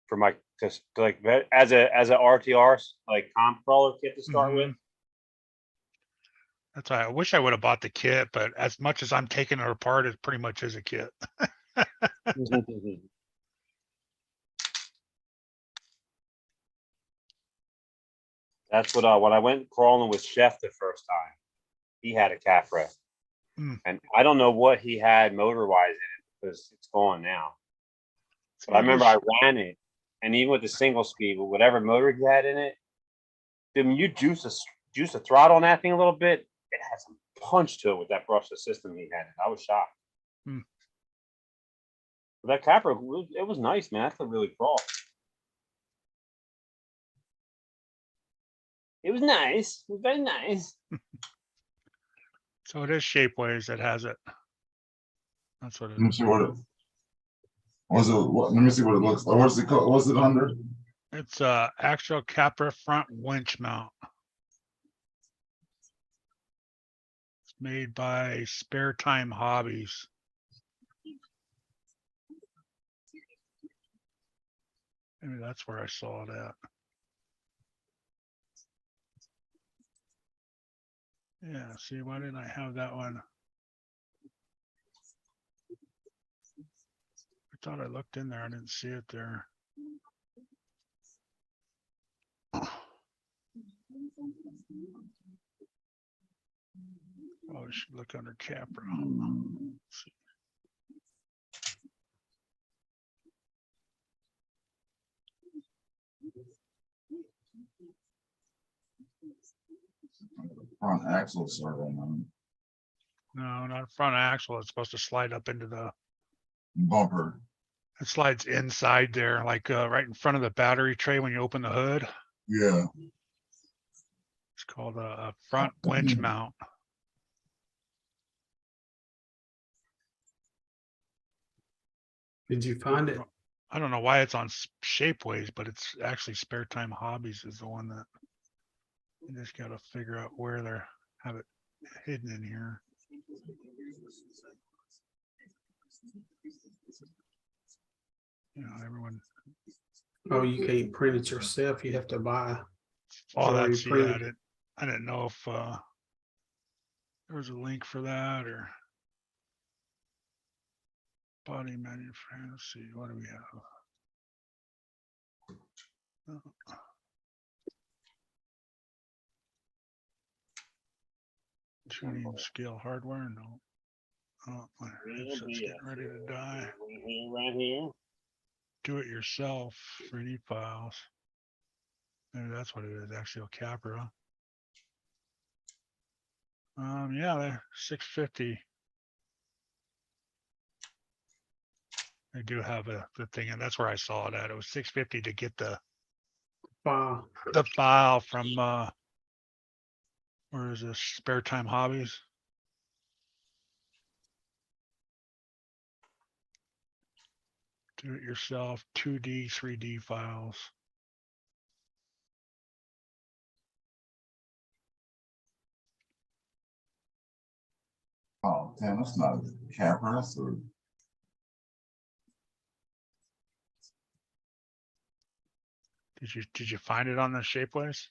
For my just like as a RTR like comp crawler kit to start with. That's why I wish I would have bought the kit, but as much as I'm taking it apart, it pretty much is a kit. That's what when I went crawling with Chef the first time, he had a Capra. And I don't know what he had motor wise in it because it's gone now. But I remember I ran it, and even with the single speed, with whatever motor he had in it, dude, when you juice the throttle on that thing a little bit, it had some punch to it with that brushless system he had. I was shocked. But that Capra, it was nice, man. That's a really crawl. It was nice. It was very nice. So it is Shapeways that has it. That's what it Let me is. see what it was. Let me see what it looks like. What's it called? What's it under? It's Axial Capra front winch mount. It's made by Spare Time Hobbies. Maybe that's where I saw it at. Yeah, see, why didn't I have that one? I thought I looked in there. I didn't see it there. Oh, I should look under Capra. Let's see. Front axle servo, man. No, not front axle. It's supposed to slide up into the Bumper. It slides inside there, like right in front of the battery tray when you open the hood. Yeah. It's called a front winch mount. Did you find it? I don't know why it's on Shapeways, but it's actually Spare Time Hobbies is the one that you just got to figure out where they have it hidden in here. You know, everyone. Oh, you can't print it yourself. You have to buy. Oh, already that's yeah. printed. I didn't know if there was a link for that or body manufacturing. Let's see, what do we have? Tuning scale hardware, no. Oh, my headset's getting ready to die. Right here. Do it yourself 3D files. Maybe that's what it is, Axial Capra. Yeah, they're 650. They do have the thing, and that's where I saw it at. It was 650 to get the file from where is this? Spare Time Hobbies. Do it yourself 2D, 3D files. Oh, damn, that's not a Capra. That's a Did you find it on the Shapeways?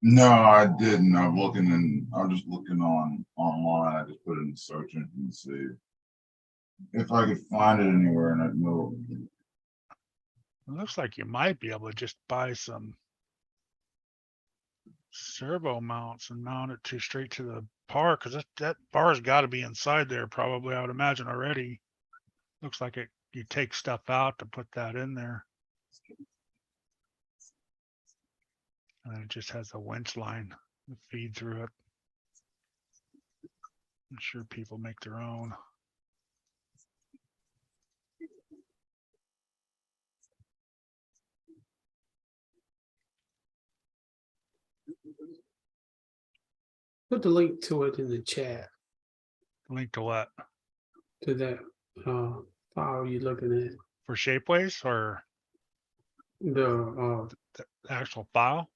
No, I didn't. I'm just looking online. I just put it in the search engine and see if I could find it anywhere, and I'd know. It looks like you might be able to just buy some servo mounts and mount it straight to the bar, because that bar's got to be inside there probably, I would imagine already. Looks like you take stuff out to put that in there. And it just has a winch line that feed through it. I'm sure people make their own. Put the link to it in the chat. Link to what? To that file you're looking at. For Shapeways or the actual file?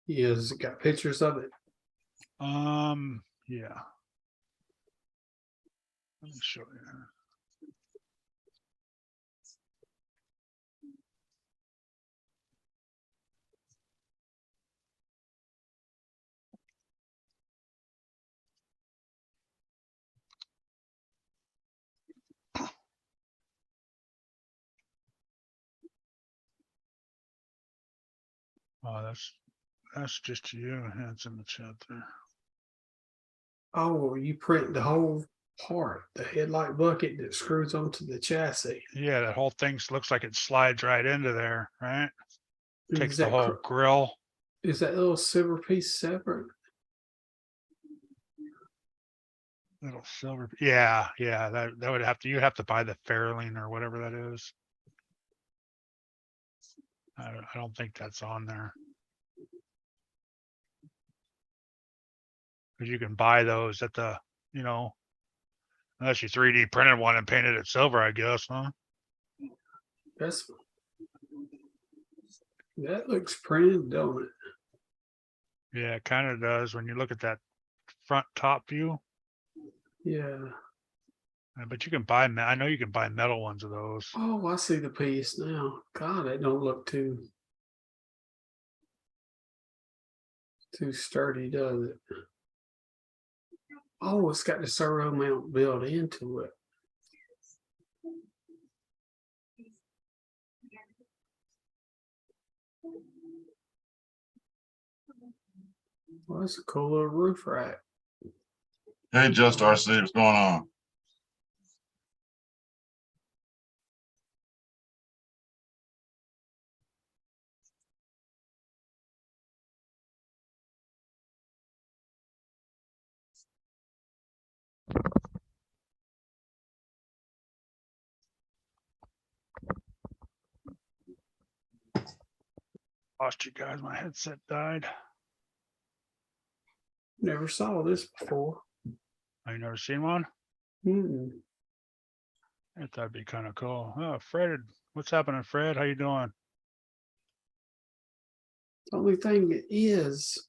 Yes, it got pictures of it. Yeah. Let me show you. Oh, that's just you. It's in the chat there. Oh, you print the whole part, the headlight bucket that screws onto the chassis. Yeah, that whole thing looks like it slides right into there, right? Takes Is the that whole grill. Is that little silver piece separate? Little silver. Yeah, that would have to, you'd have to buy the Fairlane or whatever that is. I don't think that's on there. Because you can buy those at the, unless you 3D printed one and painted it silver, I guess, huh? That looks printed, don't it? Yeah, it kind of does when you look at that front top view. Yeah. But you can buy, I know you can buy metal ones of those. Oh, I see the piece now. God, it don't look too sturdy, does it? Oh, it's got the servo mount built into it. Well, that's a cool little roof rack. Hey, Just RC, what's going on? Lost you guys. My headset died. Never saw this before. Have you never seen one? Mm-mm. I thought that'd be kind of cool. Oh, Fred, what's happening, Fred? How you doing? The only thing is,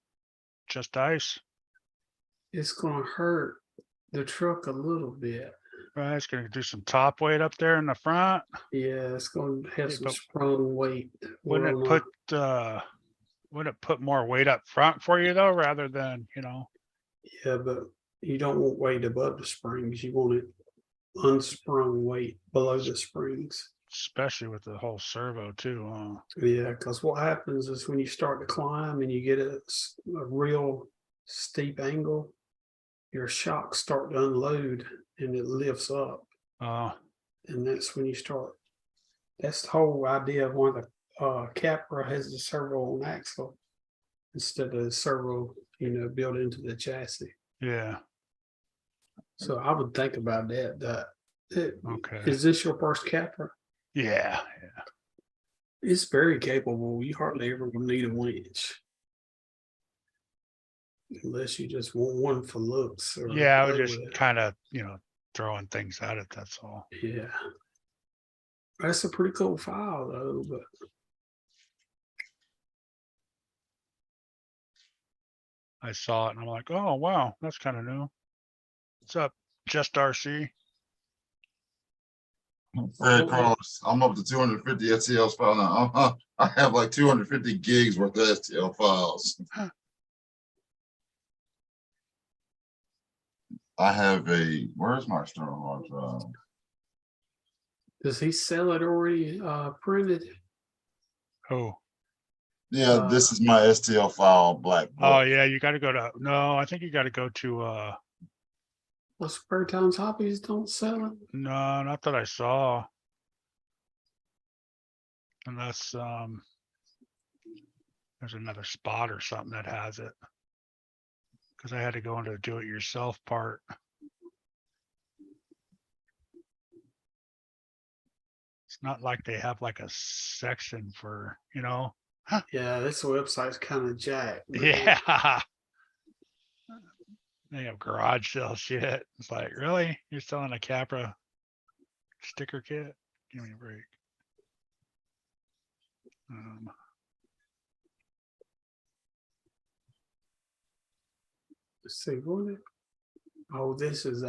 Just ice. it's gonna hurt the truck a little bit. Right, it's gonna do some top weight up there in the front. Yeah, it's gonna have Yeah, some but sprung weight. Wouldn't it put more weight up front for you though, rather than, you know? Yeah, but you don't want weight above the springs. You want it unsprung weight below the springs. Especially with the whole servo too, huh? Yeah, because what happens is when you start to climb and you get a real steep angle, your shocks start to unload and it lifts up. And that's when you start. That's the whole idea of why the Capra has the servo on axle instead of the servo, built into the chassis. Yeah. So I would think about that. Okay. Is this your first Capra? Yeah. It's very capable. You hardly ever will need a winch. Unless you just want one for looks. Or Yeah, I was play just with it. kind of, throwing things at it, that's all. Yeah. That's a pretty cool file though, but I saw it and I'm like, oh wow, that's kind of new. What's up, Just RC? Fred Carlos, I'm up to 250 STL files now. I have like 250 gigs worth of STL files. I have where's my external hard drive? does he sell it already printed? Oh. Yeah, this is my STL file black book. Oh yeah, you gotta go to, no, I think you gotta go to, Well, Spare Times Hobbies don't sell it. no, not that I saw. Unless, there's another spot or something that has it. Cause I had to go into the do-it-yourself part. It's not like they have like a section for, Yeah, this website's kind of jacked. Yeah. They have garage sale shit. It's like, really? You're selling a Capra sticker kit? Give me a break. Let's see what. Oh, this is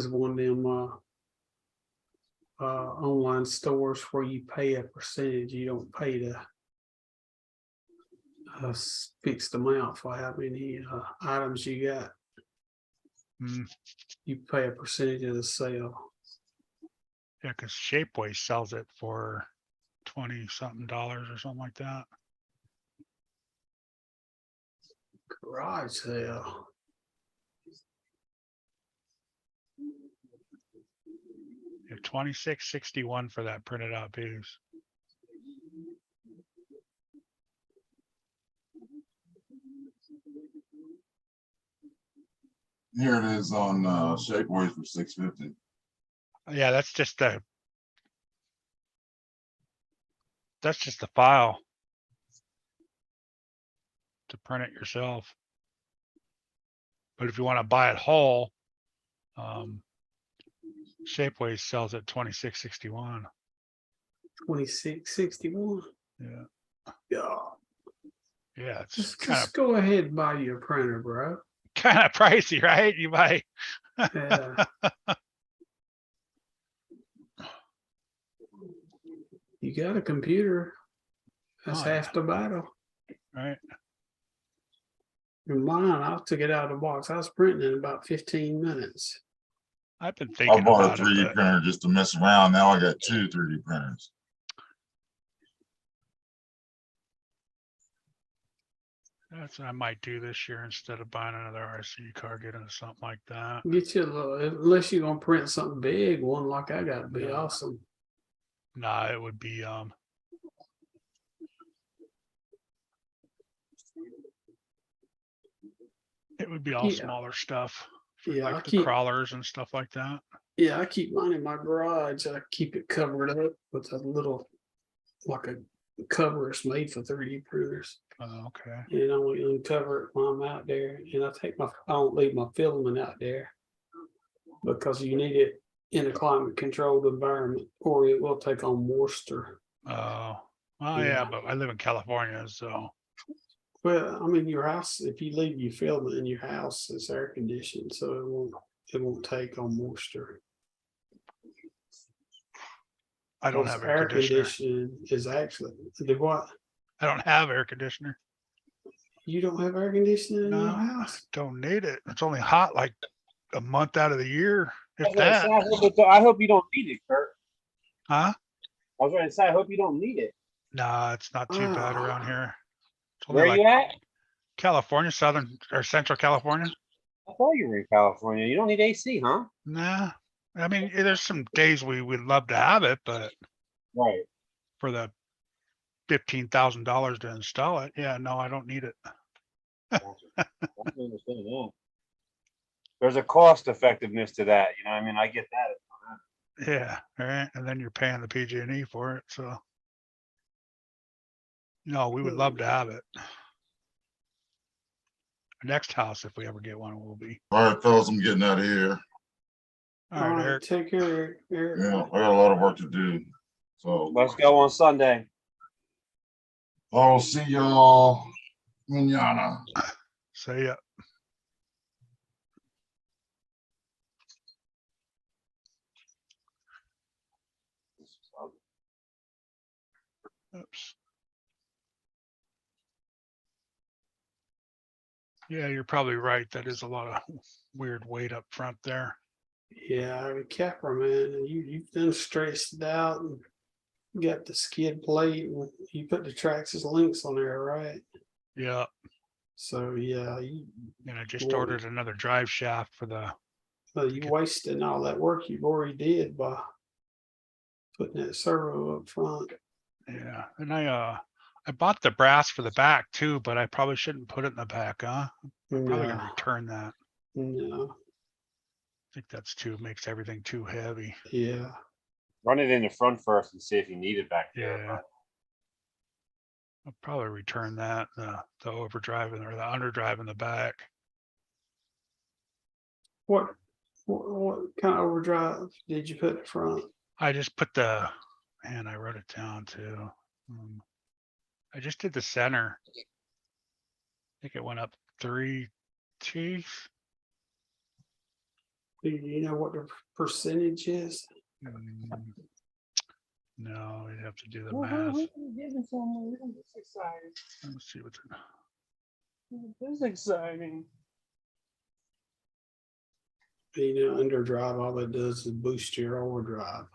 one of them online stores where you pay a percentage. You don't pay the fixed amount for how many items you got. You pay a percentage of the sale. Yeah, because Shapeways sells it for 20 something dollars or something like that. Garage sale. Yeah, 26.61 for that printed out piece. Here it is on Shapeways for $6.50. Yeah, that's just the file to print it yourself. But if you want to buy it whole, Shapeways sells at 26.61. 26.61. Yeah. Yeah. Yeah, it's Just kind of go ahead and buy you a printer, bro. kind of pricey, right? You buy. Yeah. You got a computer. That's half the battle. Right. In mine, I took it out of the box. I was printing in about 15 minutes. I've been I thinking bought about a 3D it. printer just to mess around. Now I got 2 3D printers. That's what I might do this year instead of buying another RC car, get into something like that. Get you a little, unless you're gonna print something big, one like I got, be awesome. Nah, it would be all Yeah. smaller stuff. For Yeah, like the crawlers and stuff like that. Yeah, I keep mine in my garage. I keep it covered up with a little, like a cover is made for 3D printers. Oh, okay. And I only uncover it while I'm out there, and I don't leave my filament out there. Because you need it in a climate controlled environment or it will take on moisture. Oh, well, yeah, but I live in California, so Well, I mean, your house, if you leave your filament in your house, it's air conditioned, so it won't take on moisture. I don't have air conditioner. Conditioning is actually the what? I don't have air conditioner. You don't have air conditioning in No, your I house? don't need it. It's only hot like a month out of the year, if I was gonna that. say, I hope you don't need it, Kurt. Huh? I was going to say, I hope you don't need it. Nah, it's not too bad around here. It's only Where are you at? California, Southern or Central California. I thought you were in California. You don't need AC, huh? Nah, I mean, there's some days we would love to have it, but Right. for the $15,000 to install it, yeah, no, I don't need it. I can understand that. There's a cost effectiveness to that. You know what I mean? I get that. Yeah, all right, and then you're paying the PG&E for it, so. No, we would love to have it. Next house, if we ever get one, will be. All right, fellas, I'm getting out of here. All right, Eric. Take care, Eric. Yeah, I got a lot of work to do. So Let's go on Sunday. I'll see y'all manana. See ya. Oops. Yeah, you're probably right. That is a lot of weird weight up front there. Yeah, the capper, man, you've done stretched it out and got the skid plate and you put the Traxxas links on there, right? Yeah. So yeah, And I just ordered another drive shaft for the. Well, you wasted all that work you've already did by putting that servo up front. Yeah, and I bought the brass for the back too, but I probably shouldn't put it in the back, huh? I'm probably gonna No. return that. No. I think that's makes everything too heavy. Yeah. Run it in the front first and see if you need it back there. Yeah. I'll probably return that, the overdrive or the underdrive in the back. What kind of overdrive did you put in front? I just put and I wrote it down too. I just did the center. I think it went up 3 teeth. Do you know what the percentage is? No, you'd have to do the math. Let's see what's This is exciting. You know, underdrive, all it does is boost your overdrive.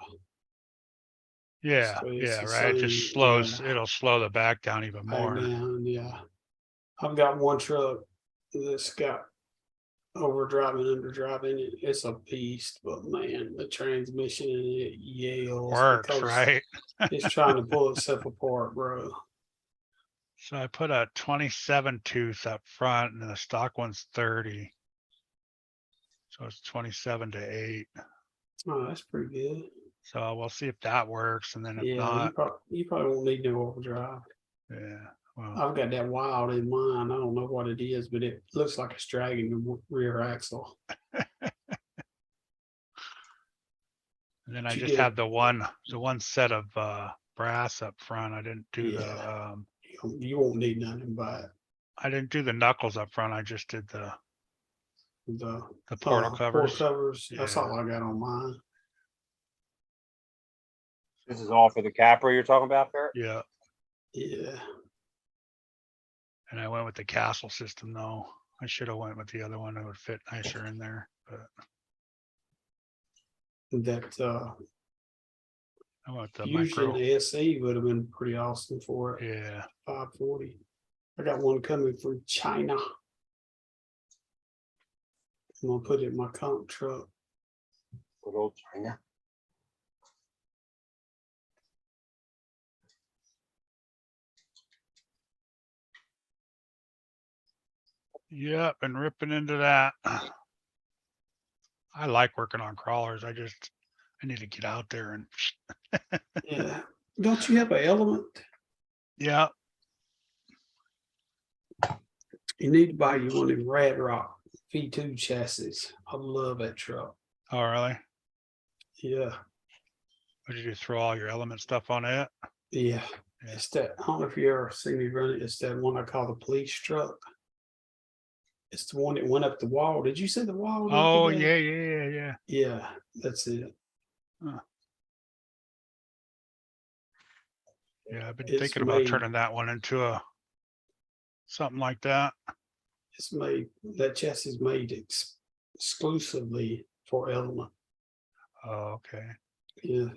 Yeah, So it's yeah, the right. It same, just slows, yeah. it'll slow the back down even Back more. down, yeah. I've got one truck that's got overdrive and underdrive in it. It's a beast, but man, the transmission in it yells. Works, because right? It's trying to pull itself apart, bro. So I put a 27 tooth up front and the stock one's 30. So it's 27 to 8. Oh, that's pretty good. So we'll see if that works. And then if Yeah, not, you probably won't need no overdrive. yeah. Well, I've got that wild in mine. I don't know what it is, but it looks like it's dragging the rear axle. and then I Did you just get have the one set of brass up front. I didn't do Yeah. You won't need nothing but I didn't do the knuckles up front. I just did the portal port covers. covers. That's Yeah. all I got on mine. This is all for the capper you're talking about, Kurt? Yeah. Yeah. And I went with the castle system though. I should have went with the other one. It would fit nicer in there, but That I went with the Fusion micro. SE would have been pretty awesome for it. Yeah. 540. I got one coming from China. I'm gonna put it in my comp truck. Good old China. Yep, and ripping into that. I like working on crawlers. I need to get out there and Yeah. Don't you have an element? Yeah. You need to buy you one of them Rad Rock V2 chassis. I love that truck. Oh, really? Yeah, Would you just throw all your element stuff on it? yeah. It's that, I don't know if you ever seen me run it. It's that one I call the police truck. It's the one that went up the wall. Did you see the wall? the Oh, other day? yeah. Yeah, that's it. Yeah, I've been It's thinking about made- turning that one into a something like that. It's made, that chassis is made exclusively for Element. Oh, okay. Yeah.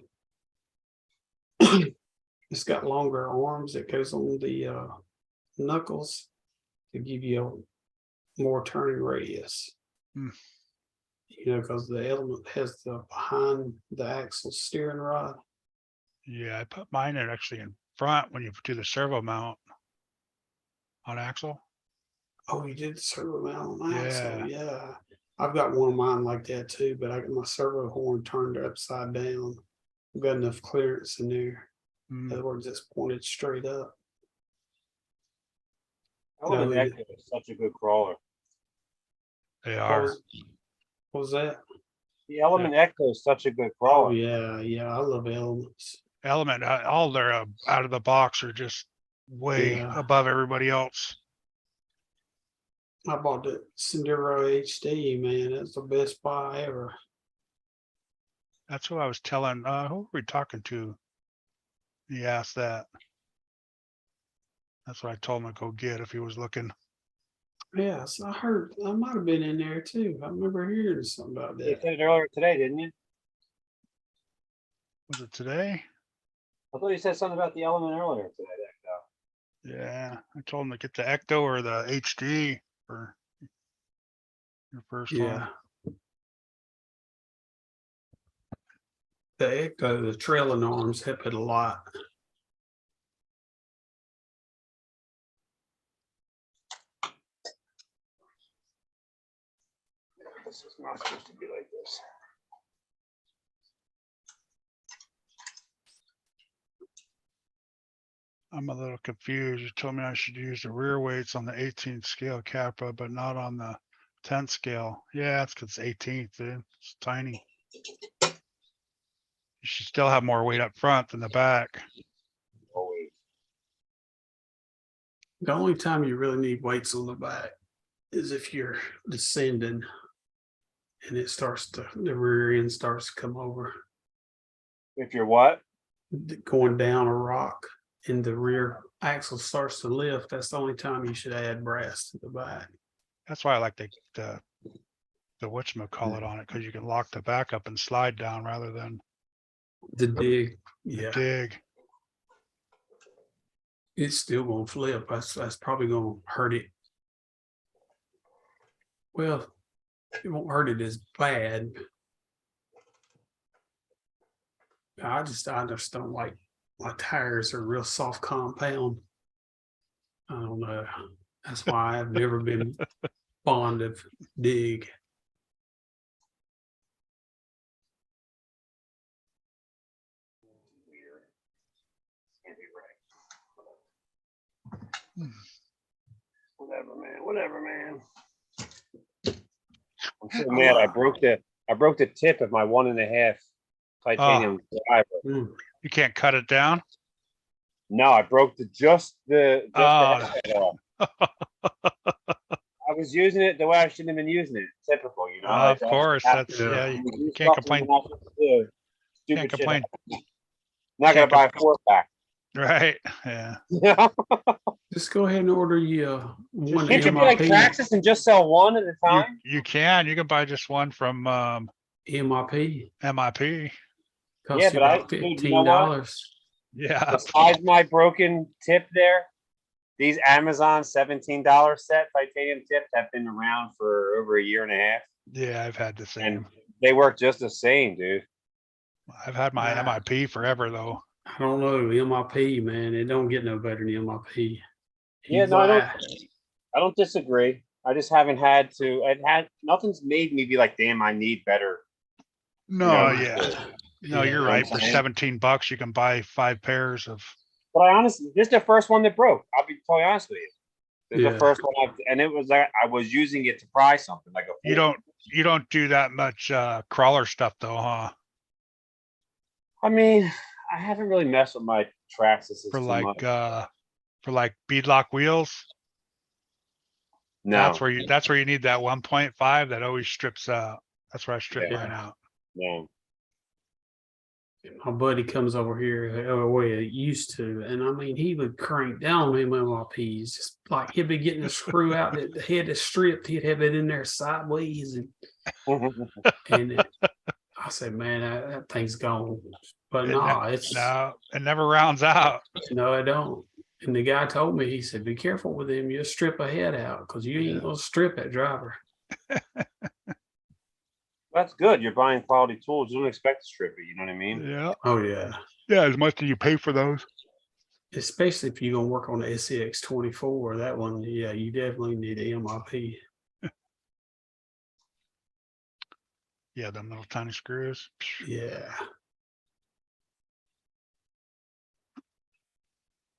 It's got longer arms that goes on the knuckles to give you a more turning radius. Hmm. You know, because the Element has the behind the axle steering rod. Yeah, I put mine in actually in front when you do the servo mount on axle. Oh, you did the servo mount on that? Yeah. So yeah. I've got one of mine like that too, but I got my servo horn turned upside down. I've got enough clearance in there. Mm. In other words, it's pointed straight up. Element No, Echo is such a good crawler. They What are. what was that? The Element Echo is such a good Oh crawler. yeah, I love Elements. Element, all their out of the box are just way Yeah. above everybody else. I bought the Sendero HD, man. That's the best buy ever. That's what I was telling, who were we talking to? He asked that. That's what I told him to go get if he was looking. Yes, I heard. I might have been in there too. I remember hearing something about You that. said it earlier today, didn't you? Was it today? I thought you said something about the Element earlier today, Echo. Yeah, I told him to get the Ecto or the HD for your first Yeah. one. The Echo, the trailing arms help it a lot. This is not supposed to be like this. I'm a little confused. You told me I should use the rear weights on the 18th scale Capra, but not on the 10th scale. Yeah, it's because 18th, dude. It's tiny. You should still have more weight up front than the back. Always. The only time you really need weights on the back is if you're descending and it starts to, the rear end starts to come over. If you're what? Going down a rock and the rear axle starts to lift, that's the only time you should add brass to the back. That's why I like the whatchamacallit on it, because you can lock the back up and slide down rather than The dig, the yeah, dig. it's still gonna flip. That's probably gonna hurt it. Well, it won't hurt it as bad. I just don't like, my tires are real soft compound. I don't know. That's why I've never been fond of dig. Whatever, man. I'm so mad. I broke the tip of my 1.5 titanium driver. You can't cut it down. No, I broke just the Oh. head off. I was using it the way I shouldn't have been using it. Typical, you know. Of course, that's yeah. You can't complain. Stupid Can't shit. complain. Not gonna Can't buy a 4-pack. Right? Yeah. Just go ahead and order you one Can't you be like MIP. Praxis and just sell one at a time? You can. You can buy just one from MIP. MIP. Costs Yeah, you but about dude, you know $15. Yeah. Besides my broken tip there, these Amazon $17 set titanium tips have been around for over 1.5 years. Yeah, I've had the same. And they work just the same, dude. I've had my MIP forever though. I don't know, MIP, man, it don't get no better than MIP. Yeah, no, I don't disagree. I just haven't had to. Nothing's made me be like, damn, I need better. No, You know, yeah. No, you're right. For $17, you can buy 5 pairs of But I honestly, this is the first one that broke. I'll be totally honest with you. This is Yeah. the first one, and it was I was using it to pry something like a. You don't do that much crawler stuff though, huh? I mean, I haven't really messed with my Traxxas For too like much. for like beadlock wheels. No, That's where you need that 1.5 that always strips out. That's where I strip Yeah. mine out. no. My buddy comes over here, or way it used to, and I mean, he would crank down them MRPs, just like he'd be getting a screw out that the head is stripped, he'd have it in there sideways, and I said, man, that thing's gone. But no, it's No, it never rounds out. no, I don't. And the guy told me, he said, be careful with him. You'll strip a head out because you ain't gonna strip that driver. That's good. You're buying quality tools. You don't expect to strip it. You know what I mean? Yeah. Oh yeah. Yeah, as much as you pay for those. Especially if you're gonna work on the SCX 24, that one, yeah, you definitely need a MRP. Yeah, them little tiny screws. Yeah.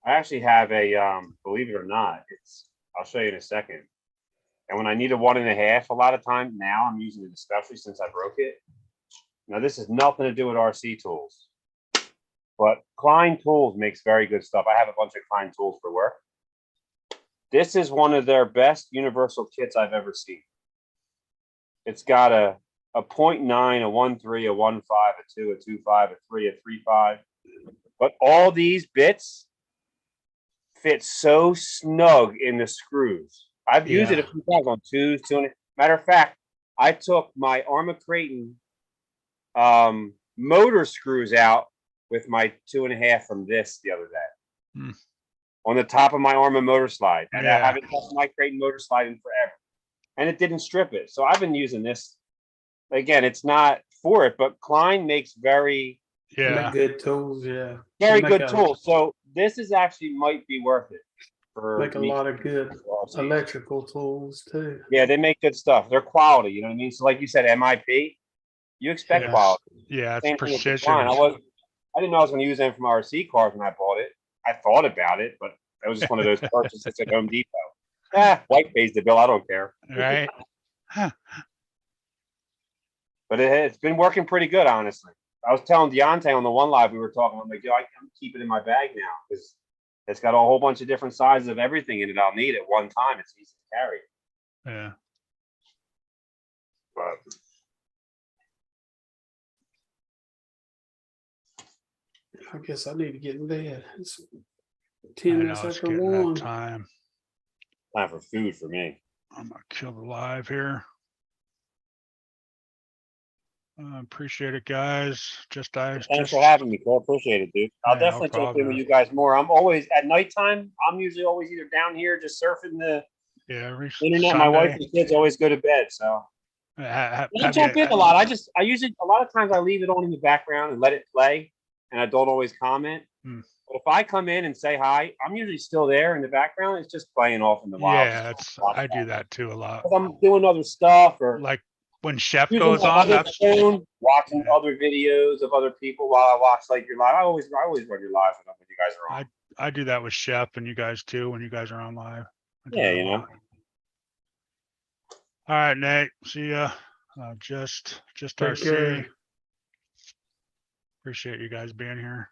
I actually have a believe it or not, I'll show you in a second. And when I need a 1.5, a lot of times now I'm using it, especially since I broke it. Now this has nothing to do with RC tools, but Klein Tools makes very good stuff. I have a bunch of Klein tools for work. This is one of their best universal kits I've ever seen. It's got a 0.9, a 1.3, a 1.5, a 2, a 2.5, a 3, a 3.5. But all these bits fit so snug in the screws. I've used it a few times on 2s, 2. Matter of fact, I took my Arma Creighton motor screws out with my 2.5 from this the other day. On the top of my Arma motor slide. And I haven't touched my Creighton motor slide in forever. And it didn't strip it. So I've been using this. Again, it's not for it, but Klein makes very good tools, yeah. very They good make tools. So this is actually might be worth it. For Make a me. lot of good electrical tools too. Yeah, they make good stuff. They're quality, you know what I mean? So like you said, MIP, you expect quality. Yeah, it's Same thing with the precision. Klein. I didn't know I was going to use them from RC cars when I bought it. I thought about it, but it was just one of those purchases at Home Depot. White pays the bill. I don't care. Right. But it's been working pretty good, honestly. I was telling Deontay on the one live we were talking. I'm like, yo, I'm keeping it in my bag now because it's got a whole bunch of different sizes of everything in it. I'll need at one time. It's easy to carry. Yeah. But I guess I need to get in bed. It's I 10 know, minutes it's after getting 1. that time. time for food for me. I'm gonna kill the live here. Appreciate it, guys. Thanks for having me, Cole. Appreciate it, dude. I'll Yeah, no definitely check in problem. with you guys more. I'm always at nighttime. I'm usually always either down here just surfing the every internet. My wife Sunday. and kids always go to bed, so I don't jump in a lot. I usually a lot of times I leave it on in the background and let it play, and I don't always comment. But if I come in and say hi, I'm usually still there in the background. It's just playing off in the wild. Yeah, I do that too a lot. I'm doing other stuff or like when Chef using goes my on, other that's phone, watching other videos of other people while I watch like your live. I always run your live when you guys are on. I do that with Chef and you guys too when you guys are on live. I do Yeah, that a you know. lot. All right, Nate. See ya. Just Take RC. care. Appreciate you guys being here.